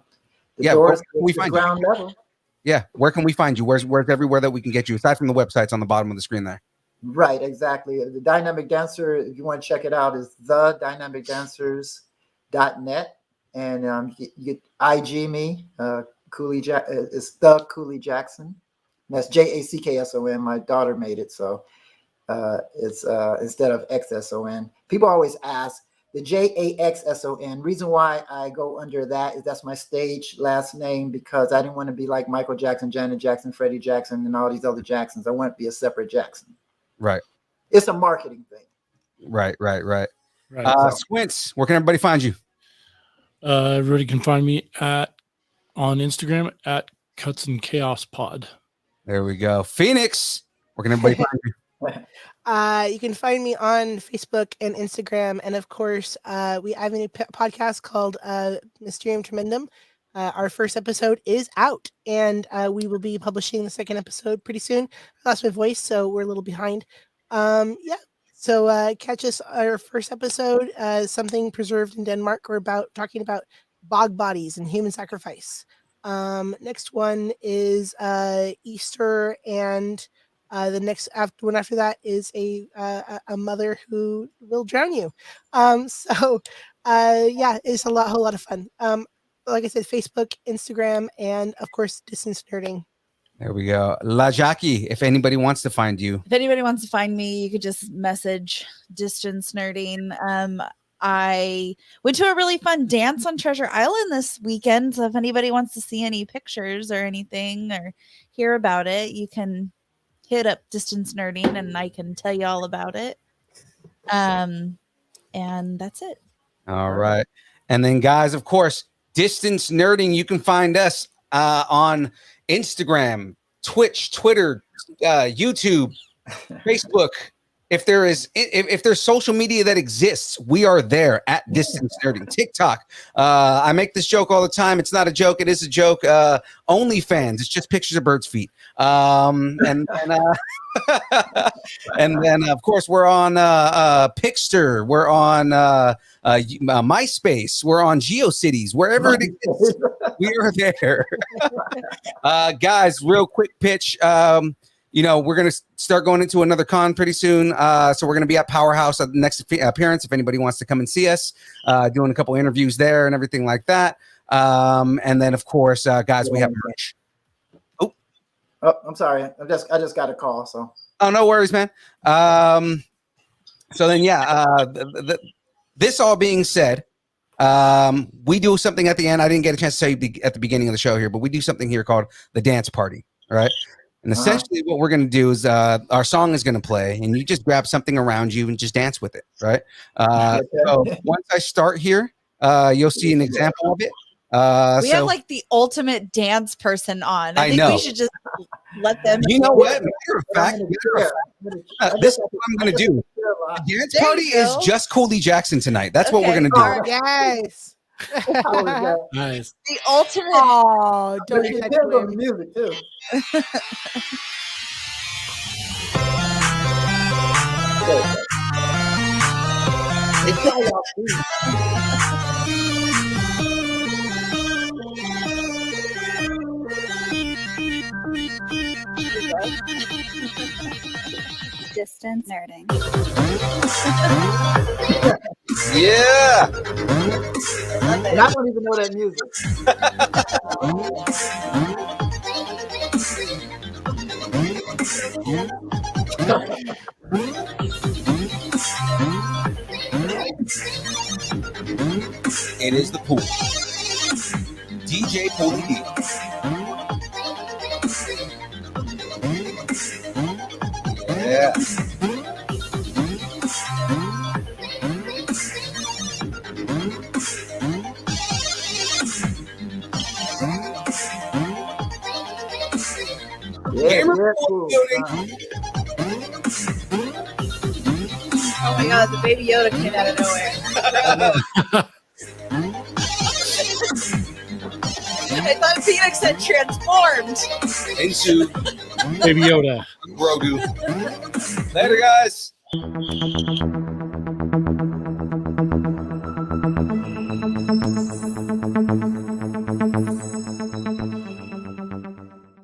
doors we to find ground level. Yeah, where can we find you? Where's everywhere that we can get you, aside from the websites on the bottom of the screen there? Right, exactly. The Dynamic Dancer, if you want to check it out, is thedynamicdancers.net, and you get IG me, Cooley. It's the Cooley Jaxson. That's Jackson. My daughter made it, so. It's instead of XSON. People always ask the JAXSON. Reason why I go under that is that's my stage last name, because I didn't want to be like Michael Jackson, Janet Jackson, Freddie Jackson, and all these other Jacksons. I want to be a separate Jackson. Right. It's a marketing thing. Right. So. Squints, where can everybody find you? Everybody can find me on Instagram at Cuts and Chaos Pod. There we go. Phoenix, where can everybody find you? You can find me on Facebook and Instagram, and of course, we have a new podcast called Mysterium Tremendum. Our first episode is out, and we will be publishing the second episode pretty soon. I lost my voice, so we're a little behind. So catch us. Our first episode, something preserved in Denmark. We're talking about bog bodies and human sacrifice. Next one is Easter, and the next one after that is a mother who will drown you. It's a whole lot of fun. Like I said, Facebook, Instagram, and of course, Distance Nerding. There we go. La Jackie, if anybody wants to find you. If anybody wants to find me, you could just message Distance Nerding. I went to a really fun dance on Treasure Island this weekend. So if anybody wants to see any pictures or anything or hear about it, you can hit up Distance Nerding and I can tell you all about it. And that's it. All right. And then, guys, of course, Distance Nerding, you can find us on Instagram, Twitch, Twitter, YouTube, Facebook. If there's social media that exists, we are there at Distance Nerding. TikTok. I make this joke all the time. It's not a joke. It is a joke. OnlyFans. It's just pictures of birds' feet. And then of course we're on Pixter. We're on MySpace. We're on GeoCities. Wherever it exists, we are there. Guys, real quick pitch. We're going to start going into another con pretty soon. So we're going to be at Powerhouse at the next appearance. If anybody wants to come and see us, doing a couple interviews there and everything like that. And then, of course, guys, we have merch. Oh, I'm sorry. I just got a call. So. Oh, no worries, man. So then, this all being said, we do something at the end. I didn't get a chance to tell you at the beginning of the show here, but we do something here called the dance party. All right. And essentially what we're going to do is our song is going to play and you just grab something around you and just dance with it. Right. So once I start here, you'll see an example of it. We have like the ultimate dance person on. I think know. we should just let them. You know what? Matter of fact, this is what I'm going to do. The dance party is just Cooley Jaxson tonight. That's what we're going to do. Oh, yes. Nice. The ultimate. Oh, don't do that Depends to on the him. music too. Distance nerding. Yeah. And I don't even know that music. It is the pool. DJ Cooley D. Yeah. Yeah, cool. Oh my God, the baby Yoda came out of nowhere. I thought Phoenix had transformed. Into Baby Yoda. Grogu. Later, guys.